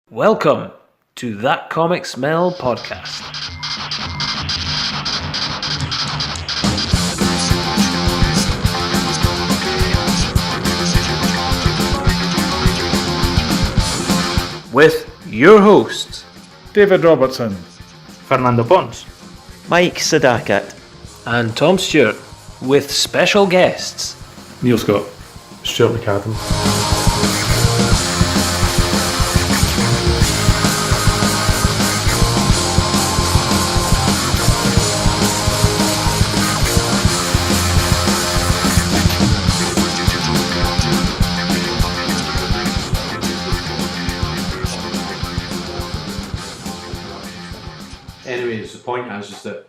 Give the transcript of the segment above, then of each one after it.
Welcome to That Comic Smell podcast. With your hosts, David Robertson, Fernando Pons, Mike Sadakat, and Tom Stewart, with special guests, Neil Scott, Stuart McAdam. Anyways, the point is that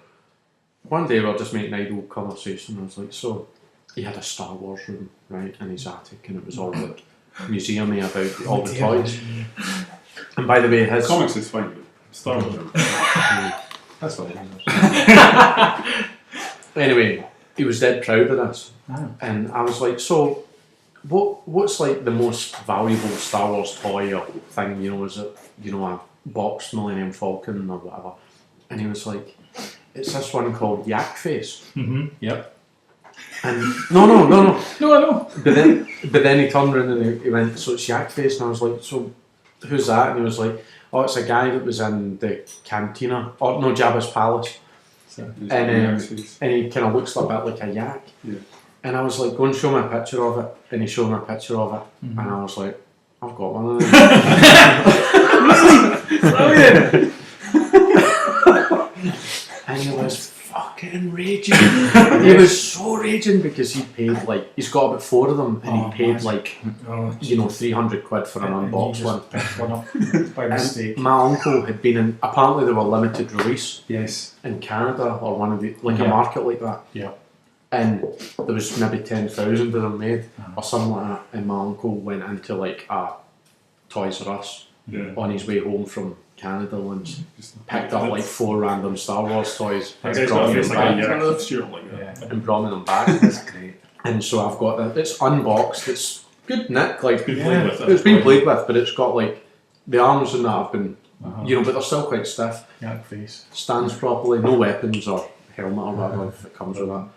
one day we were just making idle conversation, and I was like, so he had a Star Wars room, right, in his attic, and it was all like museumy about all the toys. And by the way, his comics is fine, but Star Wars. that's what it is. Anyway, he was dead proud of this, and I was like, so what's like the most valuable Star Wars toy or thing? You know, is it a boxed Millennium Falcon or whatever? And he was like, it's this one called Yak Face. Mm-hmm. Yep. And no, No, I know. But then he turned around and he went, so it's Yak Face, and I was like, so who's that? And he was like, oh, it's a guy that was in the cantina, or no, Jabba's palace. And he kind of looks a bit like a yak. Yeah. And I was like, go and show me a picture of it. And he showed me a picture of it. Mm-hmm. And I was like, I've got one of them. Brilliant. And he was fucking raging. He was so raging because he paid he's got about 4 of them, and he paid 300 quid for an unboxed one. Picked one up by mistake. And my uncle had been in, apparently they were limited release. Yes. In Canada or one of the, a market like that. Yeah. And there was maybe 10,000 of them made or something like that. And my uncle went into a Toys R Us on his way home from Canada and picked up 4 random Star Wars toys and brought me them back. That's great. And so I've got that. It's unboxed. It's good nick. Played with. It's been played with, but it's got the arms and that have been, but they're still quite stiff. Yak Face. Stands properly. No weapons or helmet or whatever if it comes with that.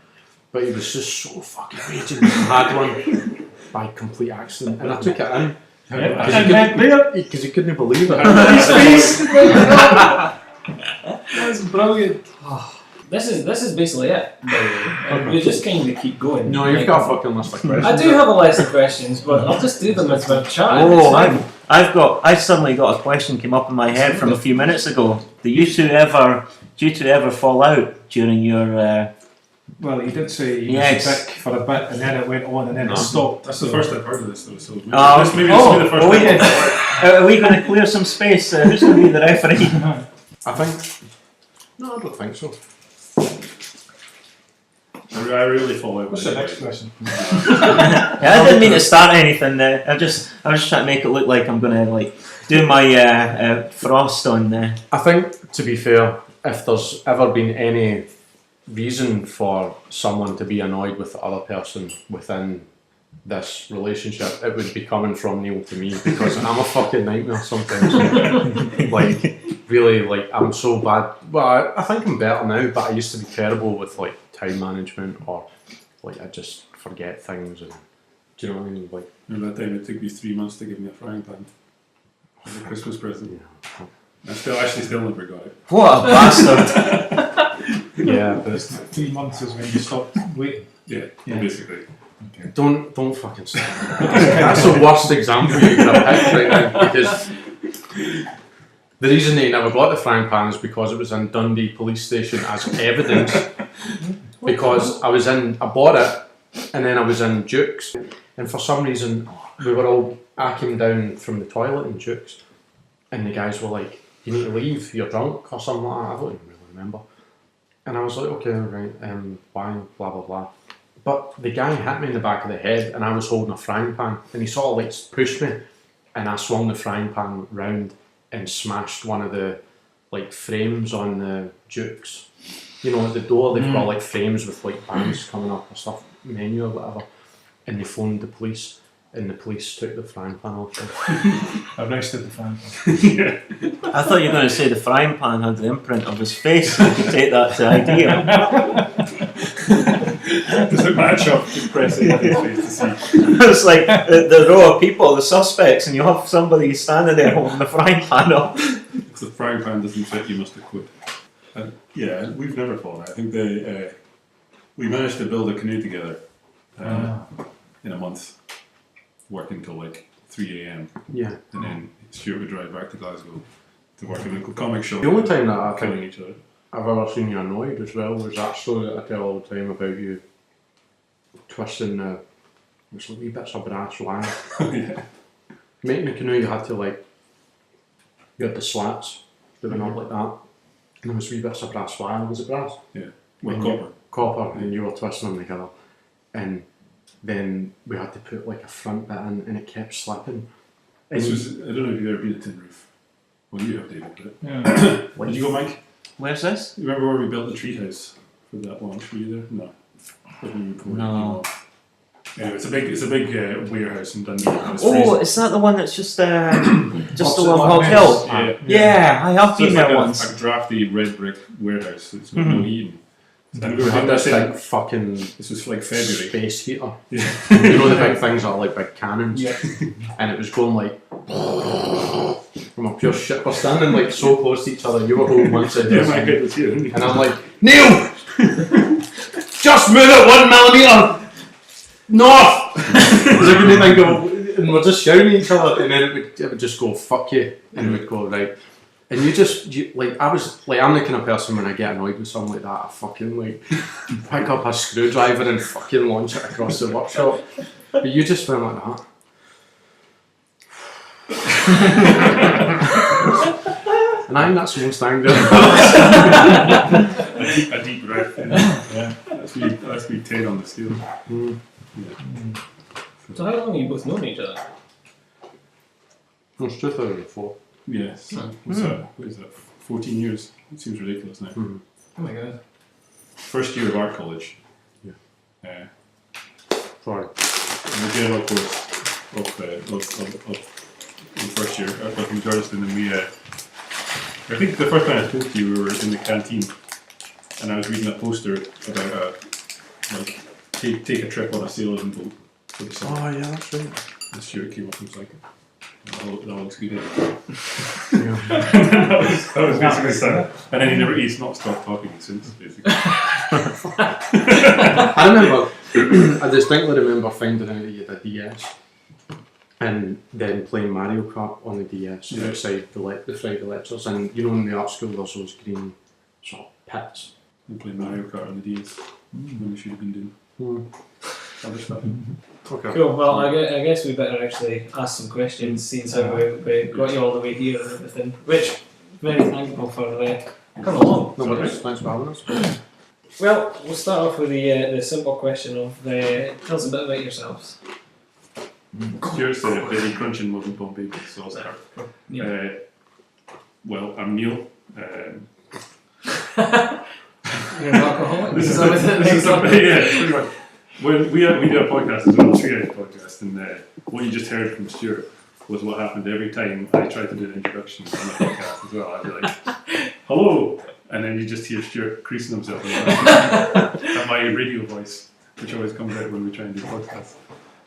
But he was just so fucking raging. I had one by complete accident, and I took it in. Because he couldn't believe it. That's brilliant. This is basically it. We just kind of keep going. No, you've got a fucking list of questions. I do have a list of questions, but I'll just do them as we're chatting. Oh, I've suddenly got a question came up in my head from a few minutes ago. Do you two ever fall out during your? Well, he did say he was sick for a bit, and then it went on, and then it stopped. That's the first I've heard of this, though. So maybe this will be the first. Are we going to clear some space? Who's going to be the referee? I think. No, I don't think so. I really fall out. What's the next question? I didn't mean to start anything there. I was just trying to make it look like I'm going to do my frost on there. I think, to be fair, if there's ever been any reason for someone to be annoyed with the other person within this relationship, it would be coming from Neil to me, because I'm a fucking nightmare sometimes. Really, I'm so bad. Well, I think I'm better now, but I used to be terrible with time management, or I just forget things, and do you know what I mean? Remember that time it took me 3 months to give me a frying pan as a Christmas present? Yeah. I still never got it. What a bastard! Yeah, but 3 months is when you stopped waiting. Yeah, basically. Okay. don't fucking stop. That's the worst example you could have picked right now, because the reason they never got the frying pan is because it was in Dundee police station as evidence. Because I bought it, and then I was in Duke's, and for some reason I came down from the toilet in Duke's, and the guys were like, "You need to leave, you're drunk," or something like that. I don't even really remember. And I was like, "Okay, right, why, blah blah blah." But the guy hit me in the back of the head, and I was holding a frying pan, and he sort of pushed me, and I swung the frying pan round and smashed one of the frames on the Duke's. At the door they've got frames with bands coming up or stuff, menu or whatever, and they phoned the police, and the police took the frying pan off him. Arrested the fan. I thought you were going to say the frying pan had the imprint of his face. Take that to idea. Does it match up? Just press it in his face to see. It's like the row of people, the suspects, and you have somebody standing there holding the frying pan up. If the frying pan doesn't fit, you must have quit. Yeah, we've never fallen out. I think we managed to build a canoe together in a month, working till like 3 a.m. Yeah. And then Stuart would drive back to Glasgow to work in a comic shop. The only time that I killing think each other. I've ever seen you annoyed as well was that story that I tell all the time about you twisting it's like wee bits of brass wire. Yeah. Making the canoe, you had to you had the slats that went up like that, and there was wee bits of brass wire. Was it brass? Yeah. Well, And copper. Copper, and you were twisting them together, and then we had to put like a front bit in, and it kept slipping. This was, I don't know if you've ever been at Tin Roof. Well, you have, David, but Yeah. did you go, Mike? Where's this? You remember where we built the treehouse for that launch? Were you there? No. No. Anyway, it's a big warehouse in Dundee. Oh, is that the one that's just just Opposite along Loch Hog Ness. Hill? Yeah. Yeah, I have So been it's like there a once. drafty red brick warehouse. It's got no heating. And we We were had doing this this big fucking This was like February. space heater. Yeah. You know the big things that are like big cannons, Yeah. and it was going like from a pure shit. We're standing like so close to each other. You were holding one side, Yeah, my goodness, yeah. and I'm like, Neil, just move it 1 millimeter north. Because I couldn't think of, and we're just shouting at each other, and then it would just go fuck you, and it would go right. And I'm the kind of person when I get annoyed with something like that, I fucking pick up a screwdriver and fucking launch it across the workshop. But you just went like that. And I think that's the most angry. A deep breath. Yeah. That's me 10 on the scale. So how long have you both known each other? It was 2004. Yes. What is that? 14 years. It seems ridiculous now. Mm-hmm. Oh my god. First year of art college. Yeah. In Sorry. the general course of the first year up in Juriston, and we I think the first time I spoke to you, we were in the canteen, and I was reading a poster about take a trip on a sailing boat for the summer. Oh yeah, that's right. And Stuart came up and was like, that looks good. Yeah. that was basically stuff. And then he's not stopped talking since, basically. I remember, I distinctly remember finding out that you had a DS and then playing Mario Kart on the DS outside the Friday lectures. And you know, in the art school there's those green sort of pits. We played Mario Kart on the DS when we should have been doing other stuff. Okay. Cool, well I guess we better actually ask some questions, seeing as how we got you all the way here and everything. Which, very thankful for coming along. No, but thanks for having us. Well, we'll start off with the simple question of tell us a bit about yourselves. Stuart said a baby crunching wasn't born baby, so I'll start. Yeah. Well, I'm Neil. You're an alcoholic? This is pretty much. When we do a podcast as well, a Treehouse podcast, and what you just heard from Stuart was what happened every time I tried to do an introduction on the podcast as well. I'd be like, hello! And then you just hear Stuart creasing himself at my radio voice, which always comes out when we try and do podcasts.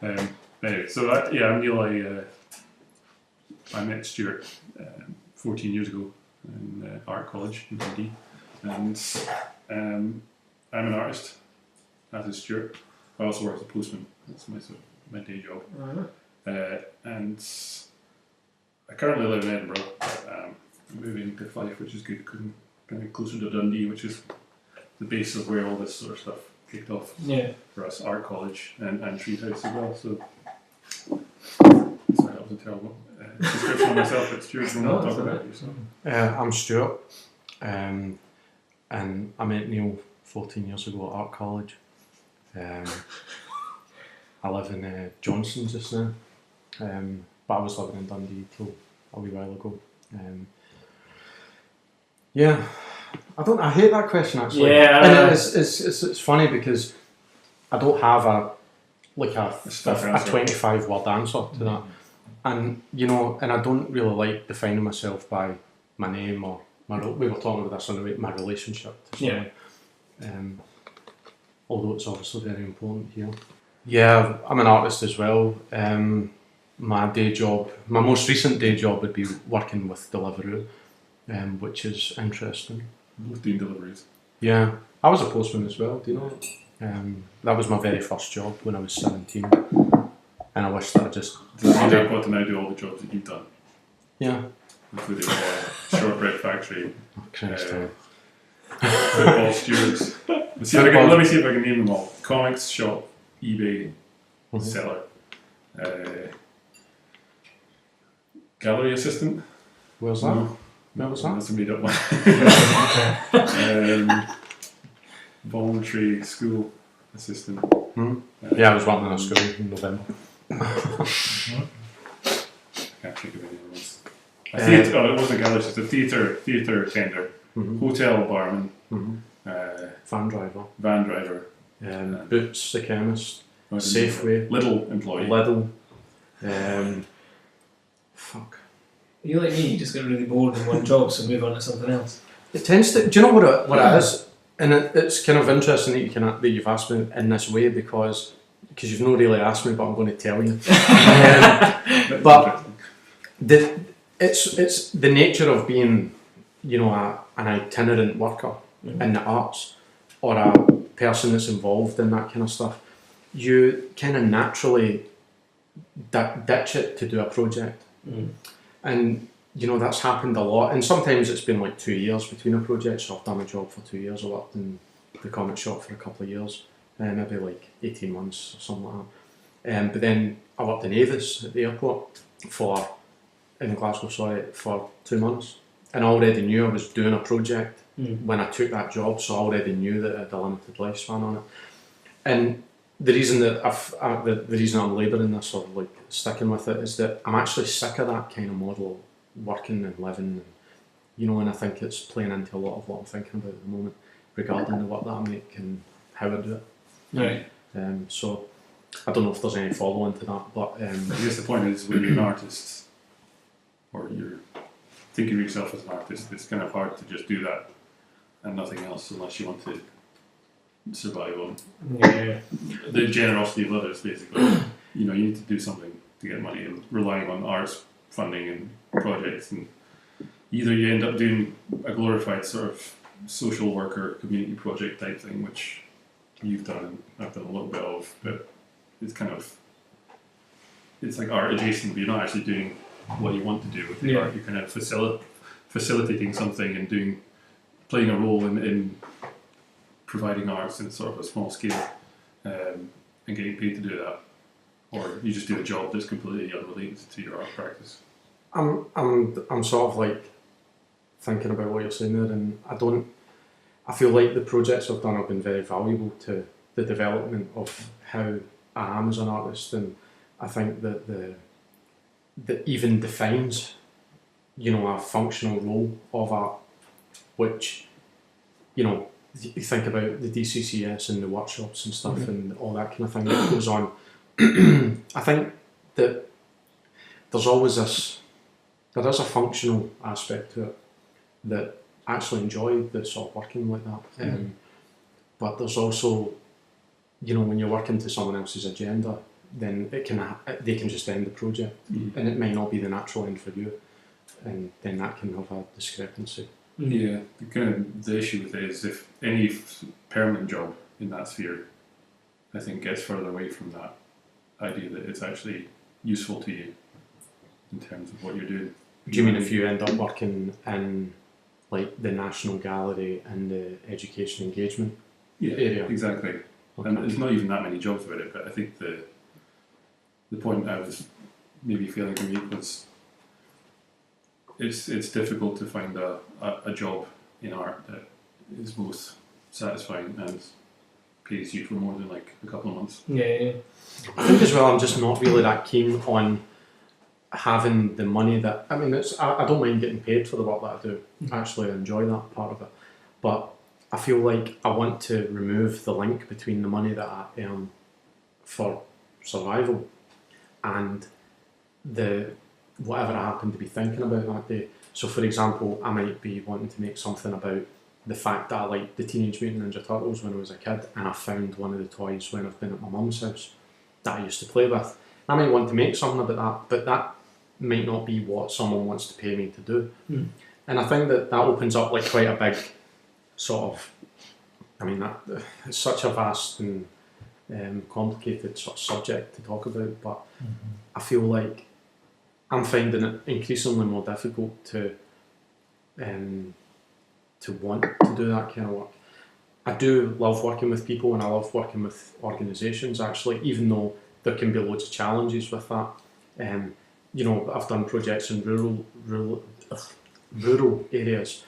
Anyway, so I'm Neil. I met Stuart 14 years ago in art college in Dundee, and I'm an artist, as is Stuart. I also work as a postman. That's my day job. And I currently live in Edinburgh, but I'm moving to Fife, which is good because I'm kind of closer to Dundee, which is the base of where all this sort of stuff kicked off for us, art college and Treehouse as well. So, sorry, that was a terrible description of myself, but Stuart, you want to talk about yourself? I'm Stuart, and I met Neil 14 years ago at art college. I live in Johnson just now, but I was living in Dundee till a wee while ago. I hate that question actually. Yeah. And it's funny because I don't have like a stock 25 word answer to that. And and I don't really like defining myself by my name or we were talking about this on the way, my relationship to someone. Although it's obviously very important here. Yeah, I'm an artist as well. My day job, my most recent day job would be working with Deliveroo, which is interesting. Both doing deliveries. Yeah, I was a postman as well, do you know? That was my very first job when I was 17. And I wish that I just... Does it mean got to now do all the jobs that you've done? Yeah. Including shortbread factory, Christ, football stewards. Let me see if I can name them all. Comics shop, eBay, seller, gallery assistant. Where's that? No. Where was that? That's a made up one. Voluntary school assistant. Yeah, I was working in a school in November. I can't think of any other ones. It wasn't a gallery assistant. Theatre tender. Hotel barman. Van driver. Van driver. Boots, the chemist. Safeway. Lidl employee. Lidl. Fuck. You like me, just get really bored in one job, so move on to something else. It tends to. Do you know what it is? And it's kind of interesting that you've asked me in this way because you've not really asked me, but I'm going to tell you. But it's the nature of being, an itinerant worker in the arts or a person that's involved in that kind of stuff. You kind of naturally ditch it to do a project. And that's happened a lot, and sometimes it's been like 2 years between a project. So I've done a job for 2 years. I worked in the comic shop for a couple of years, maybe like 18 months or something like that. But then I worked in Avis at the airport in Glasgow, for 2 months, and I already knew I was doing a project when I took that job, so I already knew that it had a limited lifespan on it. And the reason that the reason I'm labouring this or like sticking with it is that I'm actually sick of that kind of model, working and living, and I think it's playing into a lot of what I'm thinking about at the moment regarding the work that I make and how I do it. Right. So I don't know if there's any follow-on to that, but I guess the point is when you're an artist or you're thinking of yourself as an artist, it's kind of hard to just do that and nothing else unless you want to survive on the generosity of others, basically. You need to do something to get money, and relying on arts funding and projects, and either you end up doing a glorified sort of social worker community project type thing, which you've done and I've done a little bit of, but it's like art adjacent, but you're not actually doing what you want to do with the art. You're kind of facilitating something and playing a role in providing arts in sort of a small scale, and getting paid to do that, or you just do a job that's completely unrelated to your art practice. I'm sort of like thinking about what you're saying there, and I feel like the projects I've done have been very valuable to the development of how I am as an artist, and I think that that even defines, a functional role of art, which, you think about the DCCS and the workshops and stuff and all that kind of thing that goes on. I think that there is a functional aspect to it that I actually enjoy, the sort of working like that. But there's also, when you're working to someone else's agenda, then they can just end the project, and it might not be the natural end for you, and then that can have a discrepancy. Yeah, the issue with it is if any permanent job in that sphere, I think, gets further away from that idea that it's actually useful to you in terms of what you're doing. Do you mean if you end up working in like the National Gallery and the education engagement area? Exactly. Okay. And there's not even that many jobs about it, but I think the point I was maybe failing to make was it's difficult to find a job in art that is both satisfying and pays you for more than like a couple of months. Yeah. I think as well, I'm just not really that keen on having the money that, I don't mind getting paid for the work that I do. I actually enjoy that part of it. But I feel like I want to remove the link between the money that I earn for survival and the whatever I happen to be thinking about that day. So for example, I might be wanting to make something about the fact that I liked the Teenage Mutant Ninja Turtles when I was a kid, and I found one of the toys when I've been at my mum's house that I used to play with. I might want to make something about that, but that might not be what someone wants to pay me to do. And I think that opens up like quite a big sort of, I mean, it's such a vast and complicated sort of subject to talk about, but I feel like I'm finding it increasingly more difficult to want to do that kind of work. I do love working with people and I love working with organisations actually, even though there can be loads of challenges with that. You know, I've done projects in rural areas,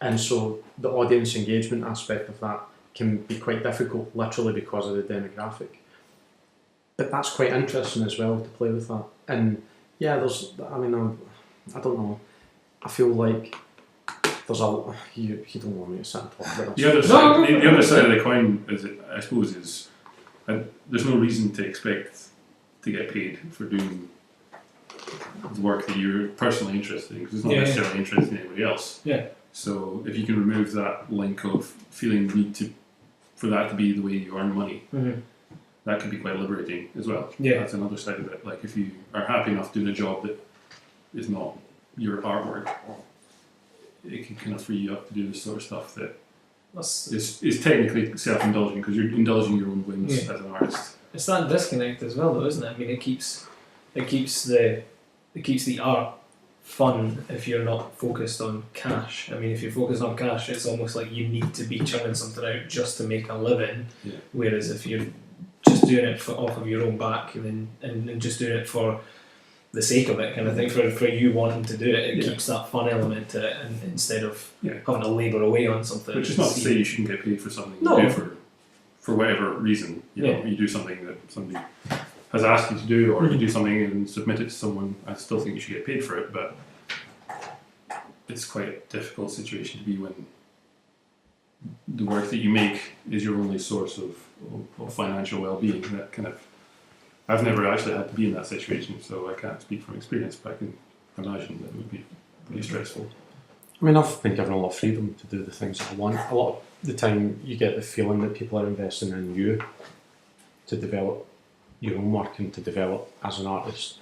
and so the audience engagement aspect of that can be quite difficult, literally because of the demographic. But that's quite interesting as well to play with that. And yeah, I don't know. I feel like there's you don't want me to sit and talk about this. The other side of the coin, I suppose, is there's no reason to expect to get paid for doing the work that you're personally interested in, because it's not necessarily interested in anybody else. Yeah. So if you can remove that link of feeling the need for that to be the way you earn money, that could be quite liberating as well. Yeah. That's another side of it. Like if you are happy enough doing a job that is not your artwork, it can kind of free you up to do this sort of stuff that is technically self-indulging, because you're indulging your own whims as an artist. It's that disconnect as well, though, isn't it? I mean, it keeps the art fun if you're not focused on cash. I mean, if you're focused on cash, it's almost like you need to be churning something out just to make a living. Yeah. Whereas if you're just doing it off of your own back and just doing it for the sake of it, kind of thing, for you wanting to do it, it keeps that fun element to it, and instead of having to labour away on something. Which is not to say you shouldn't get paid for something you do for whatever reason. You know, you do something that somebody has asked you to do, or you do something and submit it to someone. I still think you should get paid for it, but it's quite a difficult situation to be when the work that you make is your only source of financial well-being. That kind of, I've never actually had to be in that situation, so I can't speak from experience, but I can imagine that it would be pretty stressful. I mean, I've been given a lot of freedom to do the things that I want. A lot of the time you get the feeling that people are investing in you to develop your own work and to develop as an artist.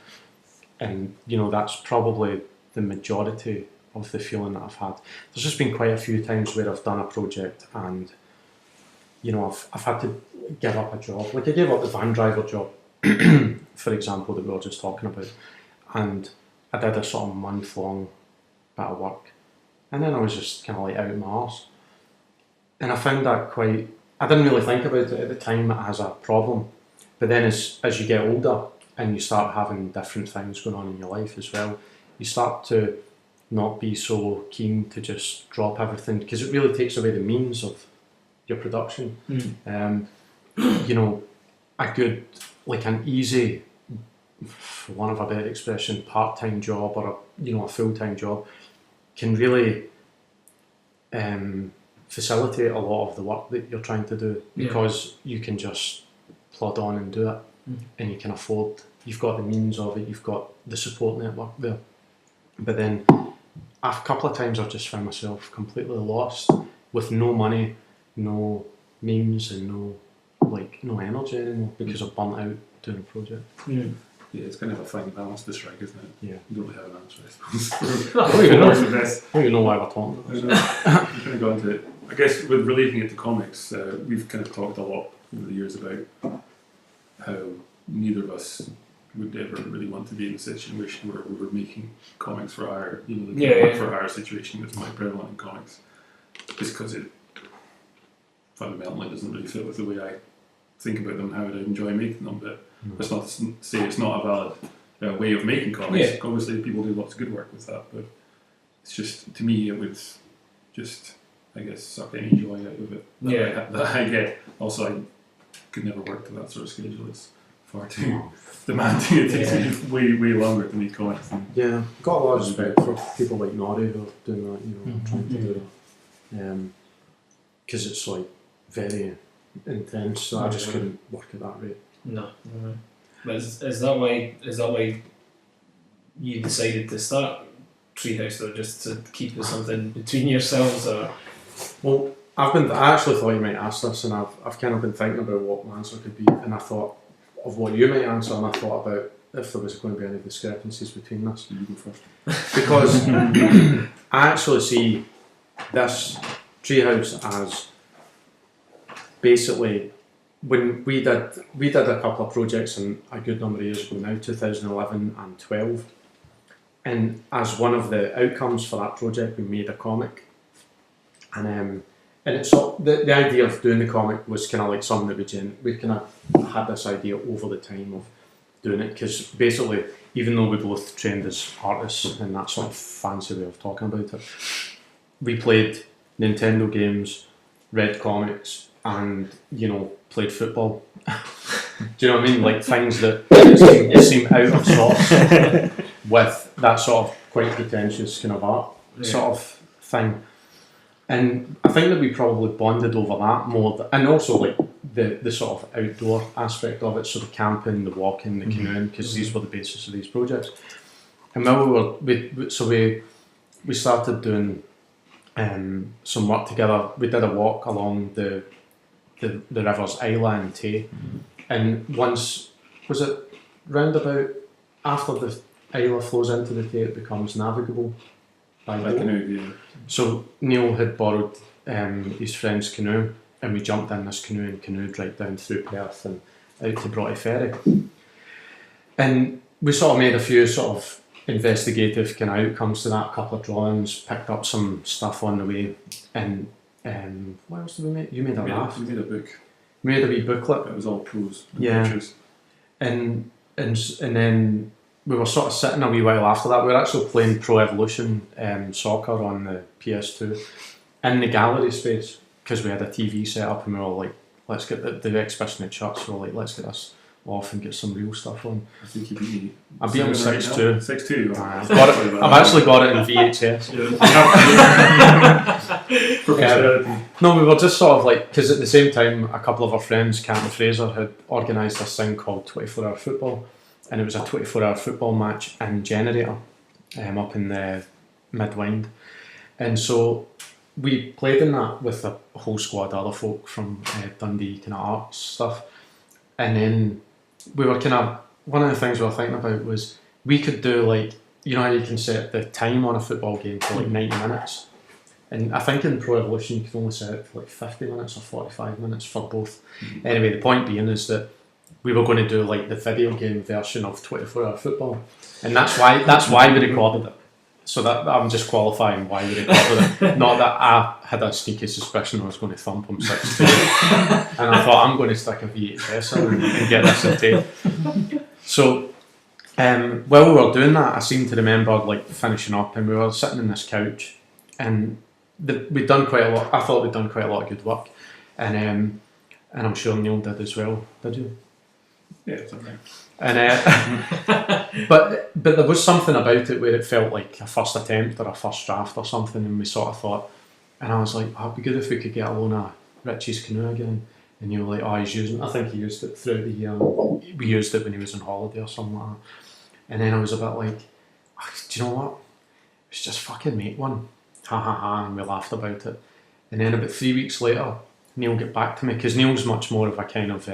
And, you know, that's probably the majority of the feeling that I've had. There's just been quite a few times where I've done a project and, you know, I've had to give up a job. Like I gave up the van driver job, for example, that we were just talking about. And I did a sort of month-long bit of work. And then I was just kind of like out of my arse. And I found that quite, I didn't really think about it at the time as a problem. But then as you get older and you start having different things going on in your life as well, you start to not be so keen to just drop everything, because it really takes away the means of your production. You know, a good, like an easy, for want of a better expression, part-time job or a full-time job can really facilitate a lot of the work that you're trying to do, because you can just plod on and do it, and you can afford, you've got the means of it, you've got the support network there. But then a couple of times I've just found myself completely lost with no money, no means, and no energy anymore, because I've burnt out doing a project. Yeah, it's kind of a fine balance to strike, isn't it? Yeah. You don't really have an answer, I suppose. I don't even know why we're talking about this. I'm kind of got into it. I guess with relating it to comics, we've kind of talked a lot over the years about how neither of us would ever really want to be in a situation where we were making comics for hire. You know, the work for hire situation that's quite prevalent in comics, just because it fundamentally doesn't really fit with the way I think about them, how I'd enjoy making them. But that's not to say it's not a valid way of making comics. Yeah. Obviously, people do lots of good work with that, but it's just, to me, it would just, I guess, suck any joy out of it that I get. Also, I could never work to that sort of schedule. It's far too demanding. It takes me way longer to make comics. Yeah, got a lot of respect for people like Nando who are doing that, trying to do that. Because it's like very intense, so I just couldn't work at that rate. No. But is that why you decided to start Treehouse, or just to keep it something between yourselves, or? Well, I actually thought you might ask this, and I've kind of been thinking about what my answer could be, and I thought of what you might answer, and I thought about if there was going to be any discrepancies between us. You go first. Because I actually see this Treehouse as basically, when we did a couple of projects in a good number of years ago now, 2011 and 12, and as one of the outcomes for that project, we made a comic, and it's the idea of doing the comic was kind of like something that we kind of had this idea over the time of doing it, because basically, even though we both trained as artists and that sort of fancy way of talking about it, we played Nintendo games, read comics, and played football. Do you know what I mean? Like things that seem out of sorts with that sort of quite pretentious kind of art sort of thing. And I think that we probably bonded over that more, and also like the sort of outdoor aspect of it, so the camping, the walking, the canoeing, because these were the basis of these projects. And while we started doing some work together. We did a walk along the rivers Isla and Tay, and once, was it round about after the Isla flows into the Tay, it becomes navigable by boat. Canoe, So Neil had borrowed his friend's canoe, and we jumped in this canoe and canoed right down through Perth and out to Broughty Ferry. And we sort of made a few sort of investigative kind of outcomes to that, a couple of drawings, picked up some stuff on the way, and what else did we make? You made a raft. We made a book. We made a wee booklet. It was all prose. Yeah. Pictures. And then we were sort of sitting a wee while after that. We were actually playing Pro Evolution soccer on the PS2 in the gallery space, because we had a TV set up, and we were like, let's get the exhibition at church, so we were like, let's get this off and get some real stuff on. I think you beat me. I beat him 6-2. 6-2. I've actually got it in VHS. No, we were just sort of like, because at the same time, a couple of our friends, Cam and Fraser, had organised this thing called 24 Hour Football, and it was a 24-hour football match in Generator up in the Mid-Wind. And so we played in that with a whole squad of other folk from Dundee kind of arts stuff. And then we were kind of, one of the things we were thinking about was we could do like, you know how you can set the time on a football game for like 90 minutes. And I think in Pro Evolution you can only set it for like 50 minutes or 45 minutes for both. Anyway, the point being is that we were going to do like the video game version of 24-hour football. And that's why we recorded it. So that I'm just qualifying why we recorded it. Not that I had a sneaky suspicion I was going to thump him 6-2. And I thought, I'm going to stick a VHS in and get this in tape. So while we were doing that, I seemed to remember like finishing up, and we were sitting on this couch, and we'd done quite a lot. I thought we'd done quite a lot of good work, and I'm sure Neil did as well. Did you? Yeah, something. And but there was something about it where it felt like a first attempt or a first draft or something, and we sort of thought, and I was like, oh, it'd be good if we could get a loan of Richie's canoe again. And you were like, oh, he's using it. I think he used it throughout the year. We used it when he was on holiday or something like that. And then I was a bit like, oh, do you know what? Let's just fucking make one. Ha ha ha, and we laughed about it. And then about 3 weeks later, Neil got back to me, because Neil's much more of a kind of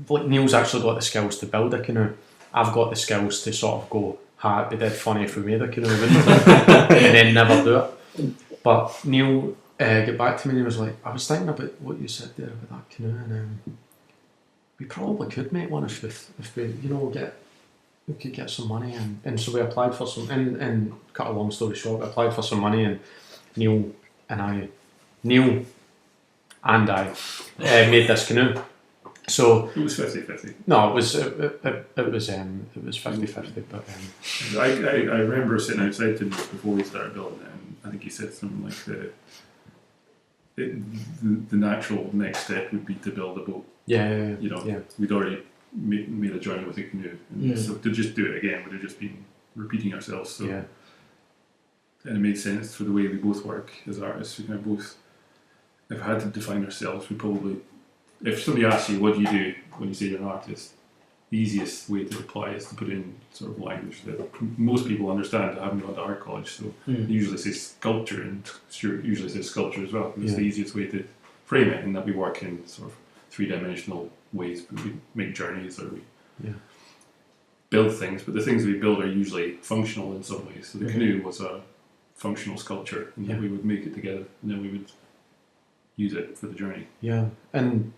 like, Neil's actually got the skills to build a canoe. I've got the skills to sort of go, it'd be dead funny if we made a canoe, wouldn't it? And then never do it. But Neil get back to me, and he was like, I was thinking about what you said there about that canoe, and we probably could make one if we we could get some money, and so we applied for some, and cut a long story short, we applied for some money, and Neil and I made this canoe. So it was 50-50. No, it was 50-50. But I remember sitting outside him before we started building it, and I think he said something like the natural next step would be to build a boat. Yeah. We'd already made a journey with a canoe, and so to just do it again would have just been repeating ourselves. So, and it made sense for the way we both work as artists. We kind of both, if we had to define ourselves, we probably, if somebody asks you what do you do when you say you're an artist, easiest way to apply is to put in sort of language that most people understand that haven't gone to art college. So you usually say sculpture, and Stuart usually says sculpture as well. It's the easiest way to frame it, in that we work in sort of three-dimensional ways. We make journeys, or we build things, but the things we build are usually functional in some ways. So the canoe was a functional sculpture, and then we would make it together, and then we would use it for the journey. Yeah, and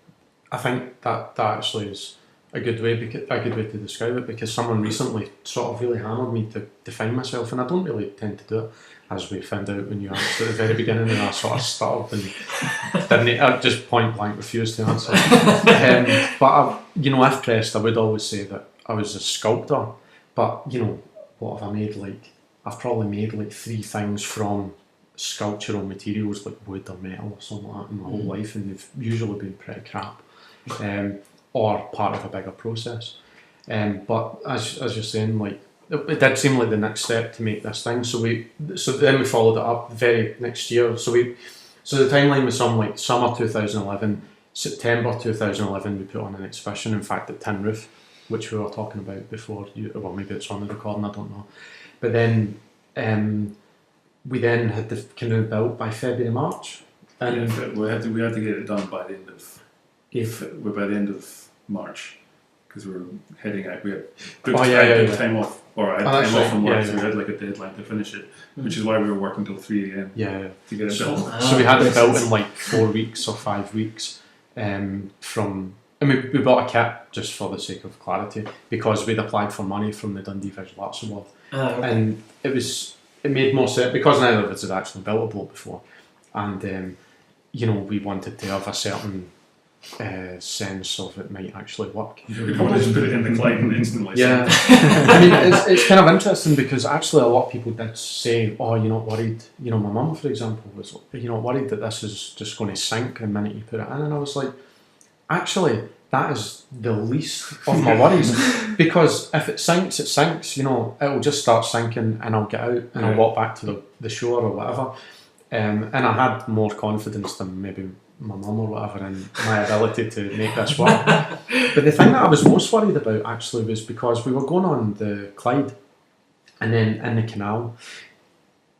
I think that actually is a good way to describe it, because someone recently sort of really hammered me to define myself, and I don't really tend to do it, as we found out when you asked at the very beginning, and I sort of stuttered and I just point blank refused to answer. But if pressed, I would always say that I was a sculptor. But what have I made? I've probably made 3 things from sculptural materials like wood or metal or something like that in my whole life, and they've usually been pretty crap. Or part of a bigger process. But as you're saying, it did seem like the next step to make this thing. So then we followed it up very next year. So the timeline was some summer 2011, September 2011 we put on an exhibition, in fact at Tin Roof, which we were talking about before. Well, maybe it's on the recording, I don't know. But then we then had the canoe built by February, March. And we had to get it done by the end of March, because we were heading out. We had booked time off, or I had time off from work, so we had a deadline to finish it, which is why we were working till 3 a.m. To get it built. So we had it built in 4 weeks or 5 weeks. We bought a kit just for the sake of clarity, because we'd applied for money from the Dundee Visual Arts Award, and it made more sense because neither of us had actually built a boat before, and we wanted to have a certain sense of it might actually work. We probably just put it in the Clyde and instantly. Yeah, I mean it's kind of interesting, because actually a lot of people did say, "Oh, you're not worried." My mum, for example, was, "You're not worried that this is just going to sink the minute you put it in?" And I was like, actually, that is the least of my worries, because if it sinks, it sinks. It'll just start sinking, and I'll get out and I'll walk back to the shore or whatever. And I had more confidence than maybe my mum or whatever in my ability to make this work. But the thing that I was most worried about actually was because we were going on the Clyde, and then in the canal.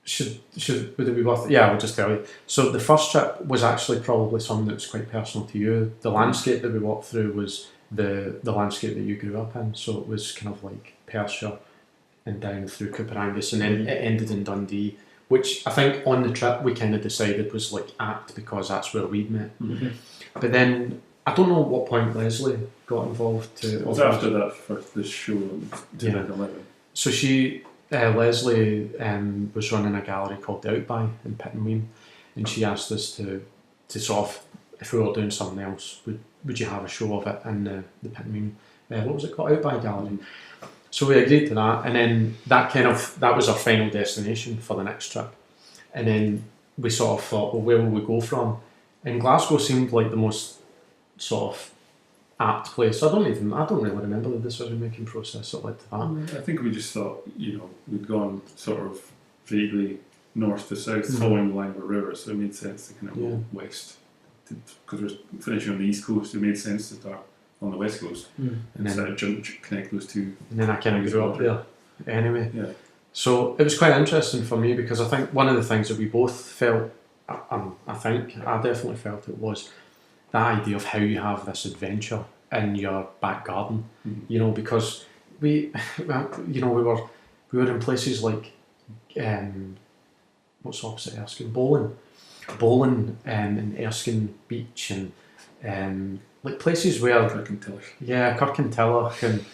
Would it be worth it? Yeah, I'll just tell you. So the first trip was actually probably something that was quite personal to you. The landscape that we walked through was the landscape that you grew up in. So it was kind of like Perthshire and down through Cooperangus, and then it ended in Dundee, which I think on the trip we kind of decided was apt, because that's where we'd met. But then I don't know at what point Leslie got involved. It was after that, for this show in 2011. So Leslie was running a gallery called The Outby in Pittenweem, and she asked us to sort of, if we were doing something else, would you have a show of it in the Pittenweem, what was it called, Outby Gallery? So we agreed to that, and then that was our final destination for the next trip. And then we sort of thought, well, where will we go from? And Glasgow seemed like the most sort of apt place. I don't really remember the decision making process that led to that. I think we just thought, we'd gone sort of vaguely north to south, following the line of a river, so it made sense to kind of go west. Because we're finishing on the east coast, it made sense to start on the west coast instead of connect those two. And then I kind of grew up there anyway. Yeah. So it was quite interesting for me, because I think one of the things that we both felt, I definitely felt it, was the idea of how you have this adventure in your back garden, because we were in places like, what's opposite Erskine? Bowling, and Erskine Beach, and places where Kirkintilloch, and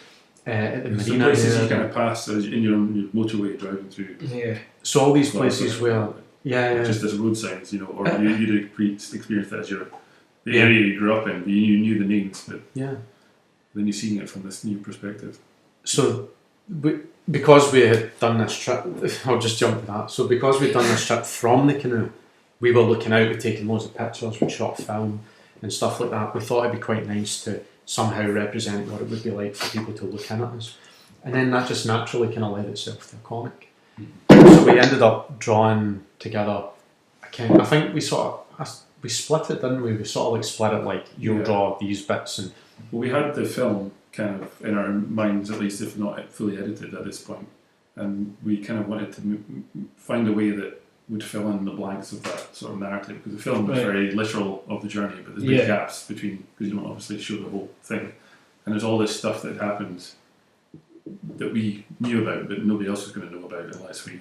at the marina. Places you kind of pass as in your motorway driving through. Yeah. So all these places where just as road signs, or you'd experience that as the area you grew up in, but you knew the names, but then you're seeing it from this new perspective. So, because we had done this trip, I'll just jump to that. So, because we'd done this trip from the canoe, we were looking out, we'd taken loads of pictures, we'd shot film and stuff like that. We thought it'd be quite nice to somehow represent what it would be like for people to look in at us. And then that just naturally kind of led itself to a comic. So we ended up drawing together, I think we split it, didn't we? We sort of split it you'll draw these bits. And we had the film kind of in our minds, at least, if not fully edited at this point. And we kind of wanted to find a way that would fill in the blanks of that sort of narrative, because the film is very literal of the journey, but there's big gaps between, because you don't obviously show the whole thing. And there's all this stuff that happened that we knew about, but nobody else was going to know about unless we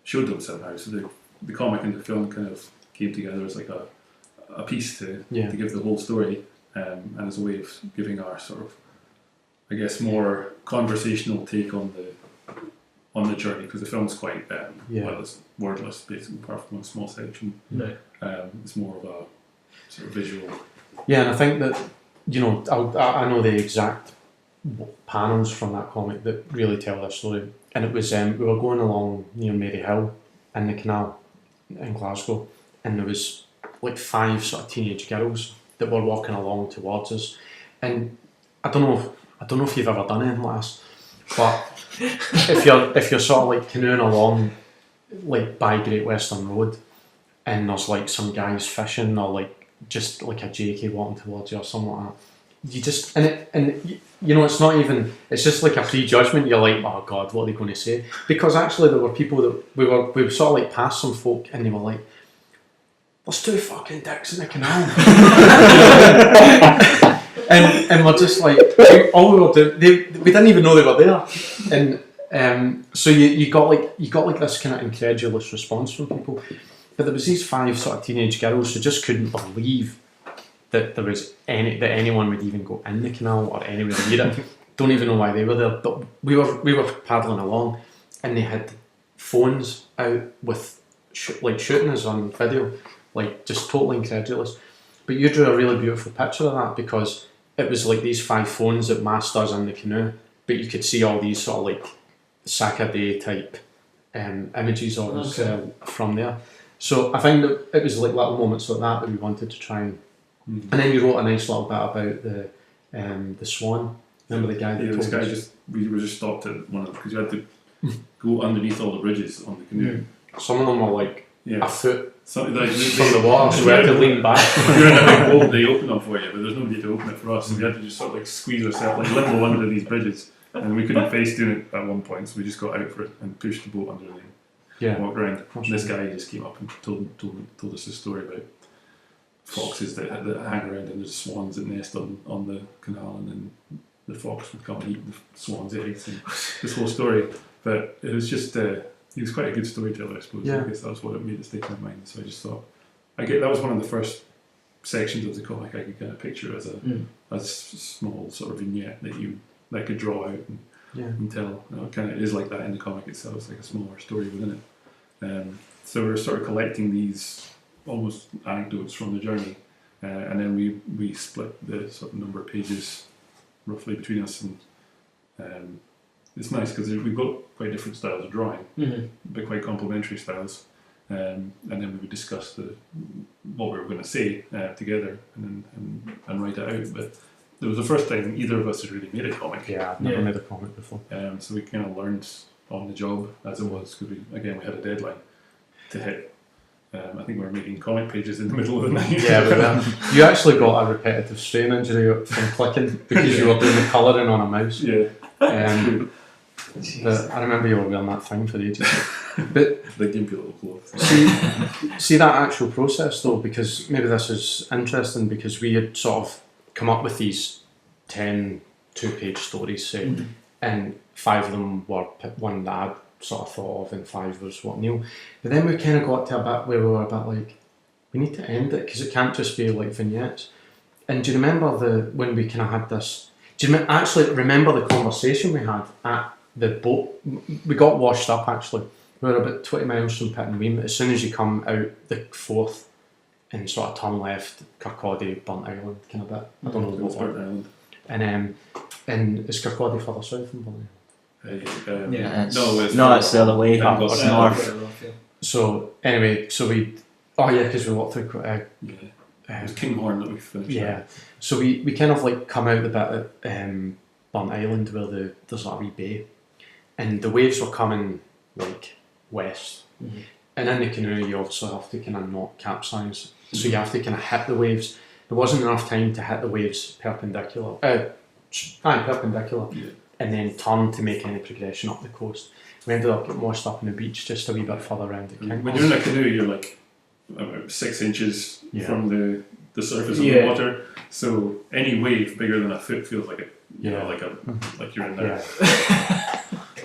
showed them somehow. So the comic and the film kind of came together as like a piece to give the whole story, and as a way of giving our sort of, I guess, more conversational take on the journey, because the film's quite well, it's wordless basically, apart from one small section. It's more of a sort of visual. Yeah, and I think that, you know, I know the exact panels from that comic that really tell this story. And it was, we were going along near Mary Hill in the canal in Glasgow, and there was like 5 sort of teenage girls that were walking along towards us. And I don't know if you've ever done anything like this, but if you're sort of like canoeing along like by Great Western Road, and there's like some guys fishing, or like just like a JK walking towards you or something like that, you just, and you know, it's not even, it's just like a prejudgment. You're like, oh God, what are they going to say? Because actually there were people that we were sort of like past some folk, and they were like, there's 2 fucking dicks in the canal. and we're just like, all we were doing, we didn't even know they were there. And so you got like this kind of incredulous response from people. But there was these 5 sort of teenage girls who just couldn't believe that there was that anyone would even go in the canal or anywhere near it. Don't even know why they were there. But we were paddling along, and they had phones out with like shooting us on video, like just totally incredulous. But you drew a really beautiful picture of that, because it was like these 5 phones that masked us in the canoe, but you could see all these sort of like Saturday type images of us from there. So I think that it was like little moments like that we wanted to try and. And then you wrote a nice little bit about the swan. Remember the guy? Yeah, this guy we were just stopped at one of them, because you had to go underneath all the bridges on the canoe. Some of them were like a foot something like from the water, so we had to lean back. If you're in a big boat, they open them for you, but there's nobody to open it for us, so we had to just sort of like squeeze ourselves like limbo under these bridges, and we couldn't face doing it at one point, so we just got out for it and pushed the boat under and walked around. And this guy just came up and told us a story about foxes that hang around, and there's swans that nest on the canal, and then the fox would come and eat the swan's eggs, and this whole story. But it was just he was quite a good storyteller, I suppose. I guess that was what it made it stick in my mind. So I just thought that was one of the first sections of the comic I could kind of picture as a small sort of vignette that could draw out and tell. You know, kind of, it is like that in the comic itself. It's like a smaller story within it. So we're sort of collecting these almost anecdotes from the journey, and then we split the sort of number of pages roughly between us, and it's nice because we've got quite different styles of drawing, but quite complementary styles, and then we would discuss what we were going to say together, and write it out. But it was the first time either of us had really made a comic. Yeah, I've never made a comic before. So we kind of learned on the job as it was, because we had a deadline to hit. I think we were making comic pages in the middle of the night. Yeah, but you actually got a repetitive strain injury from clicking because you were doing the colouring on a mouse. Yeah. But I remember you were wearing that thing for ages. But the gimpy little clothes. See that actual process though, because maybe this is interesting, because we had sort of come up with these 10 2-page stories, say, and 5 of them were one that I'd sort of thought of, and 5 was what Neil. But then we kind of got to a bit where we were a bit like, we need to end it, because it can't just be like vignettes. And do you remember when we kind of had this? Do you actually remember the conversation we had at the boat? We got washed up actually. We were about 20 miles from Pittenweem. As soon as you come out the Forth and sort of turn left, Kirkcaldy, Burnt Island kind of bit. I don't know what Burnt Island. And is Kirkcaldy further south from Burnt Island? It's the other way. It's north. So anyway, because we walked through. It was Kinghorn that we finished. Yeah. So we kind of like come out the bit at Burnt Island where there's like a wee bay, and the waves were coming like west, and in the canoe you also have to kind of not capsize, so you have to kind of hit the waves. There wasn't enough time to hit the waves perpendicular, perpendicular, Yeah. and then turn to make any progression up the coast. We ended up getting washed up on the beach just a wee bit further around the When you're in a canoe, you're like about 6 inches Yeah. from the surface of Yeah. the water. So any wave bigger than a foot feels like Yeah. like you're in there.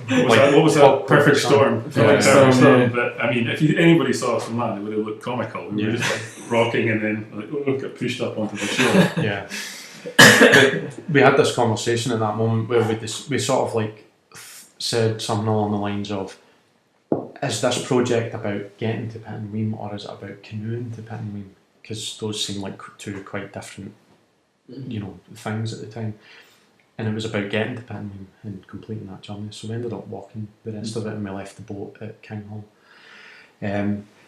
Yeah. What was that? Perfect storm. Yeah. Perfect storm. Yeah. But I mean, if anybody saw us from land, it would have looked comical. We were Yeah. just like rocking and then like got pushed up onto the shore. Yeah. But we had this conversation at that moment where we sort of like said something along the lines of, is this project about getting to Pittenweem or is it about canoeing to Pittenweem? Because those seem like two quite different, things at the time. And it was about getting to Pittenweem and completing that journey. So we ended up walking the rest of it and we left the boat at Kinghall.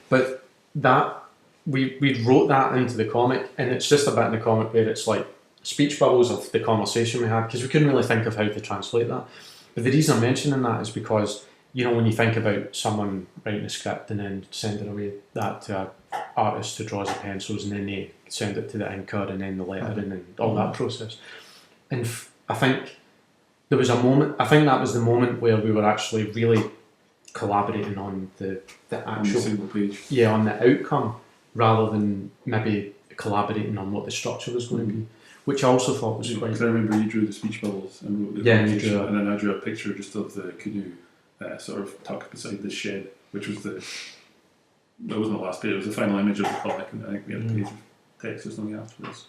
But that, we wrote that into the comic, and it's just a bit in the comic where it's like speech bubbles of the conversation we had, because we couldn't really think of how to translate that. But the reason I'm mentioning that is because, when you think about someone writing a script and then sending away that to an artist who draws the pencils, and then they send it to the inker and then the lettering and all that process. And I think there was a moment, I think that was the moment where we were actually really collaborating on the On a actual, single page. on the outcome, rather than maybe collaborating on what the structure was going to be, which I also thought was quite. Because I remember you drew the speech bubbles and wrote the Yeah, you conversation, drew it. and then I drew a picture just of the canoe sort of tucked beside the shed, which was that wasn't the last page, it was the final image of the comic, and I think we had a page of text or something afterwards.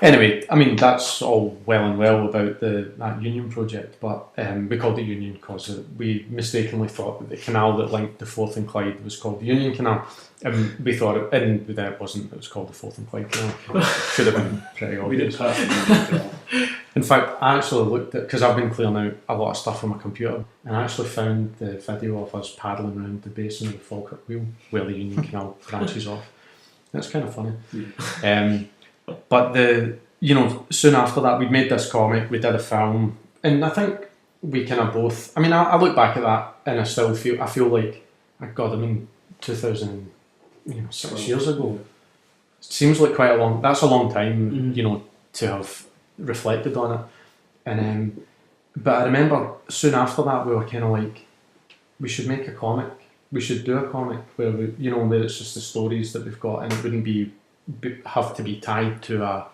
Anyway, I mean, that's all well and well about that Union project, but we called it Union because we mistakenly thought that the canal that linked the Forth and Clyde was called the Union Canal, and we thought it wasn't, it was called the Forth and Clyde Canal. Should have been pretty We did obvious. pass it. In fact, I actually looked at, because I've been clearing out a lot of stuff on my computer, and I actually found the video of us paddling around the basin of the Falkirk Wheel where the Union Canal branches off. That's kind of funny. But soon after that, we'd made this comic, we did a film, and I think we kind of both. I mean, I look back at that and I still feel like, 6 years ago. Seems like quite that's a long time, to have reflected on it. And but I remember soon after that we were kind of like, we should make a comic. We should do a comic where where it's just the stories that we've got, and it wouldn't have to be tied to a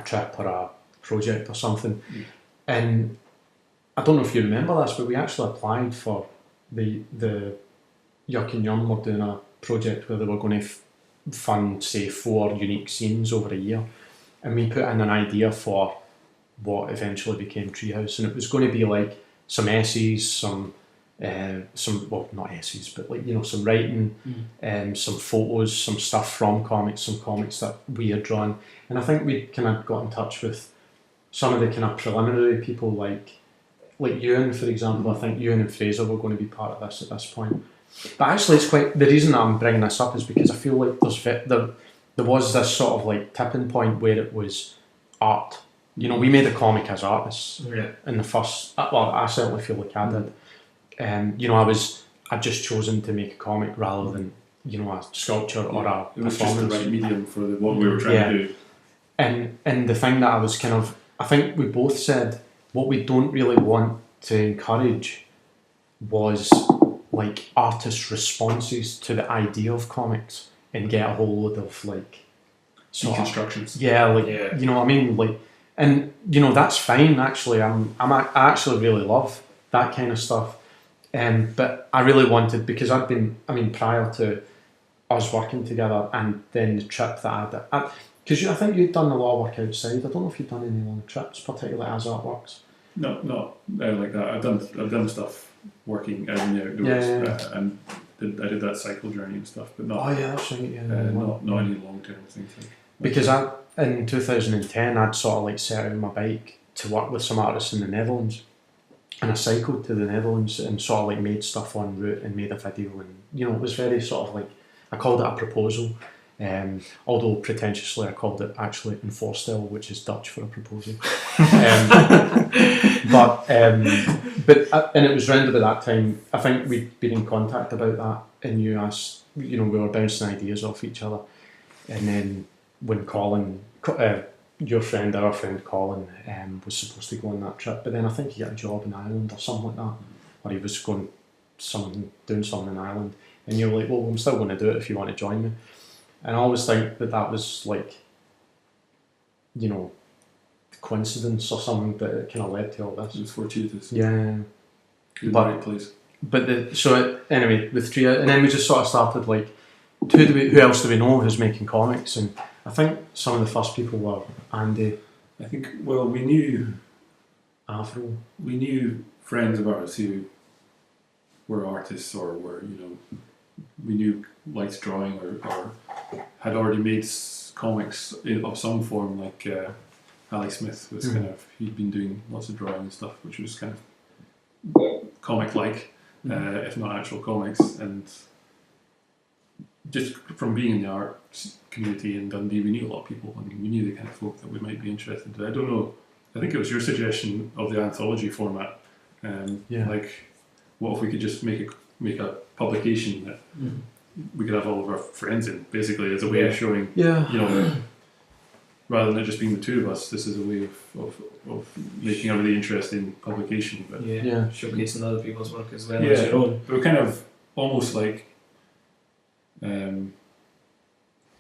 trip or a project or something. And I don't know if you remember this, but we actually applied for the Yuck and Yum were doing a project where they were going to fund, say, 4 unique scenes over a year, and we put in an idea for what eventually became Treehouse, and it was going to be like some essays, some not essays, but some writing, some photos, some stuff from comics, some comics that we had drawn, and I think we kind of got in touch with some of the kind of preliminary people like Ewan, for example. I think Ewan and Fraser were going to be part of this at this point. But actually, it's quite, the reason that I'm bringing this up is because I feel like there was this sort of like tipping point where it was art. We made a comic as artists in the first. Well, I certainly feel like I did. I'd just chosen to make a comic rather than a sculpture or a It was performance. just the right medium for what we were trying to do. And the thing that I was kind of, I think we both said what we don't really want to encourage was like artist responses to the idea of comics and get a whole load of like Deconstructions. you know what I mean, like, and that's fine actually. I actually really love that kind of stuff, but I really wanted, because prior to us working together and then the trip that I did, because I think you'd done a lot of work outside. I don't know if you'd done any long trips, particularly as artworks. No, not like that. I've done stuff working out in the outdoors, and I did that cycle journey and stuff, but not. Oh yeah, that's right. Yeah, not any long term things. Because in 2010 I'd sort of like set out on my bike to work with some artists in the Netherlands, and I cycled to the Netherlands and sort of like made stuff en route and made a video, and it was very sort of like, I called it a proposal. Although pretentiously I called it actually een voorstel, which is Dutch for a proposal. And it was round about that time, I think we'd been in contact about that, and you asked, we were bouncing ideas off each other, and then when Colin your friend, our friend Colin, was supposed to go on that trip, but then I think he got a job in Ireland or something like that, or he was doing something in Ireland, and you're like, well, I'm still going to do it if you want to join me. And I always think that was like, you know, coincidence or something that it kind of led to all this. It was fortuitous. Yeah. In the But- right place. But anyway, with Treehouse, and then we just sort of started like, who else do we know who's making comics? And I think some of the first people were Andy, I think, well, we knew Avro. friends of ours who were artists or were, you know, we knew liked drawing or had already made comics of some form, like Ali Smith was kind of, he'd been doing lots of drawing and stuff, which was kind of comic-like, if not actual comics, and just from being in the art community in Dundee, we knew a lot of people, and we knew the kind of folk that we might be interested in. I don't know, I think it was your suggestion of the anthology format. Like, what if we could just make a publication that we could have all of our friends in, basically, as a way of showing, you know, rather than it just being the two of us, this is a way of making a really interesting publication. But showcasing other people's work as well as your own. We're kind of almost like,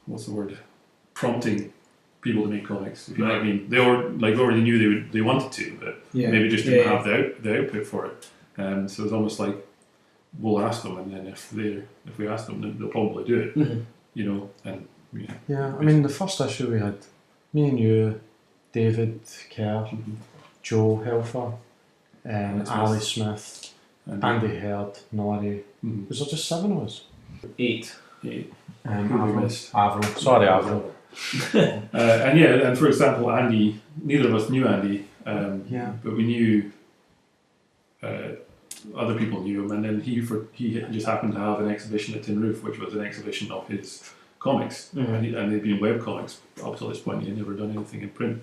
what's the word? Prompting people to make comics. If you know what I mean, they already knew they wanted to, but maybe just didn't have the output for it. So it's almost like we'll ask them, and then if we ask them, then they'll probably do it. You know, and I mean, the first issue we had, me and you, David Kerr, Joe Helfer, Ali Smith, Andy Herd, Norrie. Was there just 7 of us? 8. Avro. Sorry, Avro. and for example, Andy, neither of us knew Andy, but we knew other people knew him, and then he just happened to have an exhibition at Tin Roof, which was an exhibition of his comics, and they'd been web comics up till this point. He had never done anything in print.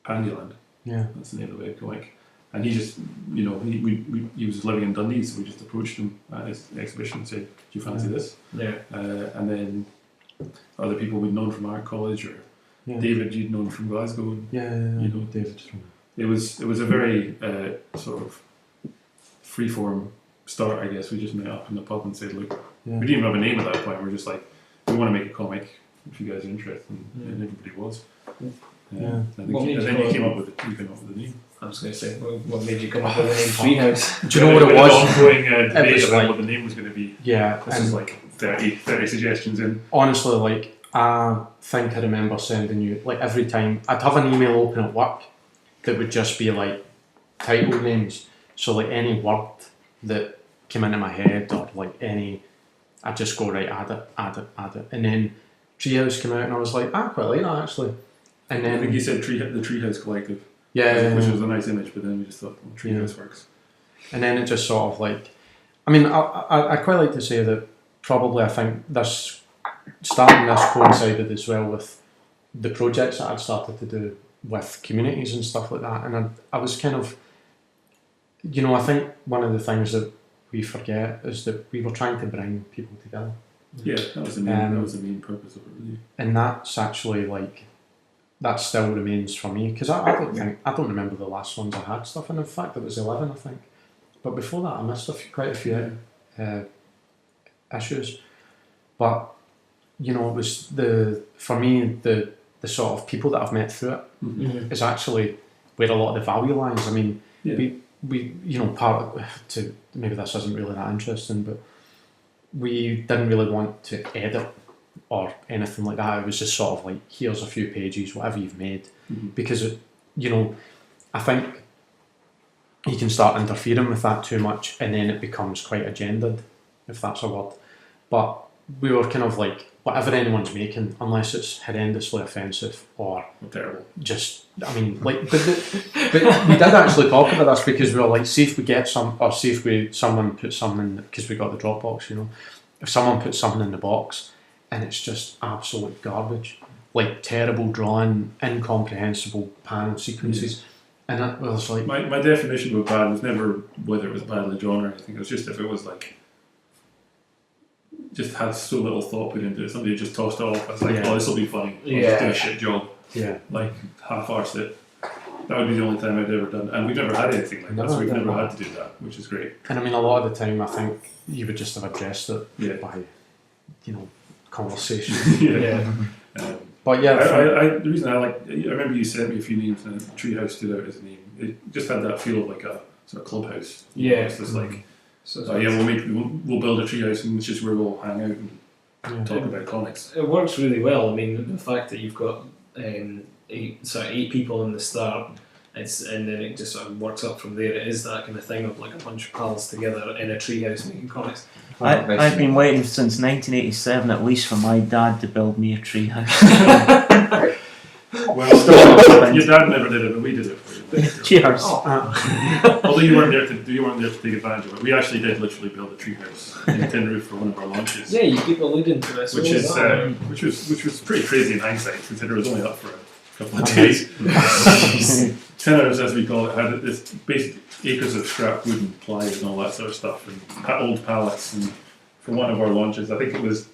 Pandyland, that's the name of the web comic. And he just, you know, he was living in Dundee, so we just approached him at his exhibition and said, "Do you fancy this?" And then other people we'd known from art college, or David you'd known from Glasgow, and you know, David from. It was a very sort of free-form start, I guess. We just met up in the pub and said, "Look, we didn't even have a name at that point. We're just like, we want to make a comic if you guys are interested," and everybody was. And then you came up with the name. I was going to say, what made you come up with the name Treehouse? Do you know what it was? Ongoing debate was about like, what the name was going to be. Yeah, This is like 30 suggestions in. Honestly, like, I think I remember sending you, like, every time I'd have an email open at work that would just be like title names. So like any word that came into my head, or like I'd just go, right, add it. And then Treehouse came out, and I was like, I quite like that actually. And then I think he said the Treehouse Collective. Yeah, which was a nice image, but then we just thought, well, Treehouse works. And then it just sort of like, I mean, I quite like to say that probably I think this coincided as well with the projects that I'd started to do with communities and stuff like that. And I was kind of, you know, I think one of the things that we forget is that we were trying to bring people together. Yeah, that was the main purpose of it, really. And that's actually like, that still remains for me, because I don't remember the last ones I had stuff, and in fact it was 11, I think. But before that I missed quite a few issues. But you know, it was for me the sort of people that I've met through it is actually where a lot of the value lies. I mean, we you know, maybe this isn't really that interesting, but we didn't really want to edit or anything like that. It was just sort of like, here's a few pages, whatever you've made, because you know, I think you can start interfering with that too much, and then it becomes quite agendaed, if that's a word. But we were kind of like, whatever anyone's making, unless it's horrendously offensive or terrible, just, I mean, like, but we did actually talk about this, because we were like, see if we get someone puts something in, because we got the Dropbox, you know, if someone puts something in the box and it's just absolute garbage, like terrible drawing, incomprehensible panel sequences, and it was like, my definition of bad was never whether it was badly drawn or anything. It was just if it was like just had so little thought put into it. Somebody just tossed it off. I was like, Yeah. oh, this will be funny. I'll Yeah. just do a shit job. Yeah. Like, half-arsed it. That would be the only time I'd ever done. And we've never had anything like that, so we've never had to do that, which is great. And I mean, a lot of the time, I think you would just have addressed it Yeah. by, conversation. Yeah. But yeah, The reason I remember you sent me a few names, and Treehouse stood out as a name. It just had that feel of like a sort of clubhouse. Yeah. It's just like, So we'll build a treehouse, and it's just where we'll hang out and talk about comics. it works really well. I mean, the fact that you've got 8 people in the start, and then it just sort of works up from there. It is that kind of thing of like a bunch of pals together in a treehouse making comics. I've been waiting since 1987 at least for my dad to build me a treehouse. Well, your dad never did it, but we did it for you. Cheers. Although you weren't there to take advantage of it. We actually did literally build a treehouse in tin roof for one of our launches. Yeah, you keep alluding to this. Which was pretty crazy in hindsight, considering it was only up for a couple of days. Tinners, as we call it, had this basic acres of scrap wood and plywood and all that sort of stuff, and old pallets. And for one of our launches, I think it was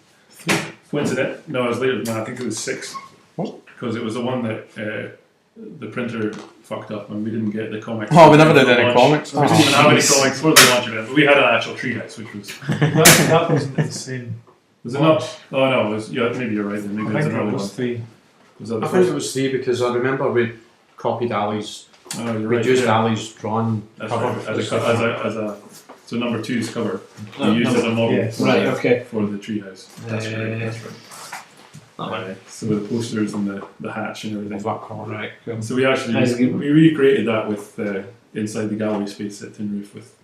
coincident. No, it was later than that. I think it was 6. What? Because it was the one that the printer fucked up, and we didn't get the comics. we never did any comics. We didn't even have any comics for the launch event, but we had an actual treehouse, which was. that wasn't the same. Was it not? Oh no, it was. Yeah, maybe you're right. Then maybe I it was think another it one. was 3. Was that the I think it first? was 3 because I remember we copied Ali's, Oh, you're we right. used yeah. Ali's drawn That's cover. right. As a so number 2's cover. We used as a model Yes. for, Right, okay. for the treehouse. That's right. That's right. So with the posters and the hatch and of everything. that colour. Right, cool. So we actually Nice. we recreated that with inside the gallery space at Tin Roof with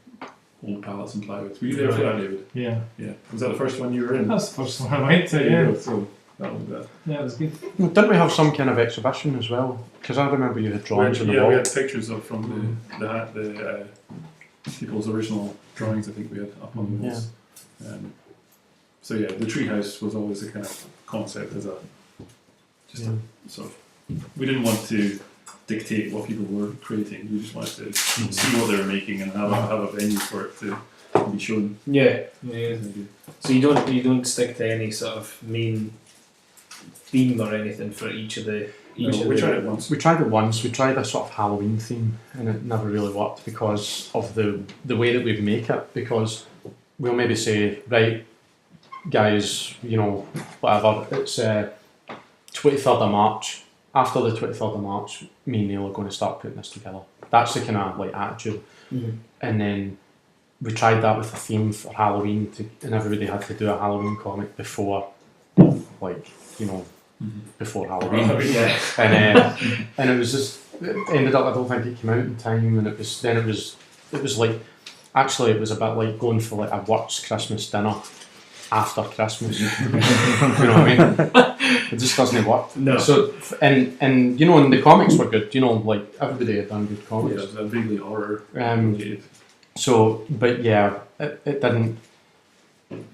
old pallets and plywoods. Were you there for that, David? Yeah. Yeah. Was that the first one you were in? That's the first one I went to, There you yeah. go. So that was Yeah, it was good. Didn't we have some kind of exhibition as well? Because I remember you had drawings on the yeah, wall. we had pictures of from the people's original drawings. I think we had up on the walls. So yeah, the treehouse was always a kind of concept as a sort of. We didn't want to dictate what people were creating. We just wanted to see what they were making and have a venue for it to be shown. Yeah. So you don't stick to any sort of main theme or anything for each of the. We tried it once. We tried it once. We tried a sort of Halloween theme, and it never really worked because of the way that we make it. Because we'll maybe say, right, guys, whatever. It's 23rd of March. After the 23rd of March, me and Neil are going to start putting this together. That's the kind of like attitude. Mm-hmm. And then we tried that with a theme for Halloween, and everybody had to do a Halloween comic before, before Halloween. Yeah. And it was just, it ended up, I don't think it came out in time, and it was like, actually it was a bit like going for like a works Christmas dinner after Christmas. You know what I mean? It just doesn't work. No. So, and and the comics were good, like everybody had done good Yeah, comics. it was a vaguely horror. Um, So, but yeah, it didn't.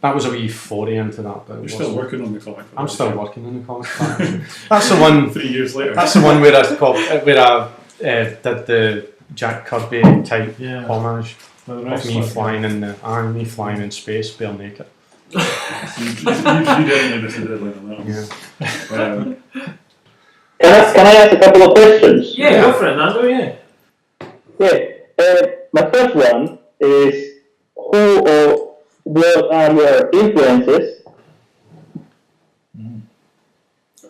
That was a wee foray into that. But You're still working on the comic. I'm still working on the comic. That's the one. 3 years later. That's the one where I did the Jack Kirby type Yeah. homage Well, the of rest me was- flying in space, bare naked. you definitely missed the deadline on that one. Yeah. Can I ask a couple of questions? Yeah, go for it, Nando. Yeah. Yeah. My first one is who or what are your influences?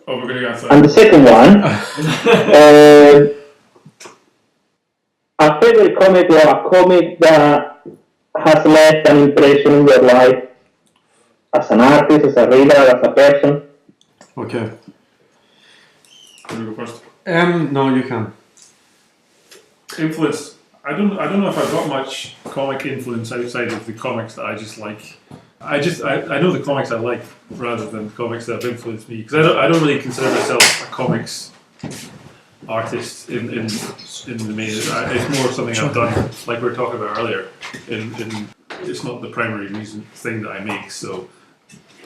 Oh, we're going to go outside. And the second one, a favorite comic or a comic that has left an impression in your life as an artist, as a reader, as a person. Okay. Can we go first? No, you can. Influence. I don't know if I've got much comic influence outside of the comics that I just like. I know the comics I like rather than comics that have influenced me, because I don't really consider myself a comics artist in the main. It's more something I've done, like we were talking about earlier. It's not the primary thing that I make, so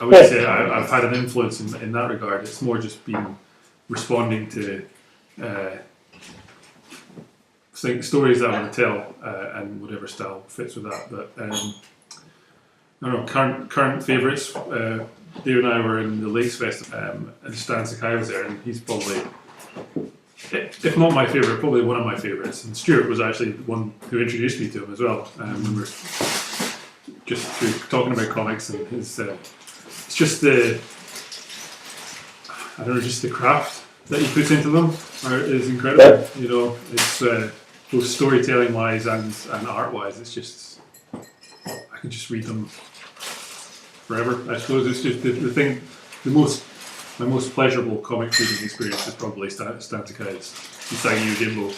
I would say I've had an influence in that regard. It's more just been responding to stories that I want to tell, and whatever style fits with that. But I don't know, current favourites. Dave and I were in the Lakes Fest, and Stan Sakai was there, and he's probably, if not my favourite, probably one of my favourites. And Stuart was actually the one who introduced me to him as well. When we were just through talking about comics, and his, it's just just the craft that he puts into them is incredible. You know, it's both storytelling wise and art wise. It's just, I can just read them forever. I suppose it's just my most pleasurable comic reading experience is probably Stan Sakai's Usagi Yojimbo.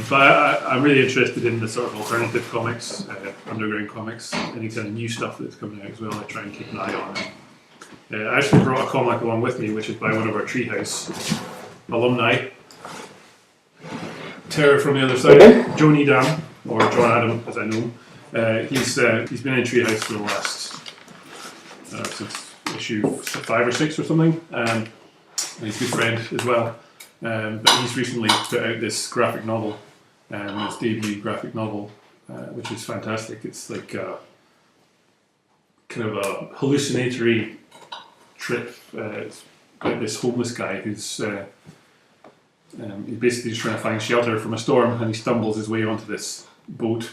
But I'm really interested in the sort of alternative comics, underground comics, any kind of new stuff that's coming out as well. I try and keep an eye on it. I actually brought a comic along with me, which is by one of our Treehouse alumni, Terror from the Other Side, Joan Edam, or John Adam, as I know him. He's been in Treehouse for the last since issue 5 or 6 or something, and he's a good friend as well. But he's recently put out this graphic novel, his debut graphic novel, which is fantastic. It's like kind of a hallucinatory trip. It's about this homeless guy who's he's basically just trying to find shelter from a storm, and he stumbles his way onto this boat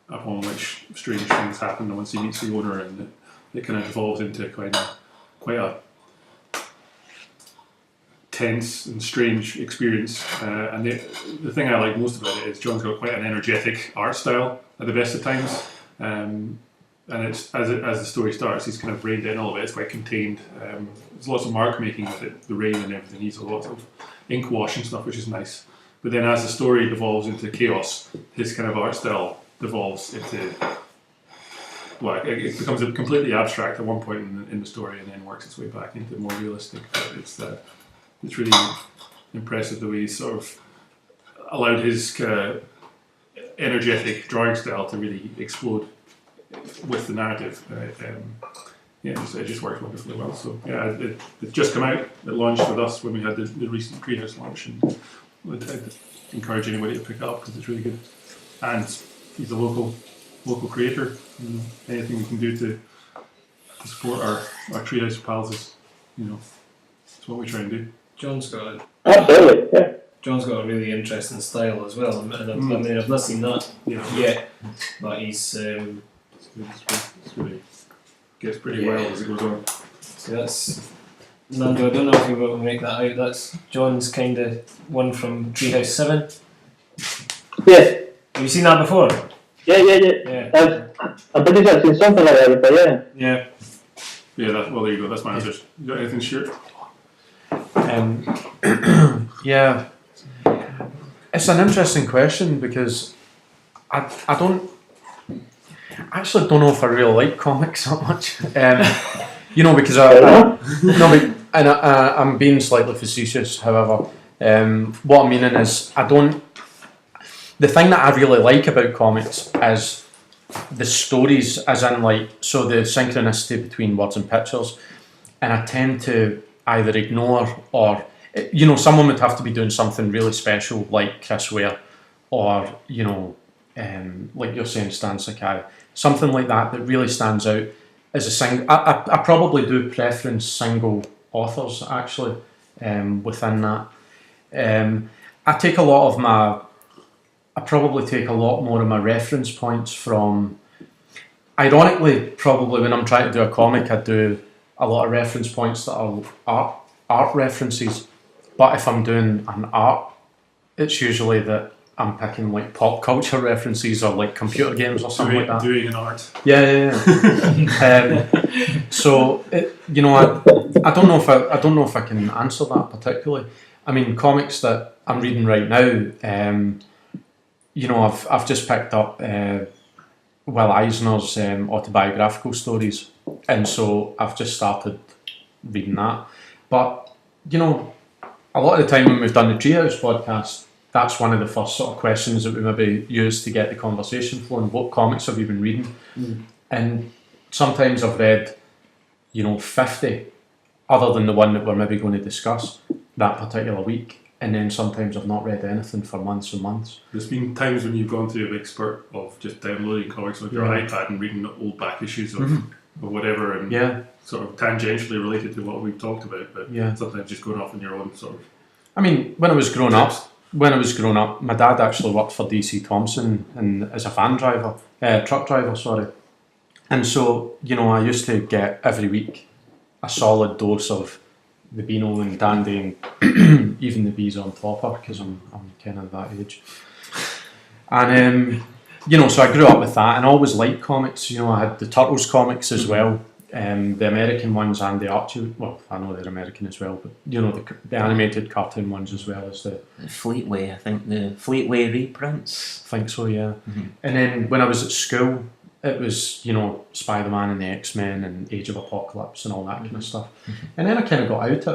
upon which strange things happen. And once he meets the owner, and it kind of evolves into quite a tense and strange experience. And the thing I like most about it is John's got quite an energetic art style at the best of times. And it's as the story starts, he's kind of reined in a little bit. It's quite contained. There's lots of mark making with it, the rain and everything. He's a lot of ink wash and stuff, which is nice. But then as the story devolves into chaos, his kind of art style devolves into, well, it becomes completely abstract at one point in the story, and then works its way back into more realistic. But it's really impressive the way he's sort of allowed his kind of energetic drawing style to really explode with the narrative. It just works wonderfully well. So yeah, it's just come out. It launched with us when we had the recent Treehouse launch, and I'd encourage anybody to pick it up because it's really good. And he's a local creator. Anything we can do to support our Treehouse pals is, it's what we try and do. John's got Absolutely, yeah. John's got a really interesting style as well, and I've not seen that yet, but he's It's really gets pretty well as it goes on. So that's Nando. I don't know if you're able to make that out. That's John's kind of one from Treehouse 7. Yes. Have you seen that before? Yeah. I'm pretty sure I've seen something like that, but yeah. Yeah. Yeah, well, there you go. That's my answer. You got anything, Stuart? Yeah, it's an interesting question because I actually don't know if I really like comics that much. Because I'm being slightly facetious. However, what I'm meaning is the thing that I really like about comics is the stories, as in the synchronicity between words and pictures, and I tend to either ignore or, someone would have to be doing something really special like Chris Ware, or, like you're saying, Stan Sakai, something like that really stands out as a single. I probably do preference single authors, actually, within that. I probably take a lot more of my reference points from, ironically, probably when I'm trying to do a comic, I do a lot of reference points that are art references, but if I'm doing an art, it's usually that I'm picking like pop culture references or like computer games or something like that. Doing an art. Yeah. So I don't know if I can answer that particularly. I mean, comics that I'm reading right now, I've just picked up Will Eisner's autobiographical stories, and so I've just started reading that. But a lot of the time when we've done the Treehouse podcast, that's one of the first sort of questions that we maybe use to get the conversation flowing. What comics have you been reading? And sometimes I've read 50 other than the one that we're maybe going to discuss that particular week. and then sometimes I've not read anything for months and months. There's been times when you've gone through a big spurt of just downloading comics on your iPad and reading old back issues of whatever, and sort of tangentially related to what we've talked about, but sometimes just going off on your own sort of. I mean, when I was growing up, my dad actually worked for DC Thompson and as a truck driver, sorry. And so, you know, I used to get every week a solid dose of the Beano and Dandy and even the Bees on Topper, because I'm kind of that age. And you know, so I grew up with that, and I always liked comics. You know, I had the Turtles comics as well, the American ones and the Archie. Well, I know they're American as well, but you know, the animated cartoon ones as well as the Fleetway. I think the Fleetway reprints. I think so, yeah. And then when I was at school, it was, you know, Spider-Man and the X-Men and Age of Apocalypse and all that kind of stuff. And then I kind of got out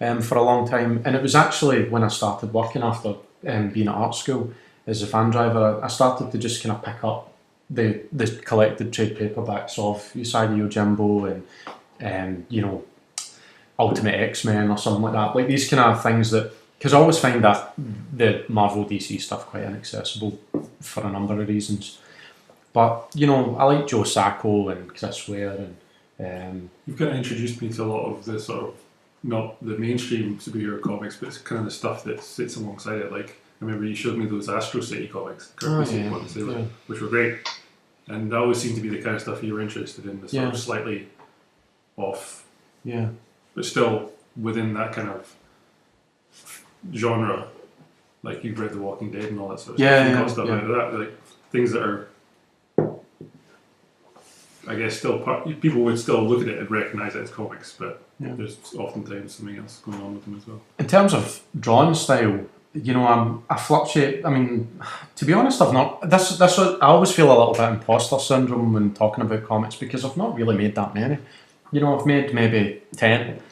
it for a long time. And it was actually when I started working after being at art school as a van driver, I started to just kind of pick up the collected trade paperbacks of Usagi Yojimbo and you know, Ultimate X-Men or something like that. Like these kind of things that, because I always find that the Marvel DC stuff quite inaccessible for a number of reasons. But, you know, I like Joe Sacco and Chris Ware and... You've kind of introduced me to a lot of the sort of, not the mainstream superhero comics, but it's kind of the stuff that sits alongside it. Like, I remember you showed me those Astro City comics, ones, which were great. And that always seemed to be the kind of stuff you were interested in, the sort of slightly off, but still within that kind of genre. Like, you've read The Walking Dead and all that sort of stuff. You've got stuff out of that, like, things that are, I guess, still people would still look at it and recognise it as comics, but there's oftentimes something else going on with them as well. In terms of drawing style, you know, I fluctuate. I mean, to be honest, I've not. That's what I always feel a little bit imposter syndrome when talking about comics, because I've not really made that many. You know, I've made maybe 10.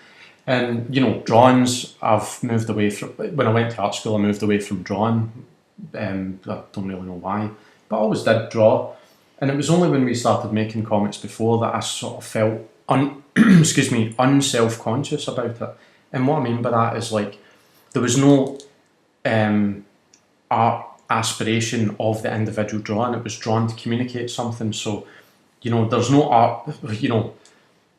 And, you know, drawings, I've moved away from. When I went to art school, I moved away from drawing. I don't really know why, but I always did draw. And it was only when we started making comics before that I sort of felt unself-conscious about it. And what I mean by that is, like, there was no art aspiration of the individual drawing. It was drawn to communicate something. So, you know, there's no art, you know,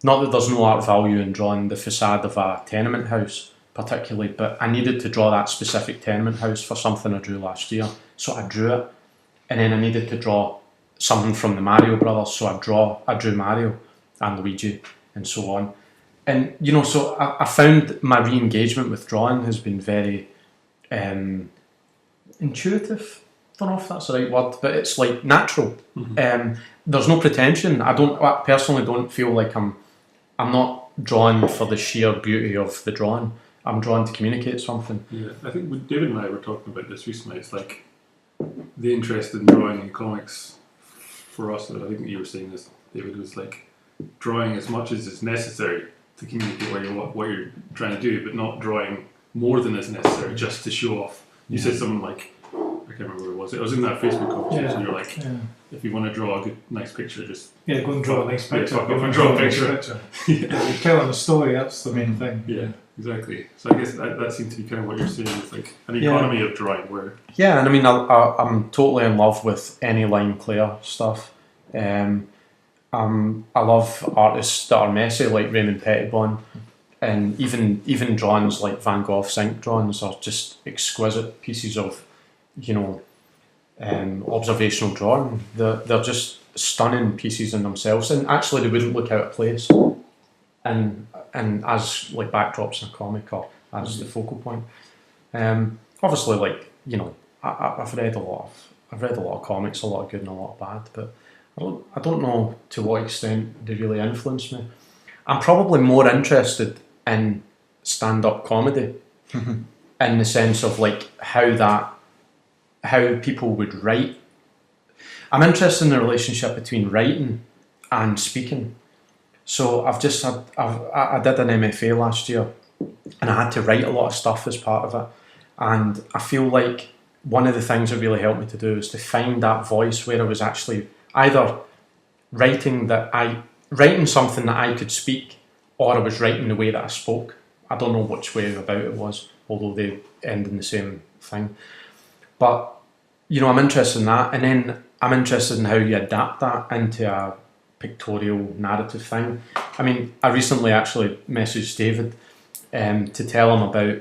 not that there's no art value in drawing the facade of a tenement house particularly, but I needed to draw that specific tenement house for something I drew last year. So I drew it. And then I needed to draw something from the Mario Brothers, so I drew Mario and Luigi and so on. And, you know, so I found my re-engagement with drawing has been very intuitive. I don't know if that's the right word, but it's like natural. There's no pretension. I personally don't feel like I'm not drawing for the sheer beauty of the drawing. I'm drawing to communicate something. Yeah, I think David and I were talking about this recently. It's like the interest in drawing in comics for us, I think you were saying this, David, was like drawing as much as is necessary to communicate what you're trying to do, but not drawing more than is necessary just to show off. You said something like, I can't remember what it was. It was in that Facebook conversation. You're like, if you want to draw a good, nice picture, just go and draw a nice picture. Go and draw a picture. You're telling a story. That's the main thing. Yeah, exactly. So I guess that seems to be kind of what you're saying. It's like an economy of drawing where. Yeah, and I mean, I'm totally in love with any line Claire stuff. I love artists that are messy, like Raymond Pettibon, and even drawings like Van Gogh's ink drawings are just exquisite pieces of, you know, observational drawing. They're just stunning pieces in themselves, and actually they wouldn't look out of place, and as like backdrops in a comic or as the focal point. Obviously, like, you know, I've read a lot of comics, a lot of good and a lot of bad, but I don't know to what extent they really influence me. I'm probably more interested in stand-up comedy in the sense of like how people would write. I'm interested in the relationship between writing and speaking. So I did an MFA last year, and I had to write a lot of stuff as part of it. And I feel like one of the things that really helped me to do is to find that voice where I was actually either writing something that I could speak, or I was writing the way that I spoke. I don't know which way about it was, although they end in the same thing. But, you know, I'm interested in that, and then I'm interested in how you adapt that into a pictorial narrative thing. I mean, I recently actually messaged David to tell him about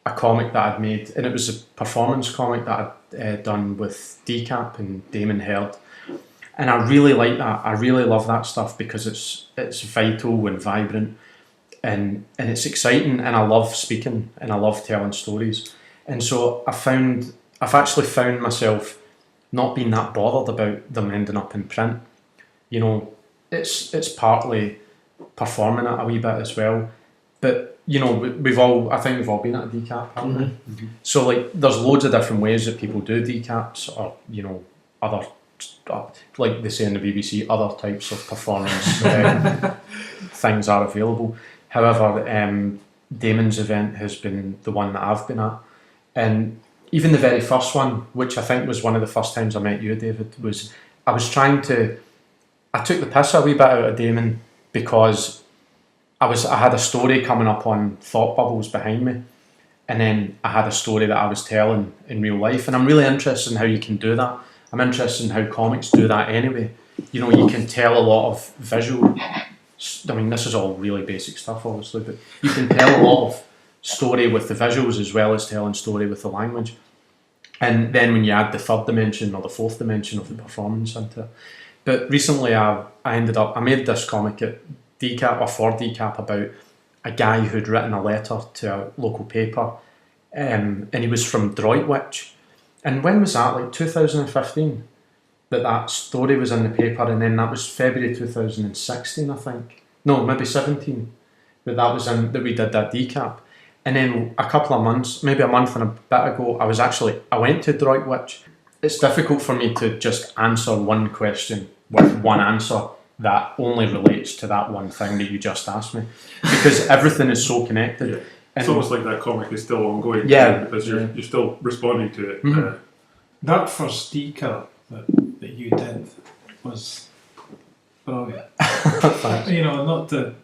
a comic that I'd made, and it was a performance comic that I'd done with Decap and Damon Heard. And I really like that. I really love that stuff because it's vital and vibrant, and it's exciting, and I love speaking and I love telling stories. And so I've actually found myself not being that bothered about them ending up in print. You know, it's partly performing it a wee bit as well. But you know, I think we've all been at a decap, haven't we? Mm-hmm. So like, there's loads of different ways that people do decaps, or you know, other, like they say in the BBC, other types of performance things are available. However, Damon's event has been the one that I've been at, and even the very first one, which I think was one of the first times I met you, David, was I took the piss a wee bit out of Damon because I had a story coming up on thought bubbles behind me, and then I had a story that I was telling in real life, and I'm really interested in how you can do that. I'm interested in how comics do that anyway. You know, you can tell a lot of visual, I mean, this is all really basic stuff obviously, but you can tell a lot of story with the visuals as well as telling story with the language. And then when you add the third dimension or the fourth dimension of the performance into it. But recently I made this comic at Decap, or for Decap, about a guy who'd written a letter to a local paper, and he was from Droitwich. And when was that? Like 2015 that story was in the paper, and then that was February 2016, I think. No, maybe 17. But that was that we did that Decap. And then a couple of months, maybe a month and a bit ago, I went to Droitwich. It's difficult for me to just answer one question with one answer that only relates to that one thing that you just asked me, because everything is so connected. Yeah. It's almost like that comic is still ongoing. Yeah, because you're still responding to it. Mm-hmm. That first decap that you did was brilliant. You know, not to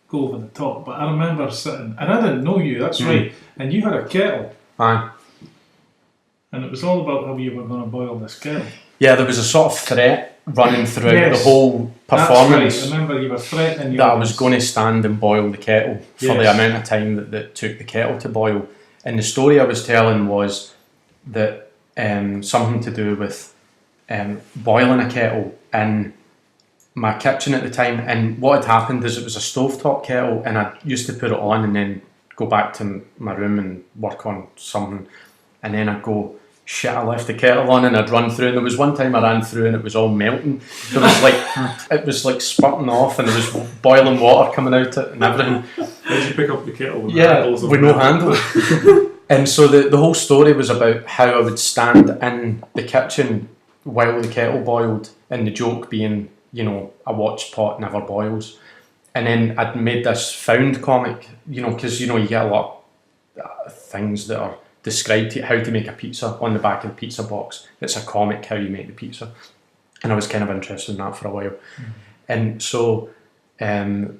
go over the top, but I remember sitting, and I didn't know you, that's right, and you had a kettle. Aye. And it was all about how you were going to boil this kettle. Yeah, there was a sort of threat running through the whole performance. That's right. I remember you were threatening that I was going to stand and boil the kettle for the amount of time that took the kettle to boil. And the story I was telling was that something to do with boiling a kettle in my kitchen at the time. And what had happened is it was a stovetop kettle, and I used to put it on and then go back to my room and work on something. And then I'd go, shit, I left the kettle on, and I'd run through, and there was one time I ran through and it was all melting. There was it was like spurting off, and there was boiling water coming out it and everything. How did you pick up the kettle with handles? With no handle. And so the whole story was about how I would stand in the kitchen while the kettle boiled, and the joke being, you know, a watch pot never boils. And then I'd made this found comic, you know, because, you know, you get a lot of things that are described to how to make a pizza on the back of the pizza box. It's a comic how you make the pizza, and I was kind of interested in that for a while. And so there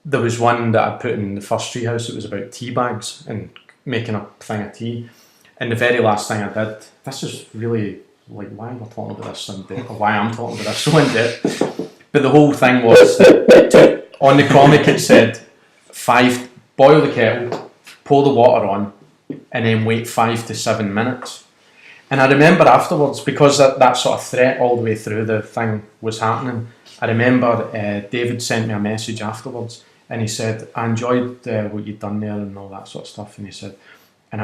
was one that I put in the first Treehouse. It was about tea bags and making a thing of tea. And the very last thing I did, this is really like why am I talking about this in depth, or why I'm talking about this so in depth. But the whole thing was that on the comic it said boil the kettle, pour the water on, and then wait 5 to 7 minutes. And I remember afterwards, because that sort of threat all the way through the thing was happening, I remember David sent me a message afterwards, and he said, I enjoyed what you'd done there and all that sort of stuff. And he said, and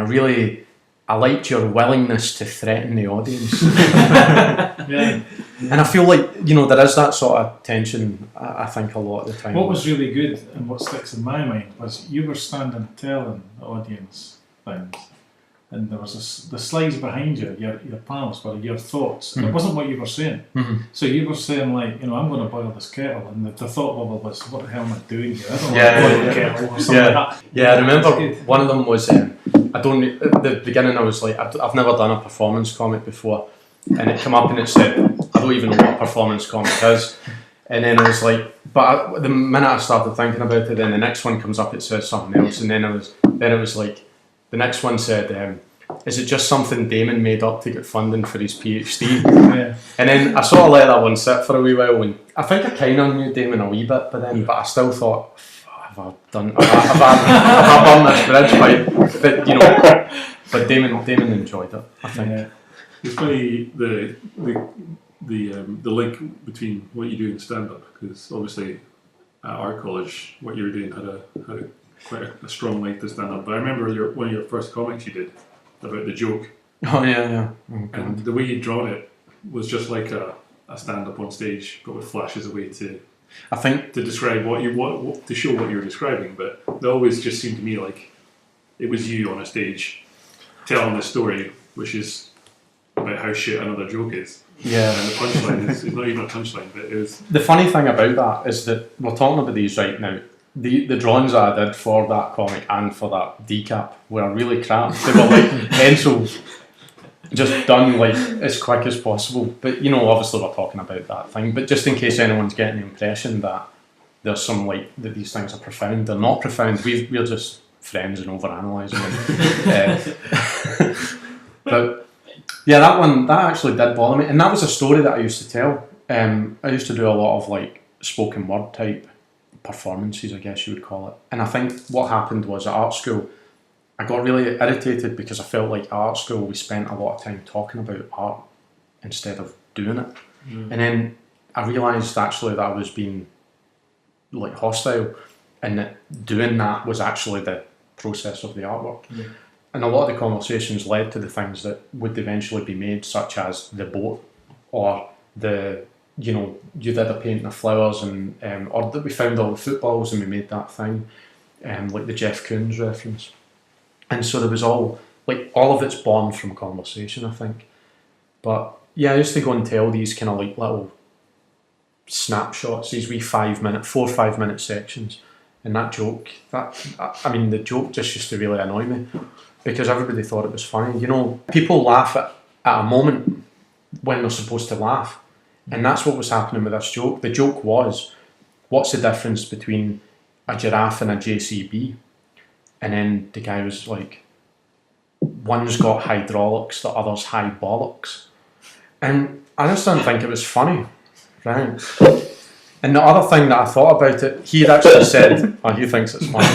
I liked your willingness to threaten the audience. Yeah. And I feel like, you know, there is that sort of tension, I think, a lot of the time. What was really good, and what sticks in my mind, was you were standing telling the audience things, and there was the slides behind you, your panels were your thoughts, and it wasn't what you were saying. So you were saying, like, you know, I'm going to boil this kettle, and the thought bubble was, what the hell am I doing here? I don't want to boil the kettle or something like that. Yeah, I remember one of them was, at the beginning I was like, I've never done a performance comic before, and it came up and it said, I don't even know what a performance comic is. And then I was like, But the minute I started thinking about it, then the next one comes up, it says something else, and then it was like, the next one said, is it just something Damon made up to get funding for his PhD? Yeah. And then I sort of let that one sit for a wee while, and I think I kind of knew Damon a wee bit by then, but I still thought, have I done this bridge? But you know, but Damon enjoyed it, I think. Yeah. It's funny the link between what you do and stand up, because obviously at art college what you were doing had quite a strong link to stand up. But I remember one of your first comics you did about the joke. Oh yeah. Oh, and the way you'd drawn it was just like a stand up on stage, but with flashes of way to describe what to show what you were describing. But it always just seemed to me like it was you on a stage telling the story, which is about how shit another joke is. Yeah. And the punchline is not even a punchline, but it was. The funny thing about that is that we're talking about these right now. The drawings that I did for that comic and for that decap were really crap. They were like pencils, just done like as quick as possible. But you know, obviously we're talking about that thing. But just in case anyone's getting the impression that there's some like that these things are profound, they're not profound. We're just friends and overanalyzing them. But yeah, that actually did bother me, and that was a story that I used to tell. I used to do a lot of like spoken word type performances, I guess you would call it. And I think what happened was at art school, I got really irritated because I felt like at art school we spent a lot of time talking about art instead of doing it. And then I realised actually that I was being like hostile, and that doing that was actually the process of the artwork. And a lot of the conversations led to the things that would eventually be made, such as the boat, or the, you know, you did a painting of flowers, and or that we found all the footballs and we made that thing, like the Jeff Koons reference. And so there was all of it's born from conversation, I think. But yeah, I used to go and tell these kind of like little snapshots, these wee 4 or 5 minute sections. And that joke, the joke just used to really annoy me, because everybody thought it was funny. You know, people laugh at a moment when they're supposed to laugh. And that's what was happening with this joke. The joke was, what's the difference between a giraffe and a JCB? And then the guy was like, one's got hydraulics, the other's high bollocks. And I just didn't think it was funny, right? And the other thing that I thought about it, he had actually said, oh, he thinks it's funny.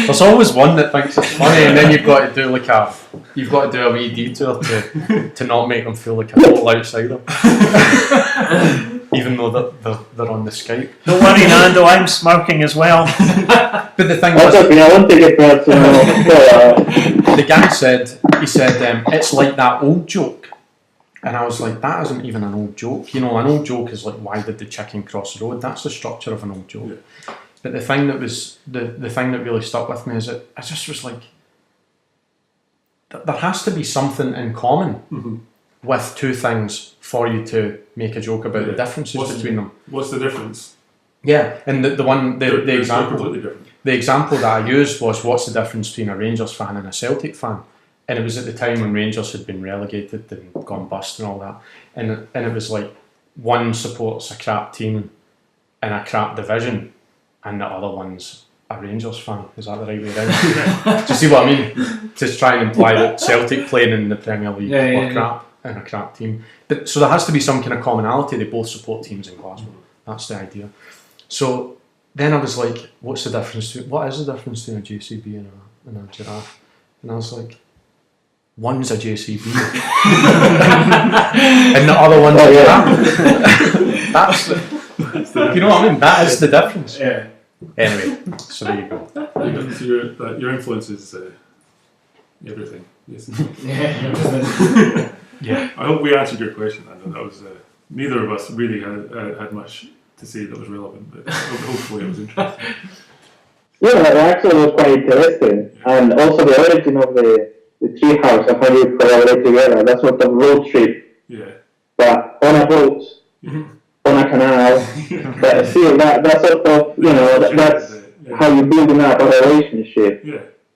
There's always one that thinks it's funny, and then you've got to do a wee detour to not make them feel like a total outsider. Even though they're on the Skype. Don't worry, Nando, I'm smirking as well. But the thing That's was, okay, I won't take it personal. the guy said, it's like that old joke. And I was like, that isn't even an old joke. You know, an old joke is like, why did the chicken cross the road? That's the structure of an old joke. Yeah. But the thing that was the thing that really stuck with me is that I just was like, there has to be something in common with two things for you to make a joke about the differences between them. What's the difference? Yeah, and the example, completely different. The example that I used was, what's the difference between a Rangers fan and a Celtic fan? And it was at the time when Rangers had been relegated and gone bust and all that. And it was like, one supports a crap team in a crap division, and the other one's a Rangers fan. Is that the right way around? Do you see what I mean? To try and imply that Celtic playing in the Premier League were crap and a crap team. But so there has to be some kind of commonality. They both support teams in Glasgow. That's the idea. So then I was like, what is the difference between a JCB and a giraffe? And I was like, one's a JCB and the other one's a giraffe. That's you know what I mean? That is the difference. Yeah. Anyway, so there you go. So your influence is everything. Yes. Yeah. I hope we answered your question, Nando. That was neither of us really had much to say that was relevant, but hopefully it was interesting. Yeah, it actually was quite interesting. And also the origin of the Treehouse and how you collaborate together. That's sort of road trip. Yeah. But on a boat, on a canal. But see, that sort of, you know, that's how you're building up a relationship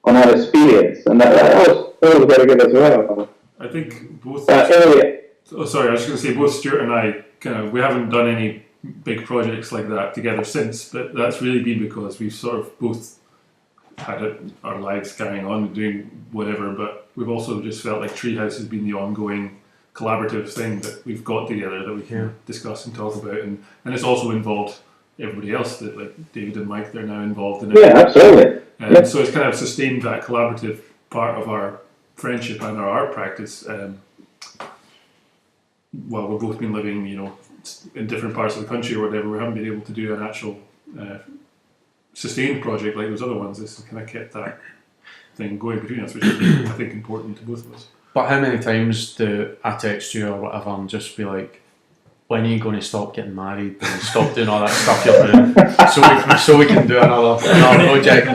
on our experience. And that was very good as well. I think both... Anyway. Oh, sorry, I was just going to say, both Stuart and I, we haven't done any big projects like that together since, but that's really been because we've sort of both had our lives carrying on and doing whatever, but we've also just felt like Treehouse has been the ongoing collaborative thing that we've got together that we can discuss and talk about, and it's also involved everybody else, that like David and Mike, they're now involved in it. Yeah, absolutely. So it's kind of sustained that collaborative part of our friendship and our art practice. Well, we've both been living, in different parts of the country or whatever. We haven't been able to do an actual sustained project like those other ones. This has kind of kept that thing going between us, which is, I think, important to both of us. But how many times do I text you or whatever and just be like, when are you going to stop getting married and stop doing all that stuff you're doing so we can do another project?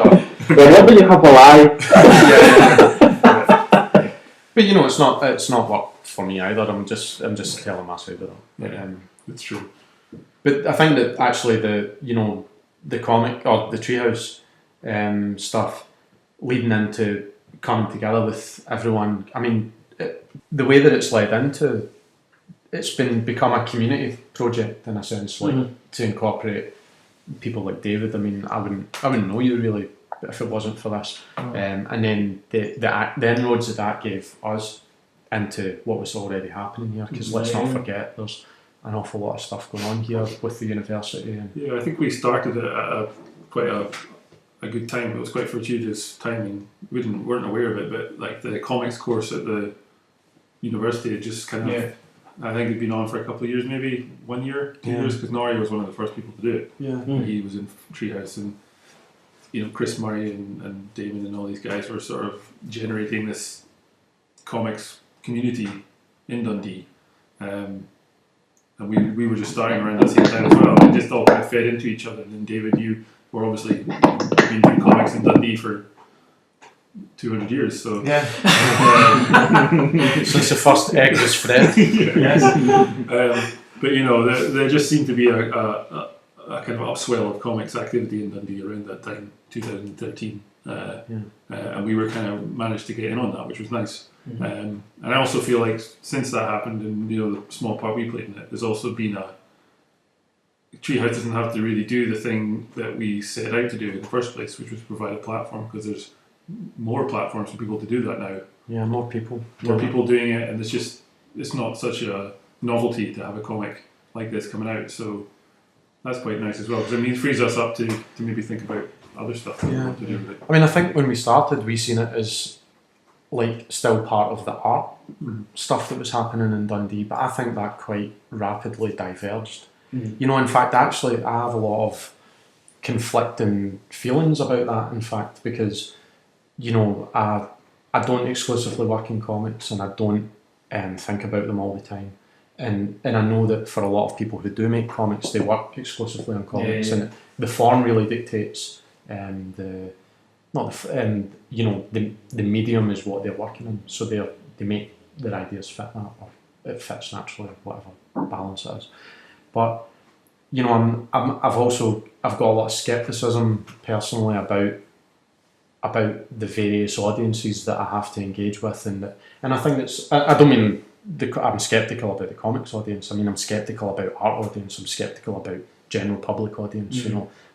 Whenever you have a life. But it's not work for me either. I'm just telling my side of it. Yeah, it's true. But I think that actually the comic or the Treehouse stuff leading into coming together with everyone. I mean, the way that it's led into, it's become a community project in a sense, like to incorporate people like David. I mean, I wouldn't know you really if it wasn't for this. And then the inroads that gave us into what was already happening here, because let's not forget there's an awful lot of stuff going on here with the university. And I think we started at quite a good time. It was quite fortuitous timing. We weren't aware of it, but like the comics course at the university had just kind of, I think it'd been on for a couple of years, maybe 1 year, 2 years, because Nori was one of the first people to do it. He was in Treehouse, and Chris Murray and Damon and all these guys were sort of generating this comics community in Dundee, and we were just starting around that same time as well. It just all kind of fed into each other. And then David, you were obviously been doing comics in Dundee for 200 years, so since the first egg was Fred. But there just seemed to be a kind of upswell of comics activity in Dundee around that time, 2013, and we were kind of managed to get in on that, which was nice. And I also feel like since that happened, and the small part we played in it, there's also been Treehouse doesn't have to really do the thing that we set out to do in the first place, which was provide a platform, because there's more platforms for people to do that now. More people doing it, and it's not such a novelty to have a comic like this coming out. So that's quite nice as well, because it frees us up to maybe think about other stuff that we want to do with it. I mean, I think when we started, we seen it as like still part of the art stuff that was happening in Dundee, but I think that quite rapidly diverged. In fact, actually, I have a lot of conflicting feelings about that, in fact, because I don't exclusively work in comics, and I don't think about them all the time. And I know that for a lot of people who do make comics, they work exclusively on comics, and the form really dictates the medium is what they're working in. So they make their ideas fit that, or it fits naturally, whatever balance it is. But I've got a lot of skepticism personally about the various audiences that I have to engage with, and I think I don't mean I'm sceptical about the comics audience. I mean, I'm sceptical about art audience. I'm sceptical about general public audience.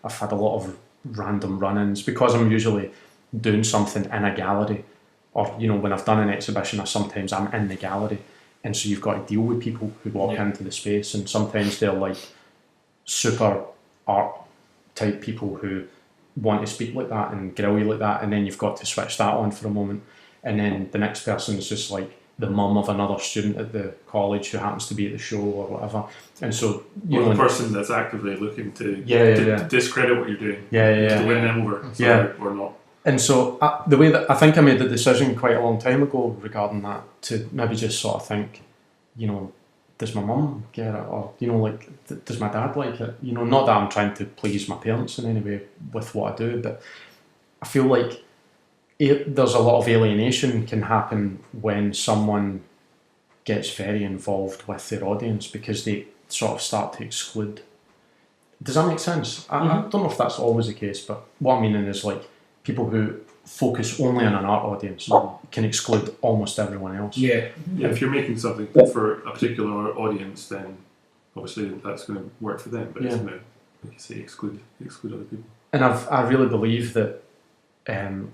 I've had a lot of random run-ins because I'm usually doing something in a gallery, or when I've done an exhibition, sometimes I'm in the gallery, and so you've got to deal with people who walk into the space, and sometimes they're like super art type people who want to speak like that and grill you like that, and then you've got to switch that on for a moment, and then the next person is just like the mum of another student at the college who happens to be at the show or whatever, and so the person that's actively looking to discredit what you're doing, to win them over, or not. And so the way that I think I made the decision quite a long time ago regarding that, to maybe just sort of think, does my mum get it, or does my dad like it? Not that I'm trying to please my parents in any way with what I do, but I feel like there's a lot of alienation can happen when someone gets very involved with their audience, because they sort of start to exclude. Does that make sense? I don't know if that's always the case, but what I'm meaning is like people who focus only on an art audience can exclude almost everyone else. If you're making something for a particular audience, then obviously that's going to work for them, but it's going to, like you say, exclude other people. And I really believe that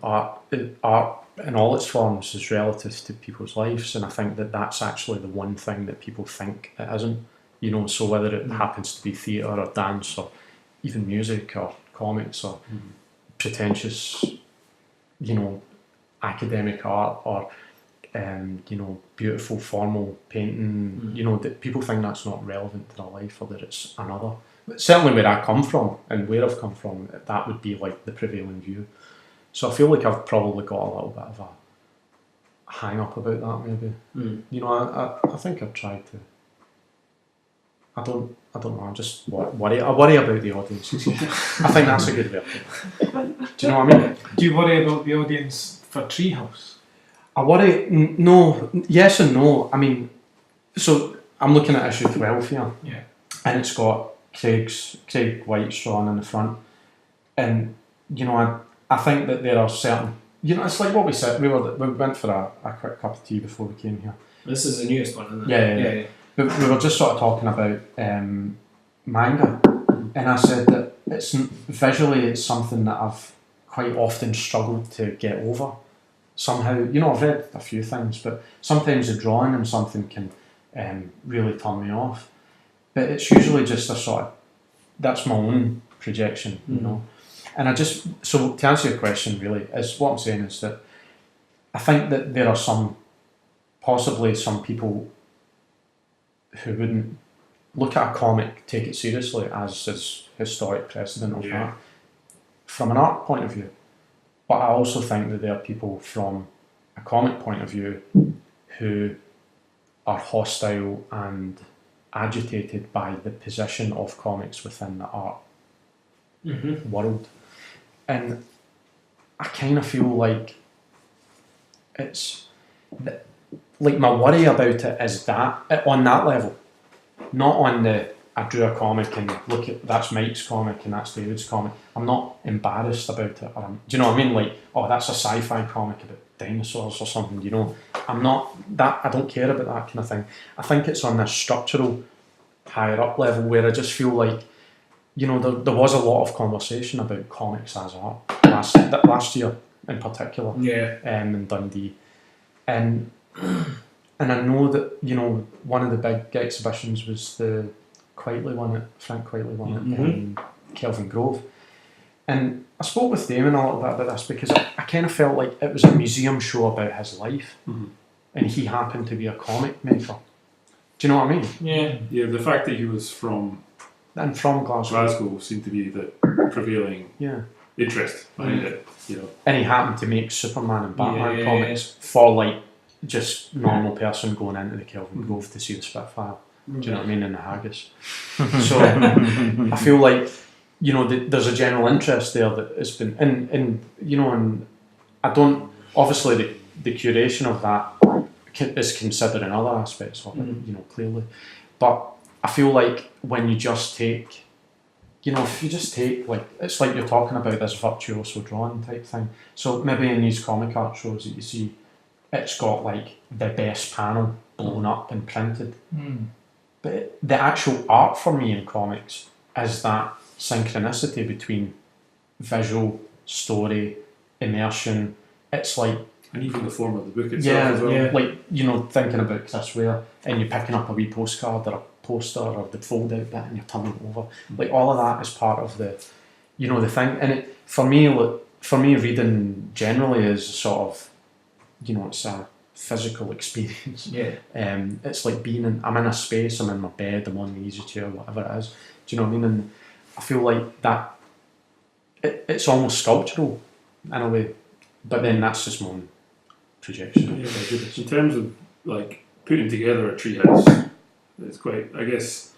art in all its forms is relative to people's lives, and I think that that's actually the one thing that people think it isn't. You know, so whether it happens to be theatre or dance or even music or comics or pretentious, you know, academic art or you know, beautiful formal painting, you know, that people think that's not relevant to their life or that it's another. But certainly where I come from and where I've come from, that would be like the prevailing view. So I feel like I've probably got a little bit of a hang up about that maybe. You know, I think I've tried to. I don't know. I just worry. I worry about the audience. I think that's a good way of putting it. Do you know what I mean? Do you worry about the audience for Treehouse? I worry. No. Yes and no. I mean, so I'm looking at issue 12 here. Yeah. And it's got Craig White's drawn in the front, and you know, I think that there are certain. You know, it's like what we said. We went for a quick cup of tea before we came here. This is the newest one, isn't it? Yeah. We were just sort of talking about manga, and I said that it's visually it's something that I've quite often struggled to get over. Somehow, you know, I've read a few things, but sometimes the drawing and something can really turn me off. But it's usually just a sort of, that's my own projection, you know. And so to answer your question really, is what I'm saying is that I think that there are possibly some people who wouldn't look at a comic, take it seriously as is historic precedent of that, from an art point of view. But I also think that there are people from a comic point of view who are hostile and agitated by the position of comics within the art world. And I kind of feel like it's like my worry about it is that on that level, not on the I drew a comic and look at that's Mike's comic and that's David's comic. I'm not embarrassed about it. Do you know what I mean? Like, oh, that's a sci-fi comic about dinosaurs or something. You know, I'm not that. I don't care about that kind of thing. I think it's on this structural higher up level where I just feel like, you know, there was a lot of conversation about comics as art last year in particular. In Dundee, and I know that, you know, one of the big exhibitions was the Frank Quitely one at Kelvin Grove. And I spoke with Damon a little bit about this because I kind of felt like it was a museum show about his life, and he happened to be a comic maker. Do you know what I mean? Yeah, the fact that he was from Glasgow seemed to be the prevailing interest behind it. You know, and he happened to make Superman and Batman comics for like just normal person going into the Kelvin Grove to see the Spitfire. Do you know what I mean? In the Haggis. So I feel like, you know, there's a general interest there that has been, and you know, and I don't, obviously the curation of that is considered in other aspects of it, you know, clearly. But I feel like when you just take, you know, if you just take, like, it's like you're talking about this virtuoso drawing type thing. So maybe in these comic art shows that you see, it's got like the best panel blown up and printed. But the actual art for me in comics is that synchronicity between visual, story, immersion. It's like, and even the form of the book itself as well. Like, you know, thinking about Chris Ware and you're picking up a wee postcard or a poster or the fold out bit and you're turning it over. Like, all of that is part of the, you know, the thing. And it, for me, reading generally is sort of, you know, it's a physical experience. It's like I'm in a space, I'm in my bed, I'm on the easy chair, whatever it is. Do you know what I mean? And I feel like that it's almost sculptural in a way, but then that's just my own projection. In terms of like putting together a Treehouse, it's quite, I guess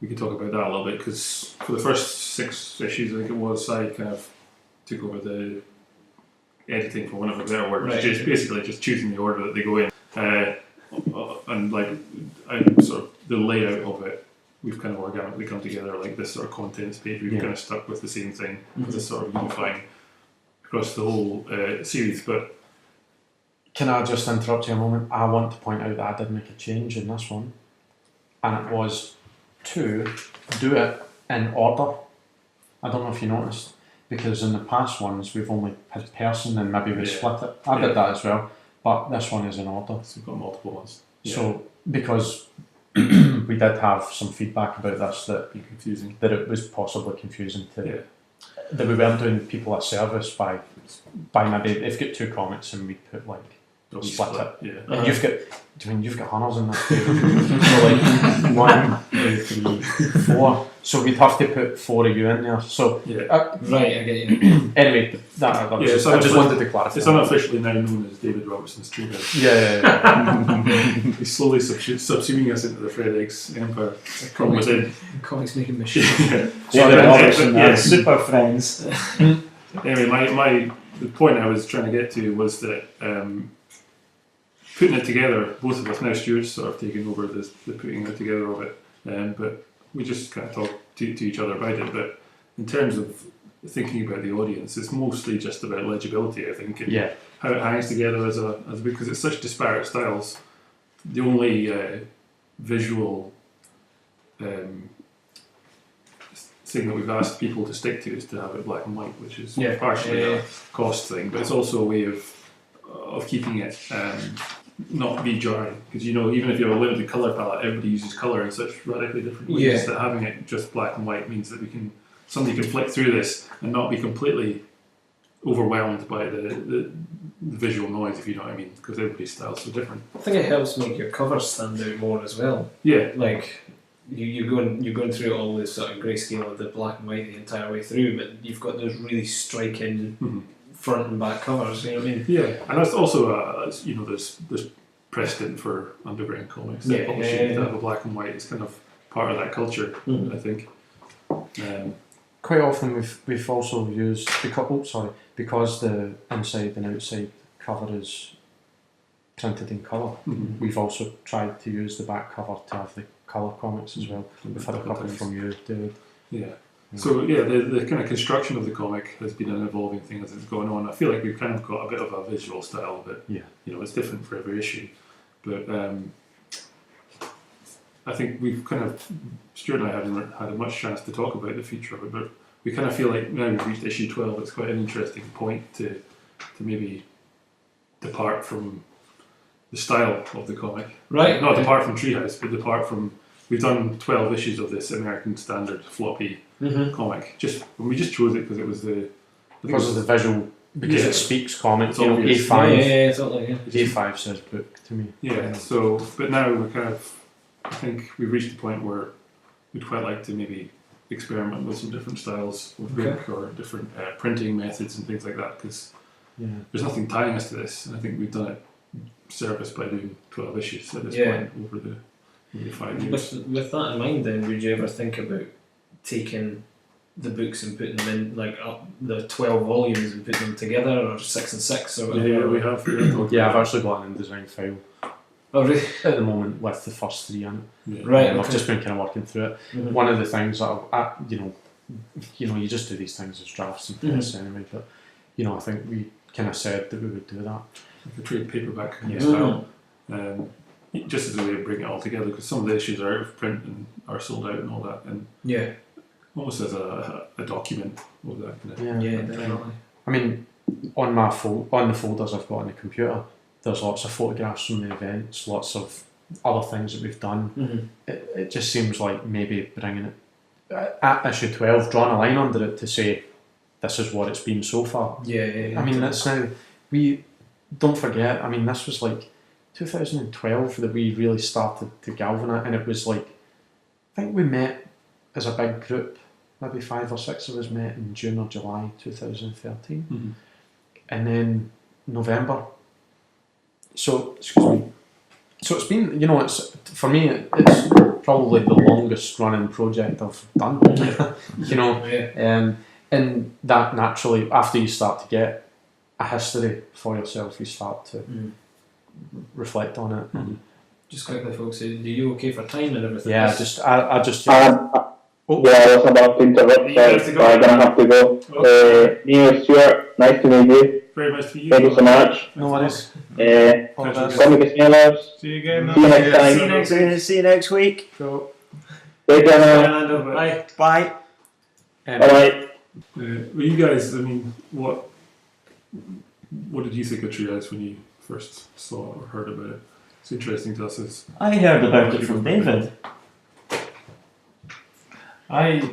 we could talk about that a little bit, because for the first 6 issues, I think it was, I kind of took over the editing, for one of a better word, which is basically just choosing the order that they go in, and like sort of the layout of it, we've kind of organically come together, like this sort of contents page, we've kind of stuck with the same thing as a sort of unifying across the whole series. But can I just interrupt you a moment? I want to point out that I did make a change in this one, and it was to do it in order. I don't know if you noticed, because in the past ones we've only had person and maybe we split it. I did that as well, but this one is in order. So we've got multiple ones. So because we did have some feedback about this that Confusing. that it was possibly confusing to that we weren't doing people a service by maybe they've got 2 comics and we put like split it. Yeah. And you've got hunters in that too. So like 1, 2, 3, 4. So we'd have to put 4 of you in there. So Right, I get you. anyway, that was, so I just wanted to clarify. It's unofficially now known as David Robertson's Treehouse. Yeah. He's slowly subsuming us into the Fred Eggs empire from within. Comics making machine. David Robertson and super friends. Anyway, the point I was trying to get to was that putting it together, both of us now, Stuart's sort of taking over the putting it together of it, but we just kind of talk to each other about it. But in terms of thinking about the audience, it's mostly just about legibility, I think, and how it hangs together as a because it's such disparate styles. The only visual thing that we've asked people to stick to is to have it black and white, which is partially a cost thing, but it's also a way of keeping it not be jarring, because even if you have a limited colour palette, everybody uses colour in such radically different ways that having it just black and white means that somebody can flick through this and not be completely overwhelmed by the visual noise, if you know what I mean, because everybody's style's so different. I think it helps make your covers stand out more as well. Yeah. Like you're going through all this sort of grayscale of the black and white the entire way through, but you've got those really striking front and back covers. You know what I mean? Yeah, and that's also there's precedent for underground comics. Publishing to have a black and white is kind of part of that culture, I think. Quite often we've also used because the inside and outside cover is printed in colour. We've also tried to use the back cover to have the colour comics as well. We've had a couple from you, David. Yeah. So the kind of construction of the comic has been an evolving thing as it's gone on. I feel like we've kind of got a bit of a visual style, but it's different for every issue. But I think we've kind of Stuart and I haven't had much chance to talk about the future of it, but we kind of feel like now we've reached issue 12. It's quite an interesting point to maybe depart from the style of the comic. Right. Not depart from Treehouse, but depart from. We've done 12 issues of this American standard floppy comic. We just chose it because it was because of the visual, because it speaks comic. It's obvious. A5. Totally. A5 says book to me. Yeah. So, but now we're kind of. I think we've reached the point where we'd quite like to maybe experiment with some different styles of book or different printing methods and things like that, because there's nothing tying us to this, and I think we've done it service by doing 12 issues at this point over the 5 years. With that in mind, then, would you ever think about taking the books and putting them in, like up the 12 volumes and putting them together, or 6 and 6 or whatever? Yeah, we have. I've actually got an InDesign file. Oh, really? At the moment, with the first 3 in it. Yeah. Right. I've just been kind of working through it. One of the things that you just do these things as drafts and tests anyway. But I think we kind of said that we would do that. Like a trade paperback style, just as a way of bringing it all together, because some of the issues are out of print and are sold out and all that, and almost as a document of that kind of definitely. I mean, on the folders I've got on the computer, there's lots of photographs from the events, lots of other things that we've done. It just seems like maybe bringing it at issue 12, drawing a line under it to say this is what it's been so far. I mean, that's now, we don't forget, I mean, this was like 2012 that we really started to galvanise, and it was like, I think we met as a big group, maybe 5 or 6 of us met in June or July 2013, and then November. So, excuse me. So it's been, it's for me, it's probably the longest running project I've done. And that naturally, after you start to get a history for yourself, you start to reflect on it. Just quickly, folks, are you okay for time and everything? Yeah, I just. I was about to interrupt, so I'm gonna have to go. Neil, Stuart, nice to meet you. Very nice to meet you. Thank you so much. No worries. Comic Smellers. See you again. See you next time. See you next week. Cool. Take care now. Nando. Bye. Bye. Bye. Well, you guys, I mean, what did you think of Treehouse when you first saw or heard about it? It's interesting to us as I heard about it from David. I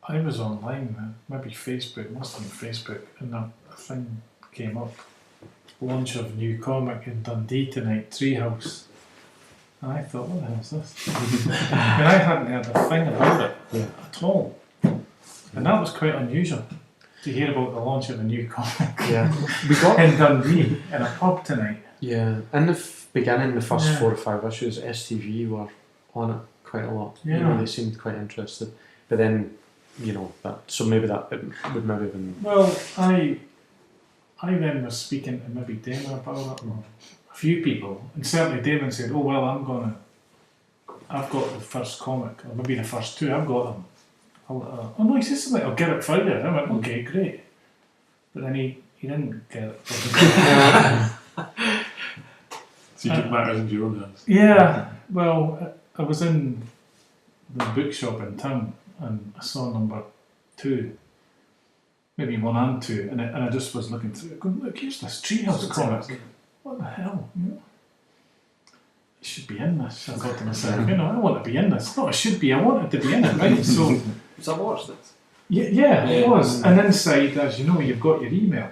was online, maybe Facebook, must have been Facebook, and a thing came up. Launch of new comic in Dundee tonight, Treehouse. And I thought, what the hell is this? And I hadn't heard a thing about it at all. And that was quite unusual to hear about the launch of a new comic We got in Dundee in a pub tonight. in the beginning, the first 4 or 5 issues, STV were on it quite a lot. You know, they seemed quite interested. But then, you know, so maybe that it would maybe have been. Well, I then was speaking to maybe Damon about it, or a few people, and certainly Damon said, "Oh well, I've got the first comic, or maybe the first 2. I've got them." Oh no, he says something. I'll get it Friday. I went, okay, great. But then he didn't get it. so you took matters into your own hands. Yeah. Well, I was in the bookshop in town, and I saw number 2. Maybe 1 and 2, and I just was looking through it, going, look, here's this Treehouse comic. What the hell? You know? I should be in this. I thought to myself, you know, I want to be in this. No, I should be. I wanted to be in it, right? So, Was that watched it? yeah, it was. And inside, as you know, you've got your email.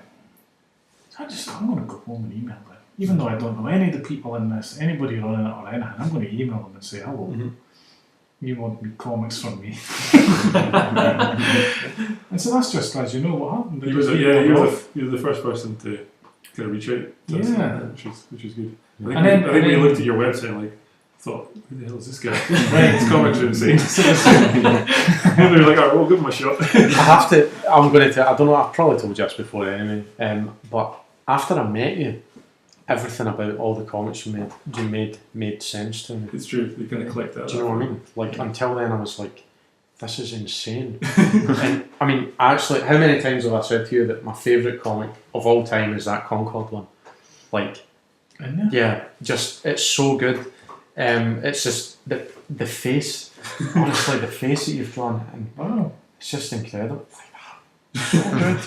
So I'm going to go home and email them. Even though I don't know any of the people in this, anybody running it or anything, I'm going to email them and say, hello. You want me comics from me? And so that's just as you know what happened. You were the first person to kind of reach out to us, which is good. I think we looked at your website and thought, who the hell is this guy? Right, his comics are insane. And we were like, alright, we'll give him a shot. I don't know, I've probably told you this before anyway, but after I met you, everything about all the comics you made sense to me. It's true, you kind of clicked that. Do you know what I mean? Like, until then I was like, this is insane. And I mean, actually, how many times have I said to you that my favourite comic of all time is that Concord one? Like, yeah, just, it's so good. It's just the face, honestly, the face that you've drawn, and it's just incredible. So good,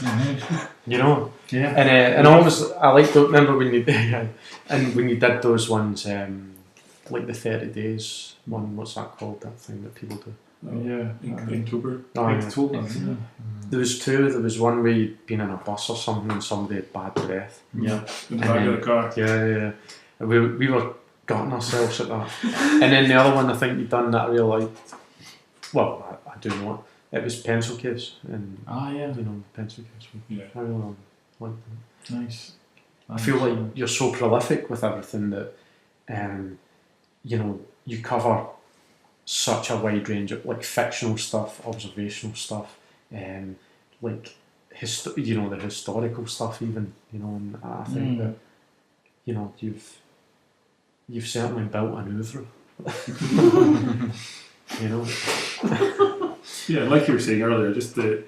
you know. Yeah. And almost, I like to remember when you did those ones, like the 30 days one. What's that called? That thing that people do. Inktober. Inktober. There was 2. There was one where you'd been in a bus or something and somebody had bad breath. Yeah. In the back of the car. Yeah. And we were gutting ourselves at that. And then the other one I think you'd done that I really liked. Well, I do know it. It was Pencil Case. And you know, Pencil Case. Yeah. I really liked that. Nice. I feel like you're so prolific with everything that, you know, you cover such a wide range of like fictional stuff, observational stuff, like you know, the historical stuff even, you know, and I think that, you know, you've certainly built an oeuvre. You know. Yeah, like you were saying earlier, just the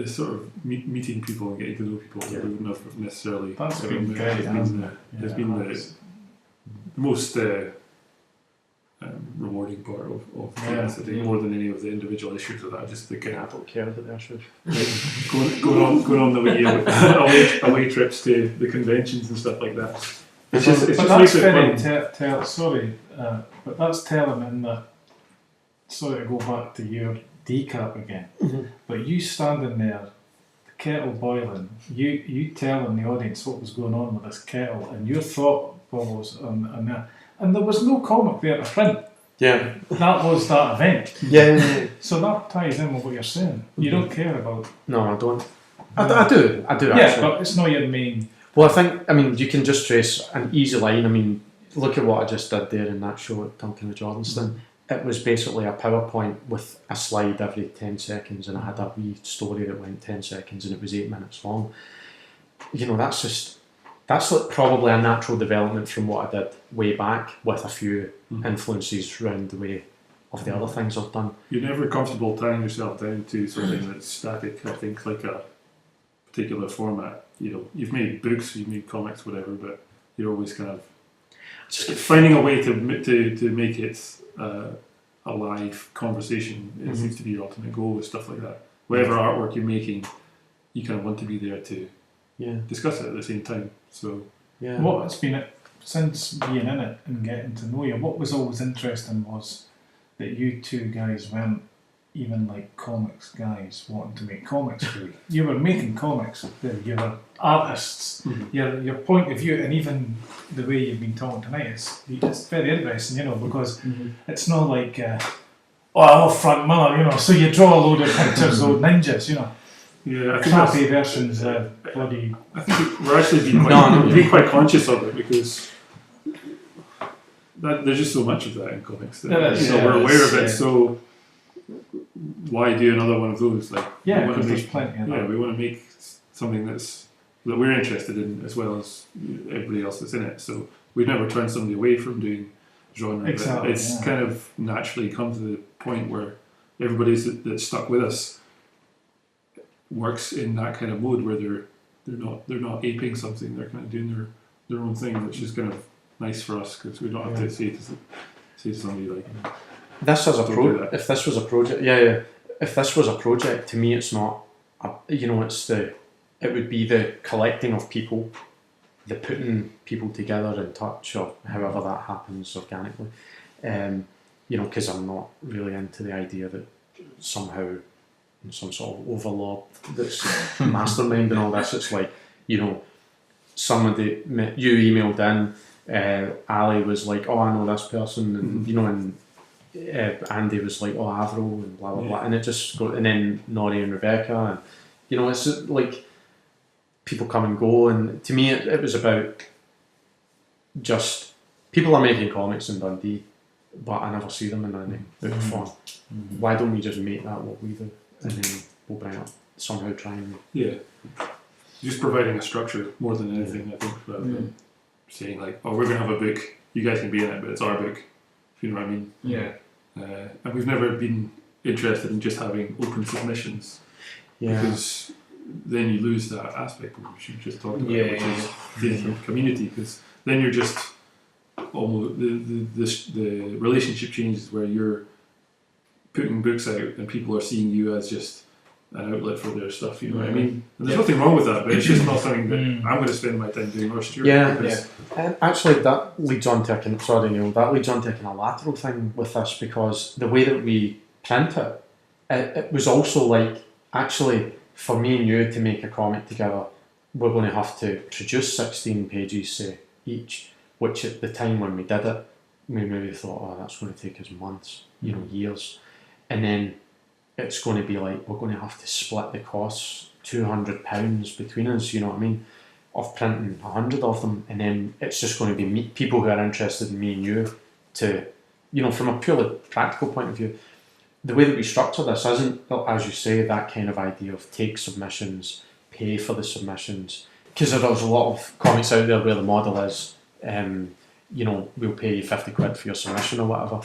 sort of meeting people and getting to know people that we wouldn't have necessarily. That's been great, hasn't it? It's been the most rewarding part of the day, more than any of the individual issues of that. Just the kind I don't care about the issues. going on the away trips to the conventions and stuff like that. It's just that's makes it very fun. sorry, but that's telling in that. Sorry to go back to your decap again, but you standing there, the kettle boiling, you telling the audience what was going on with this kettle, and your thought bubbles on there, and there was no comic there to print. Yeah. That was that event. Yeah. So that ties in with what you're saying. You don't care about. No, I don't. I do Yeah, actually. but it's not your main. Well, I mean, you can just trace an easy line. I mean, look at what I just did there in that show at Duncan and Jordanston. It was basically a PowerPoint with a slide every 10 seconds, and I had a wee story that went 10 seconds, and it was 8 minutes long. You know, that's like probably a natural development from what I did way back, with a few influences round the way of the other things I've done. You're never comfortable tying yourself down to something that's static. I think like a particular format. You know, you've made books, you've made comics, whatever, but you're always kind of just finding a way to make it a a live conversation. It seems to be your ultimate goal with stuff like that. Whatever artwork you're making, you kind of want to be there to discuss it at the same time. So what it's been since being in it and getting to know you, what was always interesting was that you two guys weren't even like comics guys wanting to make comics for you. You were making comics. You were artists. Your point of view, and even the way you've been talking tonight, it's very interesting, you know, because it's not like I love Frank Miller, you know. So you draw a load of pictures of ninjas, you know. Yeah, I think happy versions of bloody. I think we're actually being quite conscious of it because there's just so much of that in comics. That, we're aware of it. So why do another one of those? Like, because there's plenty of that. Yeah, we want to make something that we're interested in as well as everybody else that's in it. So we've never turned somebody away from doing genre. Exactly, it's kind of naturally come to the point where everybody that's stuck with us works in that kind of mode where they're not aping something, they're kind of doing their own thing, which is kind of nice for us because we don't have to say to somebody like, this is a if this was a project, if this was a project, to me it's not, it would be the collecting of people, the putting people together in touch, or however that happens organically, because I'm not really into the idea that somehow some sort of overlord that's mastermind and all this. It's like, somebody, you emailed in, Ali was like, oh, I know this person, and and Andy was like, oh, Avro, and blah blah blah, and it just goes, and then Nori and Rebecca, and it's just like people come and go, and to me it was about just people are making comics in Dundee, but I never see them in any book form. Why don't we just make that what we do, and then we'll bring up somehow try and just providing a structure more than anything, I think, rather than saying like, oh, we're going to have a book, you guys can be in it, but it's our book, if you know what I mean. And we've never been interested in just having open submissions, because then you lose that aspect which you just talked about, which is the community, because then you're just almost the relationship changes where you're putting books out and people are seeing you as just an outlet for their stuff, you know what I mean? And there's nothing wrong with that, but it's just not something that I'm going to spend my time doing, or Stuart. And actually that leads on to a kind of lateral thing with this, because the way that we print it was also like, actually, for me and you to make a comic together, we're going to have to produce 16 pages, say, each, which at the time when we did it, we maybe thought, oh, that's going to take us months, years. And then it's going to be like, we're going to have to split the costs, £200 between us, you know what I mean, of printing 100 of them, and then it's just going to be people who are interested in me and you to, from a purely practical point of view, the way that we structure this isn't, as you say, that kind of idea of take submissions, pay for the submissions, because there's a lot of comics out there where the model is, we'll pay you 50 quid for your submission or whatever,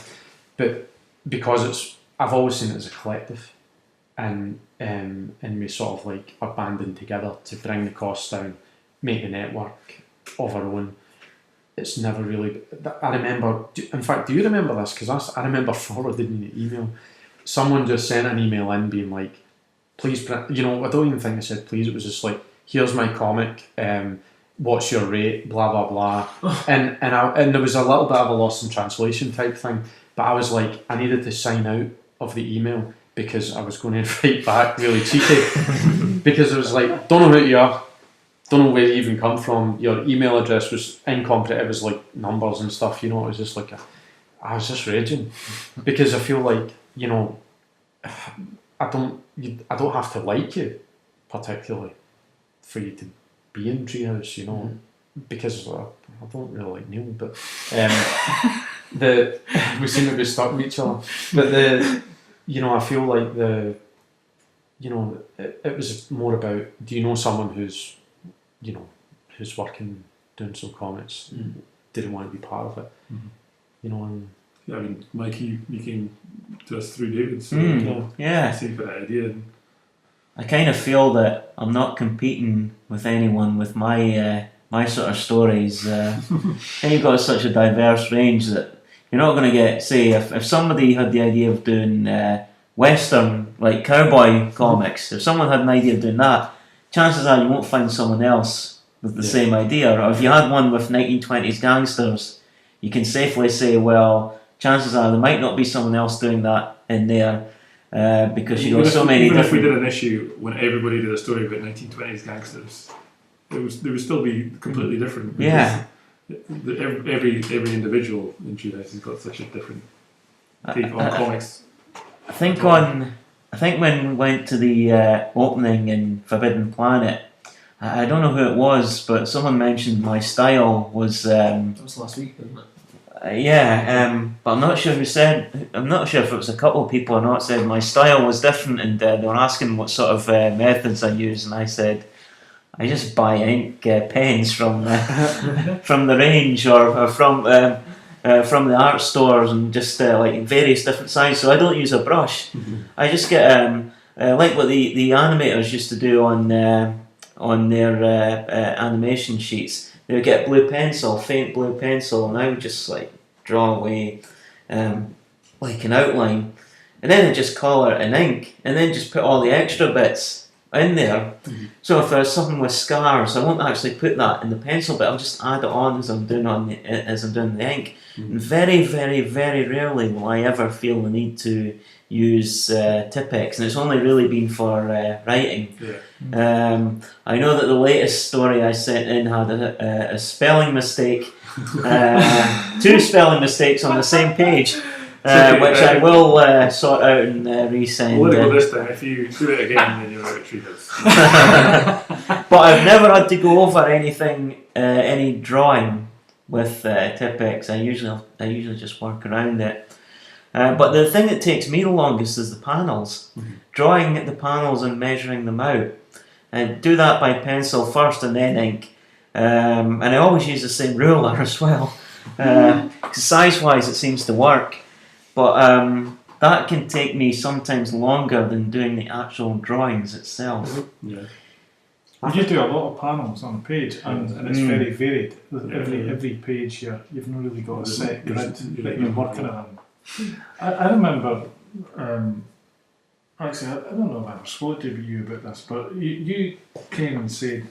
but because I've always seen it as a collective, and we sort of like are banding together to bring the costs down, make a network of our own. It's never really. I remember. In fact, do you remember this? Because I remember forwarding the email. Someone just sent an email in being like, "Please, print." I don't even think I said please. It was just like, "Here's my comic. What's your rate? Blah blah blah." and there was a little bit of a lost in translation type thing. But I was like, I needed to sign out of the email because I was going to write back really cheeky, because it was like, don't know who you are, don't know where you even come from, your email address was incomplete, it was like numbers and stuff, it was just like I was just raging, because I feel like, I don't have to like you particularly for you to be in Treehouse, because I don't really like Neil, but we seem to be stuck with each other. But I feel like it was more about, do you know someone who's working, doing some comics, didn't want to be part of it, and I mean, Mike, you came to us through David, so same kind of idea. I kind of feel that I'm not competing with anyone with my sort of stories. You've got such a diverse range that You're not going to get, say, if somebody had the idea of doing Western, like cowboy comics, if someone had an idea of doing that, chances are you won't find someone else with the same idea. Or if you had one with 1920s gangsters, you can safely say, well, chances are there might not be someone else doing that in there because you got so many even different... if we did an issue when everybody did a story about 1920s gangsters, they would still be completely different. Yeah. Every individual in Treehouse has got such a different take on comics. I think when we went to the opening in Forbidden Planet, I don't know who it was, but someone mentioned my style was... that was last week, wasn't it? But I'm not sure who said. I'm not sure if it was a couple of people or not. Said my style was different, and they were asking what sort of methods I use, and I said I just buy ink pens from from the range or from the art stores, and just like various different sizes. So I don't use a brush. I just get like what the animators used to do on their animation sheets. They would get blue pencil, faint blue pencil, and I would just like draw away like an outline, and then I'd just colour it in ink, and then just put all the extra bits in there. So if there's something with scars, I won't actually put that in the pencil, but I'll just add it on as I'm doing the ink. And very, very, very rarely will I ever feel the need to use Tipex, and it's only really been for writing. I know that the latest story I sent in had a spelling mistake, 2 spelling mistakes on the same page, which I will sort out and resend. We'll let it go this time. If you do it again, then you're out of Treehouse. But I've never had to go over anything, any drawing with Tipex. I usually just work around it. But the thing that takes me the longest is the panels. Drawing the panels and measuring them out. And do that by pencil first and then ink. And I always use the same ruler as well. Size-wise it seems to work. But that can take me sometimes longer than doing the actual drawings itself. You do a lot of panels on a page, and it's very varied. Every page you've not really got a set grid that you're working on. I remember, actually, I don't know if I ever spoke to you about this, but you came and said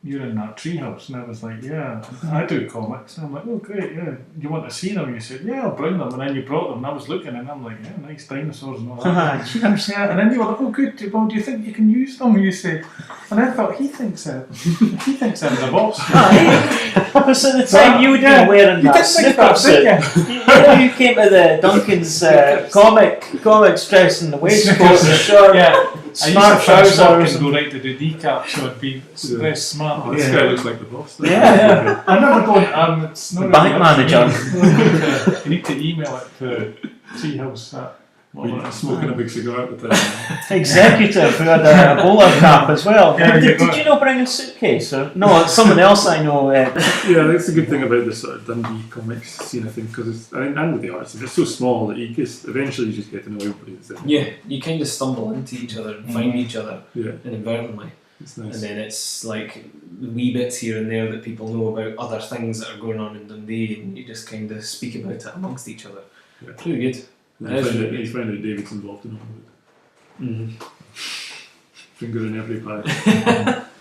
you're in that treehouse, and I was like, yeah, I do comics. And I'm like, oh great, yeah. You want to see them? And you said, yeah, I'll bring them. And then you brought them, and I was looking, and I'm like, yeah, nice dinosaurs and all that. Yeah, and then you were like, oh good, well, do you think you can use them? And you said, and I thought, he thinks I'm the boss. Because at the time you would be wearing that snipper suit. You came to the Duncan's comics dress in the waistcoat and the shirt. Smart trousers and go right to do decap, so it'd be very smart. Oh, this guy looks like the boss. I'm never going. It's not the bank manager. You need to email it to Treehouse. Smoking a big cigar at the time. Executive who had a bowler cap as well. Did you not bring a suitcase? Or? No, it's someone else I know. Yeah, that's the good thing about this sort of Dundee comics scene, I think, because and with the artists, it's so small that eventually you just get to know everybody that's in. Yeah, you kind of stumble into each other and find each other inadvertently. It's nice. And then it's like wee bits here and there that people know about other things that are going on in Dundee, and you just kind of speak about it amongst each other. Yeah. Pretty good. You find out David's involved in all of it. Finger in every pie.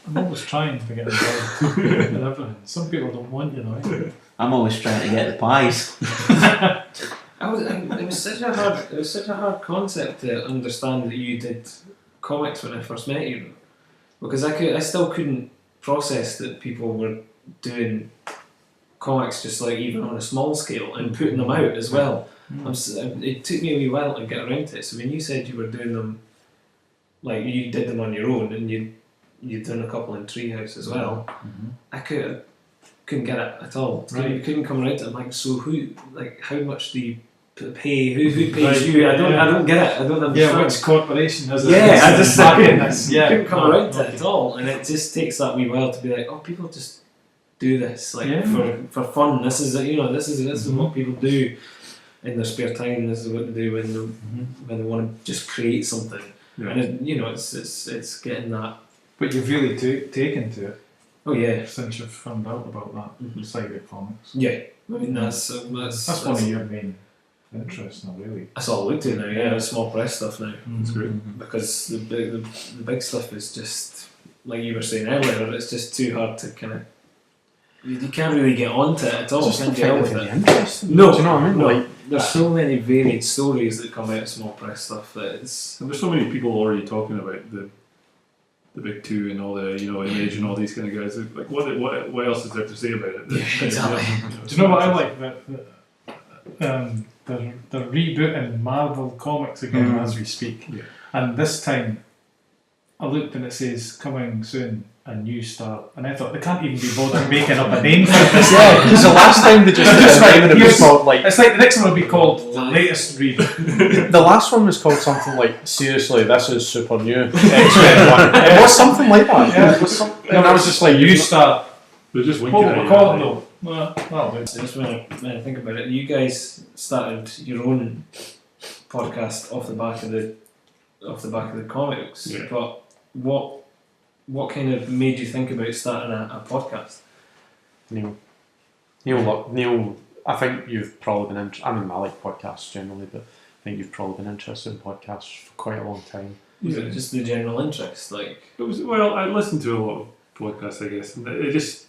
I'm always trying to get involved in everything. Some people don't want you, know. I'm always trying to get the pies. It was such a hard concept to understand that you did comics when I first met you, because I still couldn't process that people were doing comics just like even on a small scale and putting them out as well. It took me a wee while to get around to it. So when you said you were doing them, like you did them on your own, and you'd done a couple in Treehouse as well, I couldn't get it at all. You couldn't come around to it. I'm like, so who, like, how much do you pay? Who pays you? I don't get it. I don't understand. Yeah, which corporation has it? Yeah, I just couldn't come around to it at all, and it just takes that wee while to be like, oh, people just do this for fun. This is this is what people do in their spare time. This is what they do when they want to just create something. And it's getting that. But you've really taken to it. Oh yeah. since you've found out about that side of comics. Yeah. I mean that's That's one of your main interests now, really. That's all I look to now. Yeah, the small press stuff now. That's great. Because the big stuff is just like you were saying earlier. It's just too hard to kind of. You can't really get onto it at all. Just Can't the get on fact with that it. they're interesting. No, Do you know what I mean? no. Like, There's so many varied stories that come out of small press stuff that it's. And there's so many people already talking about the big two and all the Image and all these kind of guys. Like what else is there to say about it? Exactly. Do you know what I like? They're rebooting Marvel Comics again as we speak. Yeah. And this time, I looked and it says coming soon, a new start, and I thought they can't even be bothered making up a name for this. yeah, because the last time they just Just like, it was here's- called like It's like the next one will be called the latest read. the last one was called something like seriously, this is super new. X-Men one. It was something like that. Yeah, it was something. And I was just like, New start. They're just winking What at we you. call it though? Well, that'll do. Just when I think about it, you guys started your own podcast off the back of the comics. Yeah. But what kind of made you think about starting a podcast? Neil, I think you've probably been I mean, I like podcasts generally, but I think you've probably been interested in podcasts for quite a long time. Was it just the general interest? Like, It was, well, I listened to a lot of podcasts, I guess, and it just.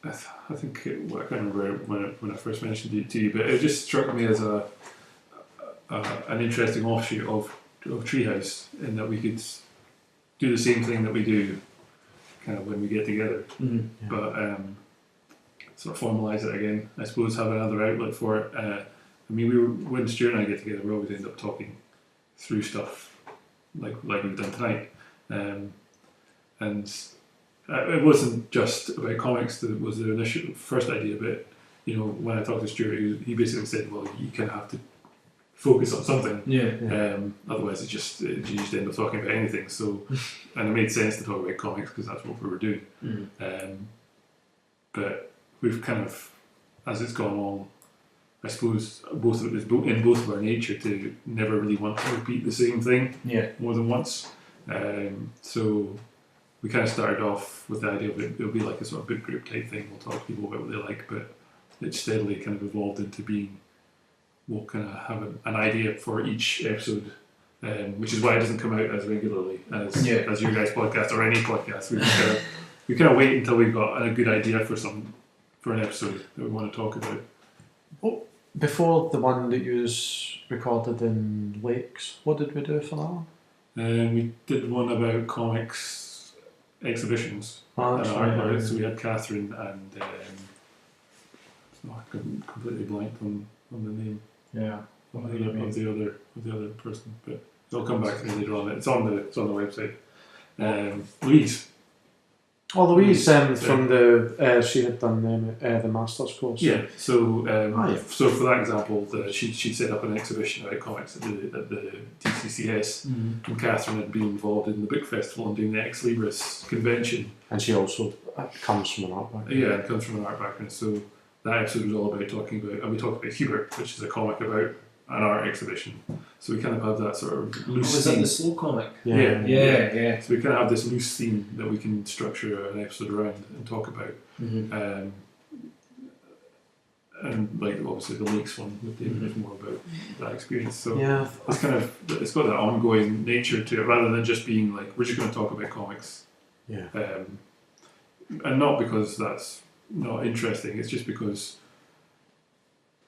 I think I can't remember when I first mentioned it to you, but it just struck me as an interesting offshoot of Treehouse, in that we could do the same thing that we do, kind of when we get together, but sort of formalise it again. I suppose have another outlet for it. I mean, when Stuart and I get together, we always end up talking through stuff like we've done tonight, and. It wasn't just about comics that was the initial first idea, but when I talked to Stuart, he basically said, "Well, you kind of have to focus on something, otherwise you just end up talking about anything." So, and it made sense to talk about comics because that's what we were doing. But we've kind of, as it's gone on, I suppose both of it is in both of our nature to never really want to repeat the same thing more than once. So. We kind of started off with the idea of it'll be like a sort of book group type thing. We'll talk to people about what they like, but it steadily kind of evolved into being, we'll kind of have an idea for each episode, which is why it doesn't come out as regularly as your guys' podcast or any podcast. We kind of wait until we've got a good idea for an episode that we want to talk about. Oh, before the one that you recorded in Lakes, what did we do for that one? We did one about comics exhibitions. That's right. So we had Catherine and I completely blanked on the name of the other person, but they'll come back to me later on. It's on the website. Louise. Oh, Louise from the she had done the master's course. Yeah. So so for that example, she set up an exhibition about comics at the TCCS, and Catherine had been involved in the book festival and doing the Ex Libris convention. And she also comes from an art background. Yeah, it comes from an art background. So that episode was all about we talked about Hubert, which is a comic about an art exhibition. So we kind of have that sort of loose was theme. that the slow comic? Yeah. So we kind of have this loose theme that we can structure an episode around and talk about. And like obviously the Lakes one with David is more about that experience. So it's got that ongoing nature to it, rather than just being like we're just going to talk about comics. Yeah. And not because that's not interesting. It's just because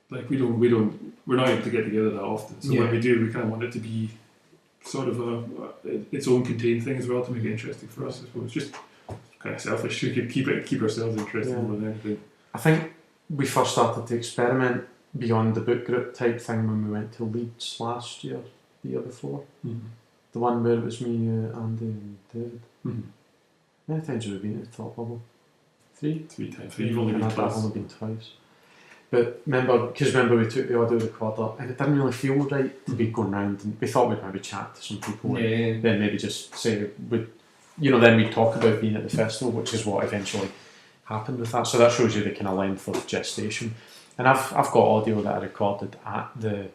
like we're not able to get together that often. So when we do, we kind of want it to be sort of its own contained thing as well to make it interesting for us. I suppose just kind of selfish. We could keep ourselves interested more than anything. I think we first started to experiment beyond the book group type thing when we went to Leeds last year, the year before. The one where it was me, Andy, and David. How many times have we been at the Top Bubble? 3 times. You've only been I've twice. only been twice. But remember we took the audio recorder and it didn't really feel right to be going round, and we thought we'd maybe chat to some people and then maybe just say, then we'd talk about being at the festival, which is what eventually happened with that. So that shows you the kind of length of gestation. And I've got audio that I recorded at the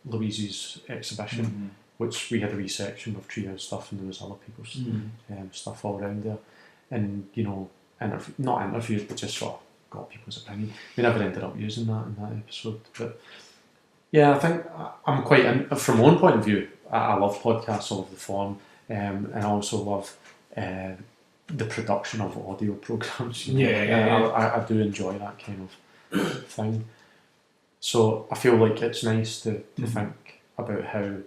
Louise's exhibition, which we had a wee section of Treehouse stuff, and there was other people's stuff all around there, and not interviewed, but just sort of got people's opinion. We never ended up using that in that episode, but yeah, I think I'm quite from my own point of view. I love podcasts, I love the form, and I also love the production of audio programs. I do enjoy that kind of thing. So I feel like it's nice to think about how a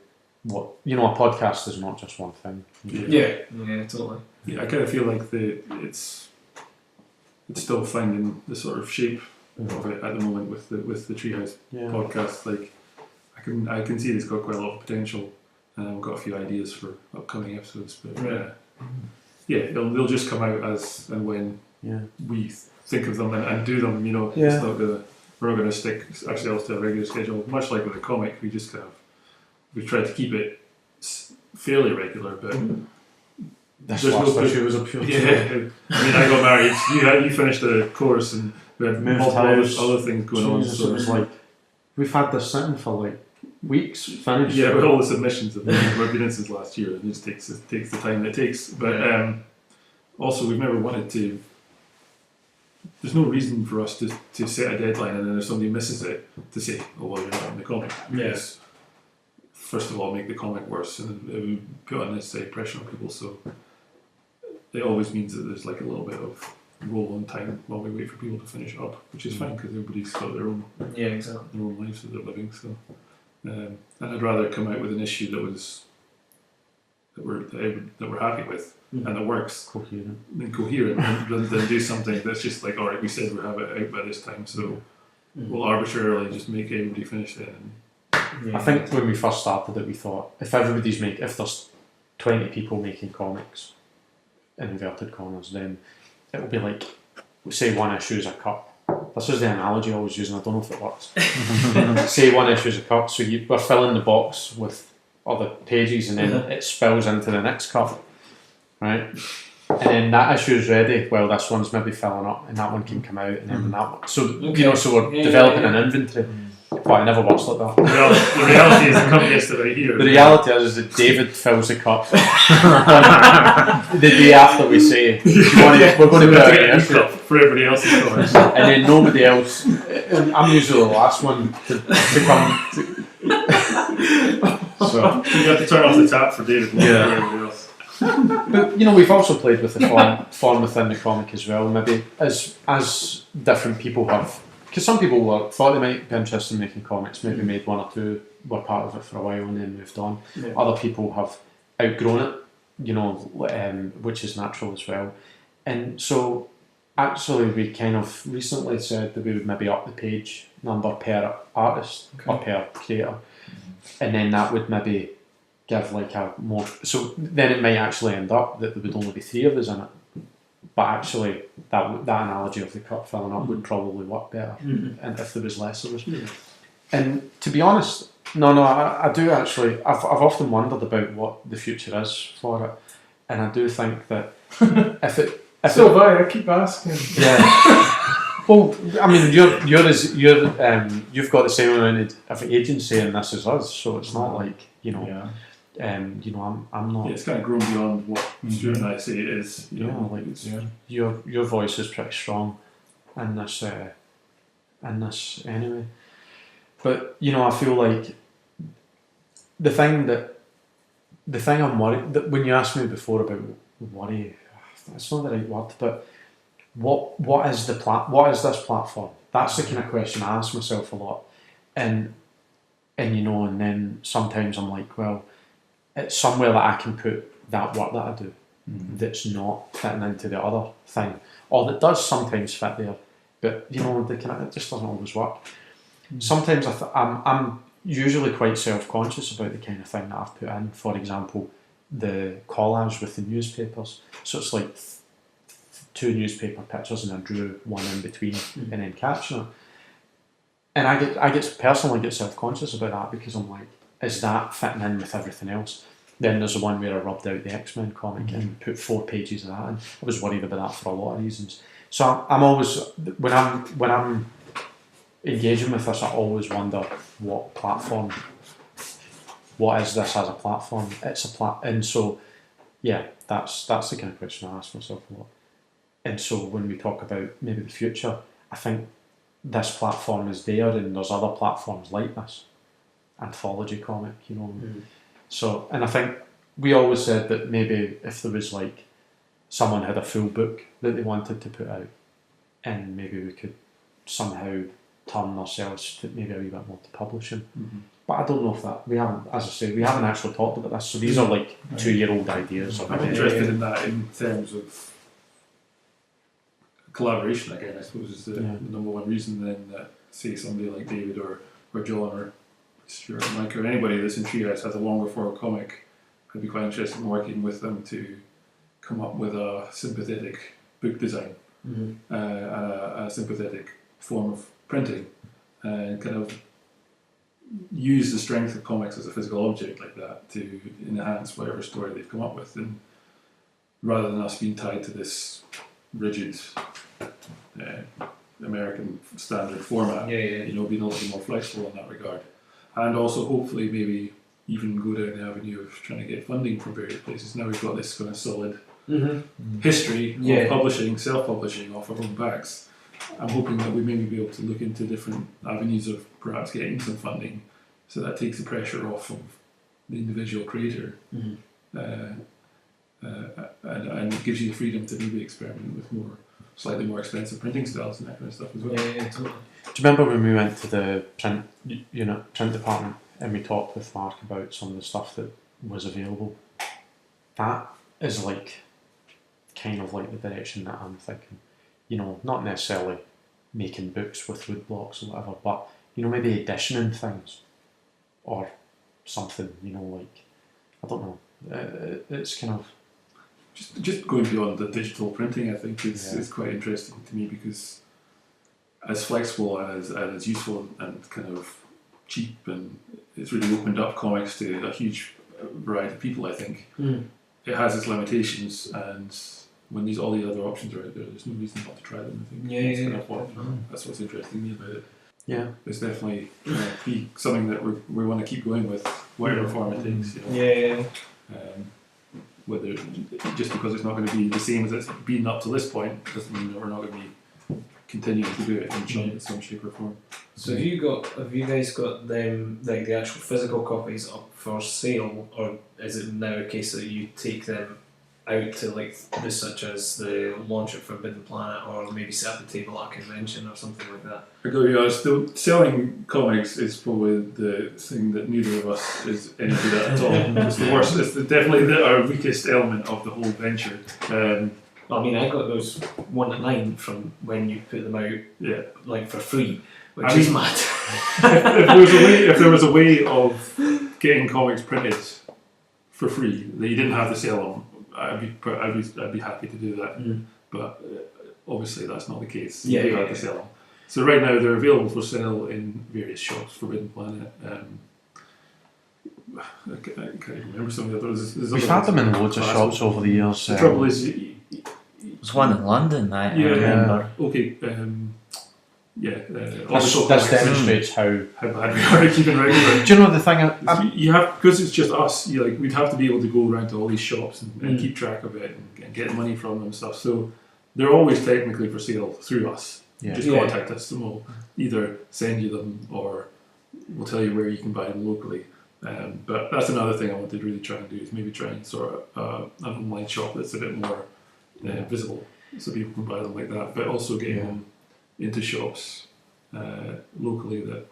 podcast is not just one thing. Yeah, totally. Yeah, I kind of feel like it's still finding the sort of shape of it at the moment with the Treehouse podcast. Like I can see it's got quite a lot of potential, and I've got a few ideas for upcoming episodes. But they'll just come out as and when we think of them and do them. It's not we're not going to stick ourselves to a regular schedule. Much like with a comic, we tried to keep it fairly regular, but. This last issue was a pure I got married. You finished the course, and we had other things going on. So it was like we've had this sitting for like weeks. Finished. Yeah, with all the submissions that we've been in since last year, it just takes the time it takes. But also, we've never wanted to. There's no reason for us to set a deadline, and then if somebody misses it, to say, "Oh well, you're not in the comic." Yes. First of all, make the comic worse, and it would put unnecessary pressure on people. So it always means that there's like a little bit of roll on time while we wait for people to finish up, which is fine because everybody's got their own their own lives that they're living. So, and I'd rather come out with an issue that we're happy with and that works coherent than do something that's just like, all right, we said we'll have it out by this time, so we'll arbitrarily just make everybody finish it. I think when we first started it, we thought if there's 20 people making comics in inverted commas, then it will be like, say one issue is a cut. This is the analogy I always use, and I don't know if it works. Say one issue is a cut, so we're filling the box with other pages, and then it spills into the next cut, right? And then that issue is ready. Well, this one's maybe filling up, and that one can come out, and then that one. So so we're developing an inventory. But it never works like that. The reality is the company has to right here. The reality is that David fills the cup the day after we say we're going to put out an cup for everybody else's colours. And then nobody else. I'm usually the last one to come. So you have to turn off the tap for David. Everybody else. But we've also played with the form within the comic as well. Maybe as different people have. Because some people thought they might be interested in making comics, maybe made one or two, were part of it for a while and then moved on. Yeah. Other people have outgrown it, which is natural as well. And so actually we kind of recently said that we would maybe up the page number per artist or per creator. And then that would maybe give like a more... So then it might actually end up that there would only be 3 of us in it. But actually, that analogy of the cup filling up would probably work better, and if there was less of us. And to be honest, I do actually. I've often wondered about what the future is for it, and I do think that I keep asking. Yeah. Well, I mean, you've got the same amount of agency in this as us, so it's not like Yeah. I'm not. Yeah, it's kind of grown beyond what Stuart and I say it is. Your voice is pretty strong in this anyway. But I feel like the thing I'm worried that when you asked me before about worry, it's not the right word, but what is this platform? That's the kind of question I ask myself a lot, and then sometimes I'm like, well, it's somewhere that I can put that work that I do that's not fitting into the other thing, or that does sometimes fit there, but it just doesn't always work. Sometimes I'm usually quite self-conscious about the kind of thing that I've put in. For example, the collage with the newspapers. So it's like 2 newspaper pictures and I drew one in between and then caption it. And I personally get self-conscious about that because I'm like, is that fitting in with everything else? Then there's the one where I rubbed out the X-Men comic and put 4 pages of that in. I was worried about that for a lot of reasons. So I'm always, when I'm engaging with this, I always wonder what platform what is this as a platform? It's a and so yeah, that's the kind of question I ask myself a lot. And so when we talk about maybe the future, I think this platform is there, and there's other platforms like this anthology comic, you know. So, and I think we always said that maybe if there was like someone had a full book that they wanted to put out, and maybe we could somehow turn ourselves to maybe a wee bit more to publishing. But I don't know if that, we haven't, as I say, we haven't actually talked about this, so these are like 2-year-old ideas. I'm interested in that in terms of collaboration again, I suppose, is the number one reason then that, say, somebody like David or John or Stuart or Mike or anybody that's in Treehouse has a longer form comic, I'd be quite interested in working with them to come up with a sympathetic book design and a sympathetic form of printing, and kind of use the strength of comics as a physical object like that to enhance whatever story they've come up with, and rather than us being tied to this rigid American standard format, you know, being a little bit more flexible in that regard, and also hopefully maybe even go down the avenue of trying to get funding from various places. Now we've got this kind of solid history of publishing, self-publishing off our own backs. I'm hoping that we maybe be able to look into different avenues of perhaps getting some funding, so that takes the pressure off of the individual creator, and it gives you the freedom to maybe experiment with slightly more expensive printing styles and that kind of stuff as well. Totally. Do you remember when we went to the print department and we talked with Mark about some of the stuff that was available? That is like kind of like the direction that I'm thinking. You know, not necessarily making books with wood blocks or whatever, but you know, maybe editioning things or something. You know, like I don't know. It's kind of just going beyond the digital printing. I think is quite interesting to me, because as flexible and as useful and kind of cheap, and it's really opened up comics to a huge variety of people. I think it has its limitations, and when all the other options are out there, there's no reason not to try them. I think that's what's interesting me about it. Yeah, it's definitely be something that we want to keep going with, whatever form it takes. You know? Whether just because it's not going to be the same as it's been up to this point doesn't mean that we're not going to be continuing to do it in some shape or form. So have you guys got them, like the actual physical copies up for sale, or is it now a case that you take them out to like such as the launch at Forbidden Planet, or maybe set up a table at a convention or something like that? I gotta be honest, selling comics is probably the thing that neither of us is any good at all. It's the worst. It's definitely our weakest element of the whole venture. I mean, I got those 1 to 9 from when you put them out, like for free, which is mad. if there was a way of getting comics printed for free that you didn't have to sell them, I'd be happy to do that. But obviously that's not the case. You do have to sell them. So right now they're available for sale in various shops. Forbidden Planet. I can't remember some of the others. We've had them in loads of shops over the years. The trouble is, there's one in London. I remember. Okay. This demonstrates how bad we are at keeping regular. Do you know the thing? You have, because it's just us. We'd have to be able to go around to all these shops and keep track of it and get money from them and stuff. So they're always technically for sale through us. Just contact us, and we'll either send you them or we'll tell you where you can buy them locally. But that's another thing I want to really try and do, is maybe try and sort of an online shop that's a bit more visible, so people can buy them like that. But also getting them into shops locally that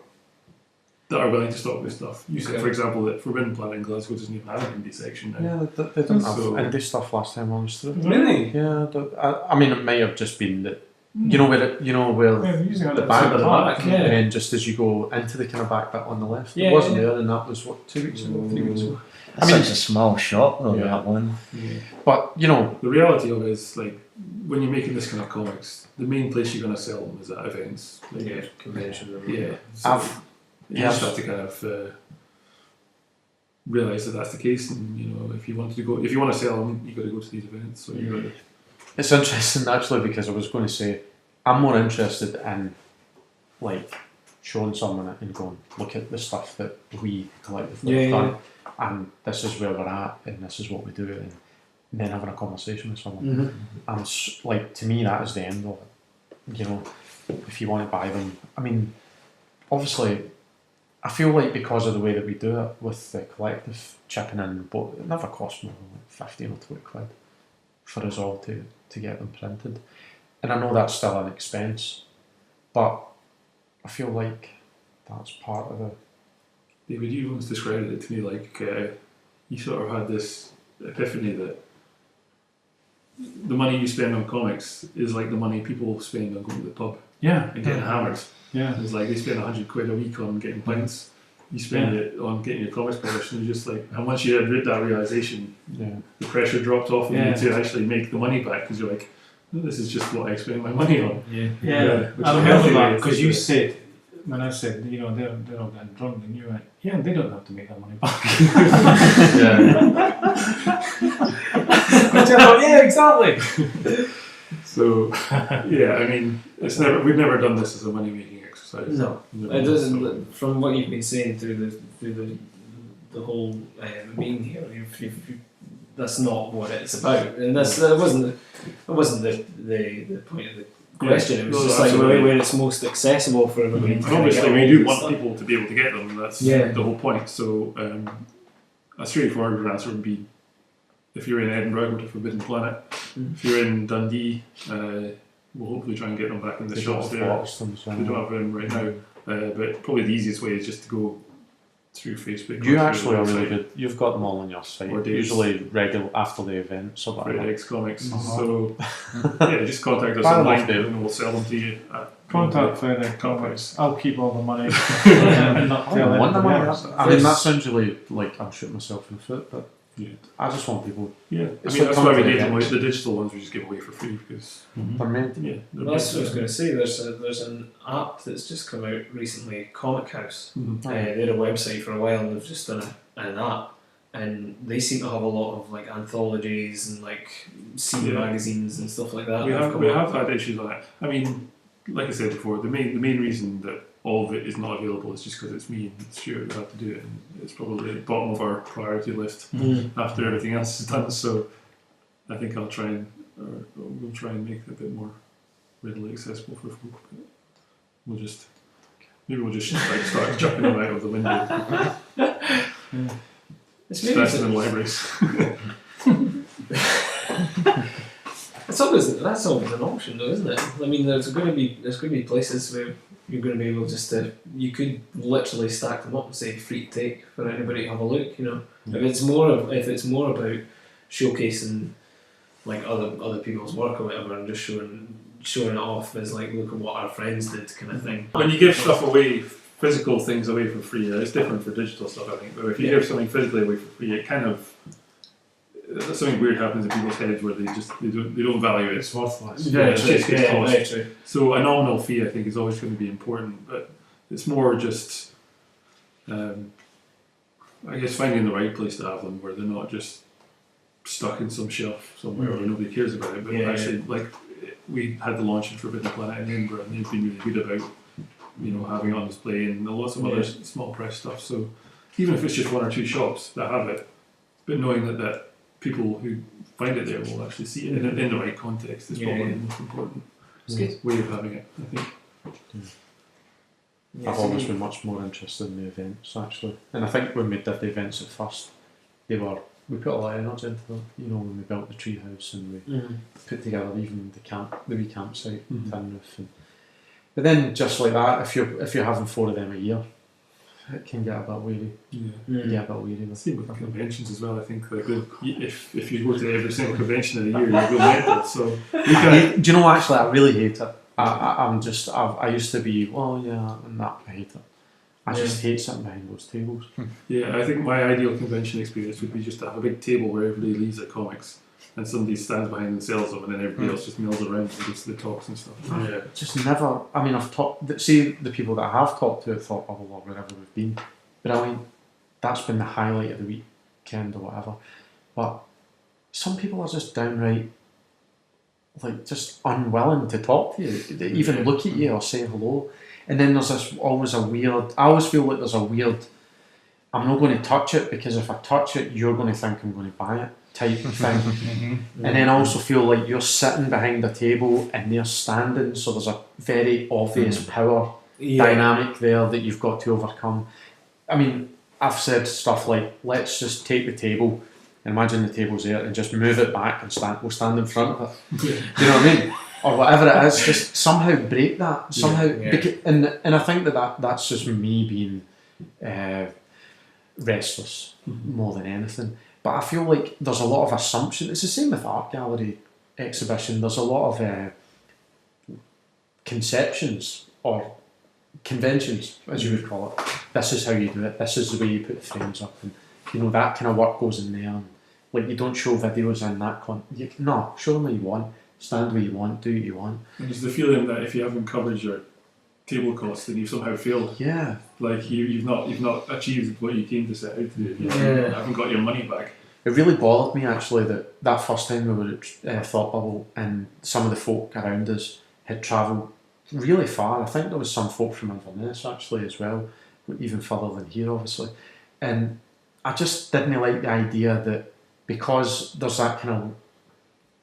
are willing to stock this stuff. You said, for example, that Forbidden Planet in Glasgow doesn't even have an indie section now. Yeah, they don't have indie stuff last time I was through. Really? Yeah, I mean, it may have just been that. You know where the back, and then just as you go into the kind of back bit on the left, it wasn't there, and that was 2 weeks ago, 3 weeks ago. That's such a small shop though, that one. Yeah. But the reality of it is, like, when you're making this kind of comics, the main place you're going to sell them is at events, conventions. So you just have to kind of realise that that's the case, and if you want to sell them, you've got to go to these events. So you've got to. It's interesting actually, because I was going to say I'm more interested in like showing someone it and going, look at the stuff that we collectively have done, and this is where we're at, and this is what we do, and then having a conversation with someone. And like, to me, that is the end of it. You know, if you want to buy them, I mean, obviously, I feel like because of the way that we do it with the collective chipping in, but it never costs more than like 15 or 20 quid for us all to get them printed. And I know that's still an expense, but I feel like that's part of the... David, you once described it to me like you sort of had this epiphany that the money you spend on comics is like the money people spend on going to the pub and getting hammered. Yeah. It's like they spend 100 quid a week on getting pints. You spend it on getting your comics published, and it's just like how much you had that realization, the pressure dropped off you to actually make the money back, because you're like, oh, this is just what I spend my money on. I remember that because you said, when I said, you know, they're all getting drunk, and you went, yeah, they don't have to make that money back. Which I thought, yeah, exactly. So, I mean, we've never done this as a money making exercise. No, it doesn't. From what you've been saying through the whole meeting here, that's not what it's about, and that wasn't the point of the question. It was just like where it's most accessible for everybody. And obviously, we do want people to be able to get them. That's the whole point. So, a straightforward answer would be: if you're in Edinburgh, go to Forbidden Planet. If you're in Dundee, we'll hopefully try and get them back in the shops there. We don't have them right now, but probably the easiest way is just to go through Facebook. You actually are really good. You've got them all on your site. Or usually regular after the event. So Fred X Comics. So just contact us online and we'll sell them to you. Contact Fred X Comics. I'll keep all the money and not tell anybody else. I mean, that sounds really like I'm shooting myself in the foot, but I just want people. Yeah, I mean, that's why we gave them away. The digital ones we just give away for free because they're meant to. That's what I was going to say. There's an app that's just come out recently, Comic House. They had a website for a while, and they've just done an app, and they seem to have a lot of like anthologies and like scene magazines and stuff like that. We have had issues like that. I mean, like I said before, the main reason that all of it is not available is just because it's me and Stuart who have to do it, and it's probably at the bottom of our priority list after everything else is done. So I think we'll try and make it a bit more readily accessible for folk. We'll just like start jumping them out of the window. Stash them in libraries. That's always an option, though, isn't it? I mean, there's going to be places where you're going to be able just to, you could literally stack them up and say free to take for anybody to have a look. You know, if it's more about showcasing like other people's work or whatever, and just showing it off as like, look at what our friends did kind of thing. When you give stuff away, physical things away for free, it's different for digital stuff, I think. But if you give something physically away for free, it kind of something weird happens in people's heads where they don't value it. It's worthless. Very true. So a nominal fee, I think, is always going to be important, but it's more just, I guess, finding the right place to have them where they're not just stuck in some shelf somewhere where nobody cares about it. But actually, like we had the launch in Forbidden Planet in Edinburgh, and they've been really good about, having it on display and lots of other small press stuff. So even if it's just one or two shops that have it, but knowing that people who find it there will actually see it in the right context is probably the most important way of having it, I think. I've always been much more interested in the events, actually. And I think when we did the events at first, we put a lot of energy into them. When we built the Treehouse and we put together even the wee campsite, tin roof. But then just like that, if you're having 4 of them a year, it can get a bit weary. You get a bit weary. Same with conventions as well. I think like if you go to every single convention of the year, you'll go mental. So do you know what? Actually, I really hate it. I used to be and that I hate it. I just hate sitting behind those tables. Yeah, I think my ideal convention experience would be just to have a big table where everybody leaves their comics and somebody stands behind and sells them, and then everybody else just mills around and gets the talks and stuff. Just never. I mean, I've talked. See, the people that I have talked to have thought, oh, well, wherever we've been, but I mean, that's been the highlight of the weekend or whatever. But some people are just downright, like, just unwilling to talk to you, they even look at you or say hello, And then there's this always a weird. I always feel like there's a weird. I'm not going to touch it because if I touch it, you're going to think I'm going to buy it type thing. And then I also feel like you're sitting behind a table and they're standing, so there's a very obvious power dynamic there that you've got to overcome. I mean, I've said stuff like, let's just take the table, imagine the table's there, and just move it back and we'll stand in front of it. Do you know what I mean? Or whatever it is, just somehow break that. Somehow, and I think that's just me being restless more than anything. But I feel like there's a lot of assumption. It's the same with art gallery exhibition. There's a lot of conceptions or conventions, as you would call it. This is how you do it. This is the way you put the frames up, and that kind of work goes in there. And, like, you don't show videos in that no, show them what you want. Stand where you want. Do what you want. And there's the feeling that if you haven't covered your table costs, then you've somehow failed. Yeah. Like you've not achieved what you came to set out to do. You haven't got your money back. It really bothered me actually that first time we were at Thought Bubble and some of the folk around us had travelled really far. I think there was some folk from Inverness actually as well, even further than here obviously. And I just didn't like the idea that because there's that kind of,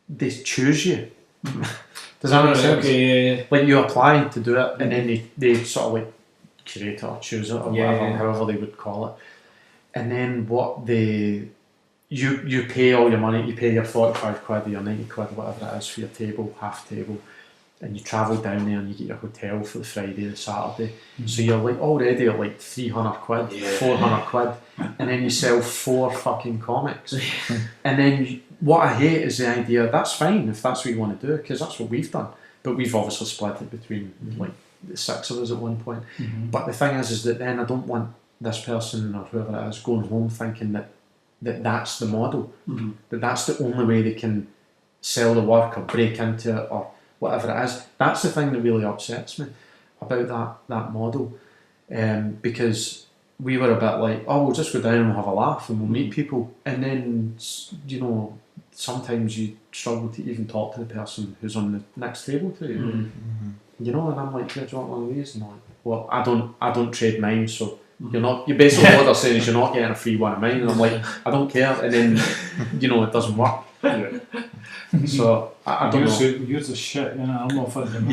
they choose you. Does that make sense? Okay, yeah. Like you apply to do it and then they sort of like curate it or choose it or whatever, however they would call it. And then you pay all your money, you pay your 45 quid or your 90 quid or whatever it is for your table, half table, and you travel down there and you get your hotel for the Friday, the Saturday. So you're like already at like 300 quid, 400 quid, and then you sell 4 fucking comics. And then what I hate is the idea, that's fine if that's what you want to do, because that's what we've done. But we've obviously split it between like the 6 of us at one point. But the thing is that then I don't want this person or whoever it is going home thinking that's the model, that that's the only way they can sell the work or break into it or whatever it is. That's the thing that really upsets me about that model, because we were a bit like, oh, we'll just go down and we'll have a laugh and we'll meet people, and then sometimes you struggle to even talk to the person who's on the next table to you. And I'm like, do you want one of these? And I'm like, well, I don't trade mine, so you're basically what they're saying is you're not getting a free one of mine. And I'm like, I don't care, and then it doesn't work. So I don't know. Yours is shit, I'm not fucking.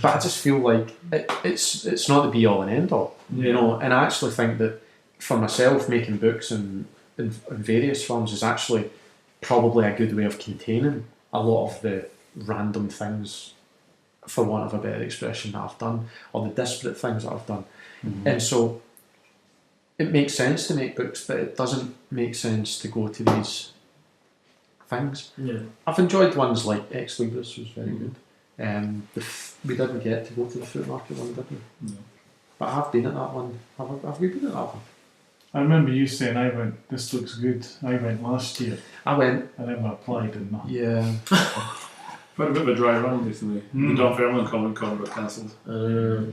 But I just feel like it's not the be all and end all, And I actually think that for myself, making books in various forms is actually probably a good way of containing a lot of the random things, for want of a better expression, that I've done, or the disparate things that I've done. And so it makes sense to make books, but it doesn't make sense to go to these things. I've enjoyed ones like Ex Libris was very good. We didn't get to go to the fruit market one, did we? No. But I have been at that one. Have we been at that one? I remember you saying, I went, this looks good. I went last year. I went. And then I applied and nothing. Yeah. I've had a bit of a dry run recently. The Don Fairmont Comic Con got cancelled.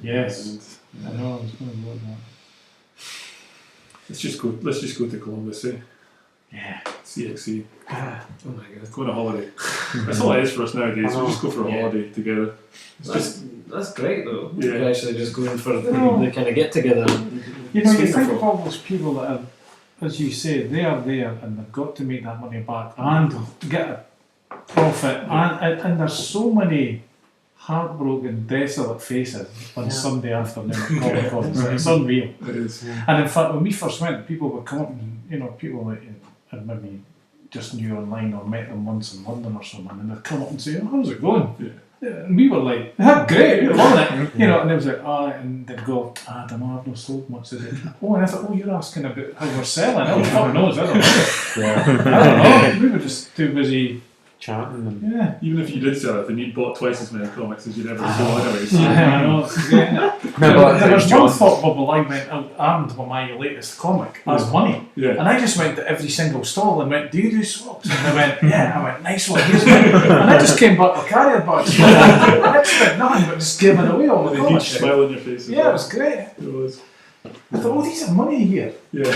Yes. I know, I was going to go with that. Let's just go to Columbus, eh? Yeah. CXC. Oh my god. Go on a holiday. That's all it is for us nowadays. We just go for a holiday together. That's great though. Yeah. You're actually just going for the kind of get together. You think of all those people that are, as you say, they are there and they've got to make that money back and get a profit, and there's so many heartbroken, desolate faces on Sunday afternoon at Comic Con. It's unreal. It is. And in fact, when we first went, people would come up and, people like and maybe just knew online or met them once in London or something, and they'd come up and say, oh, how's it going? And we were like, great, we're loving it. And they was like, and they'd go, I don't know, I've not sold much today. And I thought, you're asking about how we're selling. Oh, fuck knows, I don't know. I don't know. We were just too busy chatting. And even if you did sell it, then you'd bought twice as many comics as you'd ever sold anyways. I know. There was one Thought Bubble I went out armed with my latest comic as money. And I just went to every single stall and went, do you do swaps? And they went, I went, nice one, here's money. And I just came back with carrier bags. I spent nothing but just giving away all the huge comics. Smile on your face. It was great. It was. I thought, these are money here. Yeah.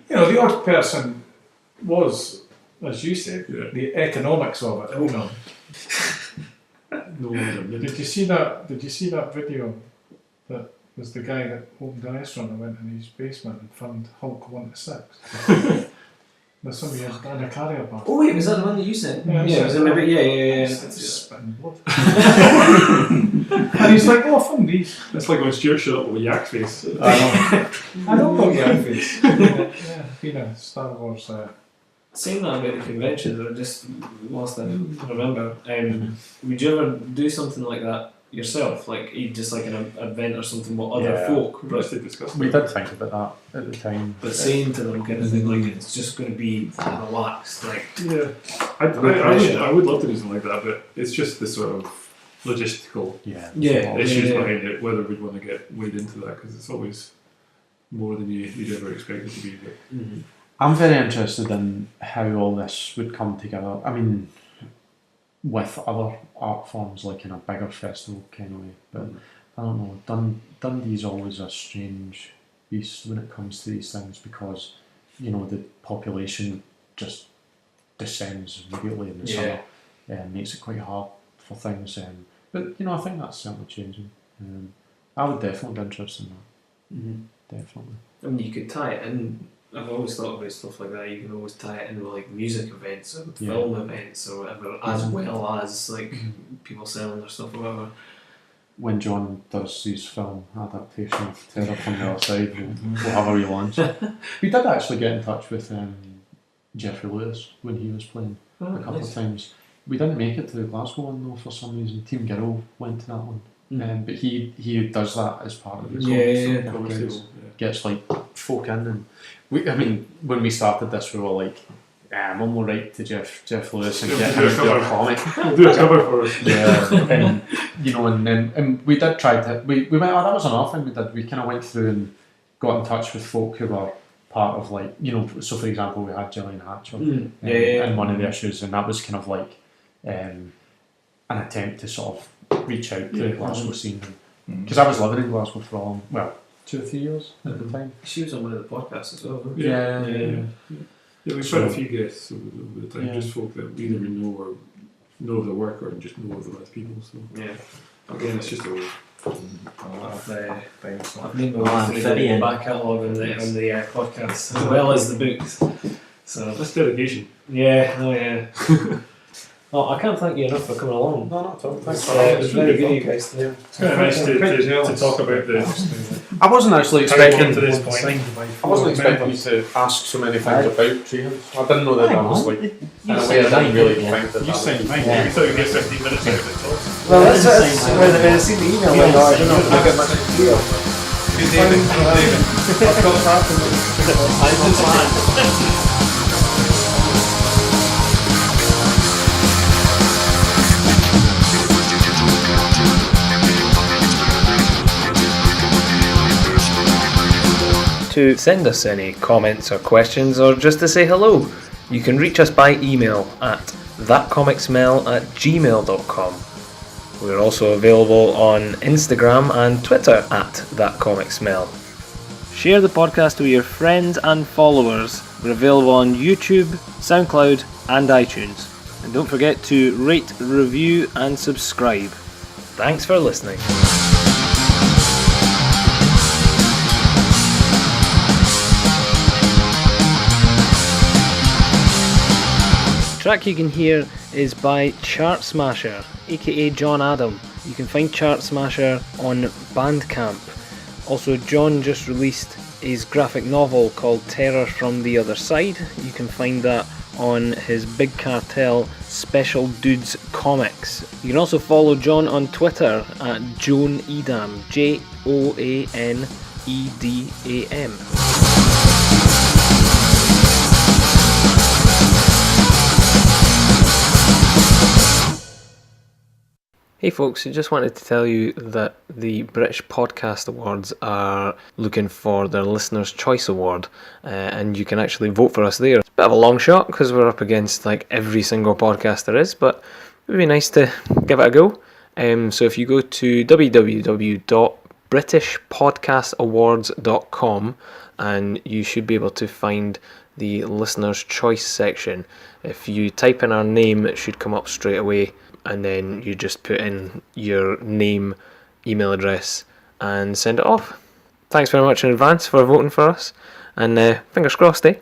The odd person was, as you said, the economics of it. No one's admitted. Did you see that? Did you see that video? That was the guy that opened a restaurant and went in his basement and filmed Hulk 1 to 6. There's somebody in a carrier park. Oh wait, was that the one that you sent? Yeah, it was in the yeah. It's spitting blood. And he's like, "Oh, I filmed these." That's like when Stuart showed up with Yak face. I don't know your face. Yeah, being a Star Wars. Saying that about the conventions, or just whilst I remember, would you ever do something like that yourself? Like just like an event or something with other folk? We must have discussed We that. did think about that at the time. But saying to them kind of thing, like it's just going to be relaxed, like Yeah, I would love to do something like that, but it's just the sort of logistical issues behind it, whether we'd want to get weighed into that, because it's always more than you'd ever expect it to be. But I'm very interested in how all this would come together. I mean, with other art forms, like in a bigger festival kind of way. But I don't know. Dundee's always a strange beast when it comes to these things, because the population just descends immediately in the summer, and makes it quite hard for things. But I think that's certainly changing. I would definitely be interested in that. Definitely. I mean, you could tie it in. I've always thought about stuff like that. You can always tie it in with like music events or film events or whatever, as well as like people selling their stuff or whatever. When John does his film adaptation of Terror from the Other Side, we'll have a wee launch. We did actually get in touch with Jeffrey Lewis when he was playing a couple of times. We didn't make it to the Glasgow one though for some reason. Team Girl went to that one. But he does that as part of his gets like folk in, and when we started this we were like, I'm only right to Jeff Lewis and get him to do a comic. We'll do a cover for us. And we did try to we went, that was another thing we did. We kind of went through and got in touch with folk who were part of like, so for example we had Gillian Hatcher in one of the issues, and that was kind of like an attempt to sort of reach out to the Glasgow scene, because I was living in Glasgow for 2 or 3 years at the time. She was on one of the podcasts as well, wasn't she? Yeah, we've had a few guests over the time, just folk that either we know or know of their work or just know of them as people. So again, it's just a way. I've made my way through the back catalogue on the podcast as well as the books. So that's dedication. Well, I can't thank you enough for coming along. No, not at all. Thanks. It was very good, you guys. It's kind of nice to talk about the. I wasn't actually expecting to this point. I wasn't expecting you to ask so many things about Treehouse. I didn't know that was like. In a way, I didn't really think that. You signed mine. We thought we'd get 15 minutes out of it. Well, that's when I see the email. I don't know if I get much deal. David. I've got that. To send us any comments or questions, or just to say hello, you can reach us by email at thatcomicsmell@gmail.com. We're also available on Instagram and Twitter at thatcomicsmell. Share the podcast with your friends and followers. We're available on YouTube, SoundCloud and iTunes. And don't forget to rate, review and subscribe. Thanks for listening. The track you can hear is by Chart Smasher, aka John Adam. You can find Chart Smasher on Bandcamp. Also, John just released his graphic novel called Terror from the Other Side. You can find that on his Big Cartel Special Dudes Comics. You can also follow John on Twitter at Joan Edam, JOANEDAM. Hey folks, I just wanted to tell you that the British Podcast Awards are looking for their Listener's Choice Award, and you can actually vote for us there. It's a bit of a long shot because we're up against like every single podcast there is, but it would be nice to give it a go. So if you go to www.britishpodcastawards.com, and you should be able to find the Listener's Choice section. If you type in our name, it should come up straight away. and then you just put in your name, email address, and send it off. Thanks very much in advance for voting for us, and fingers crossed, eh?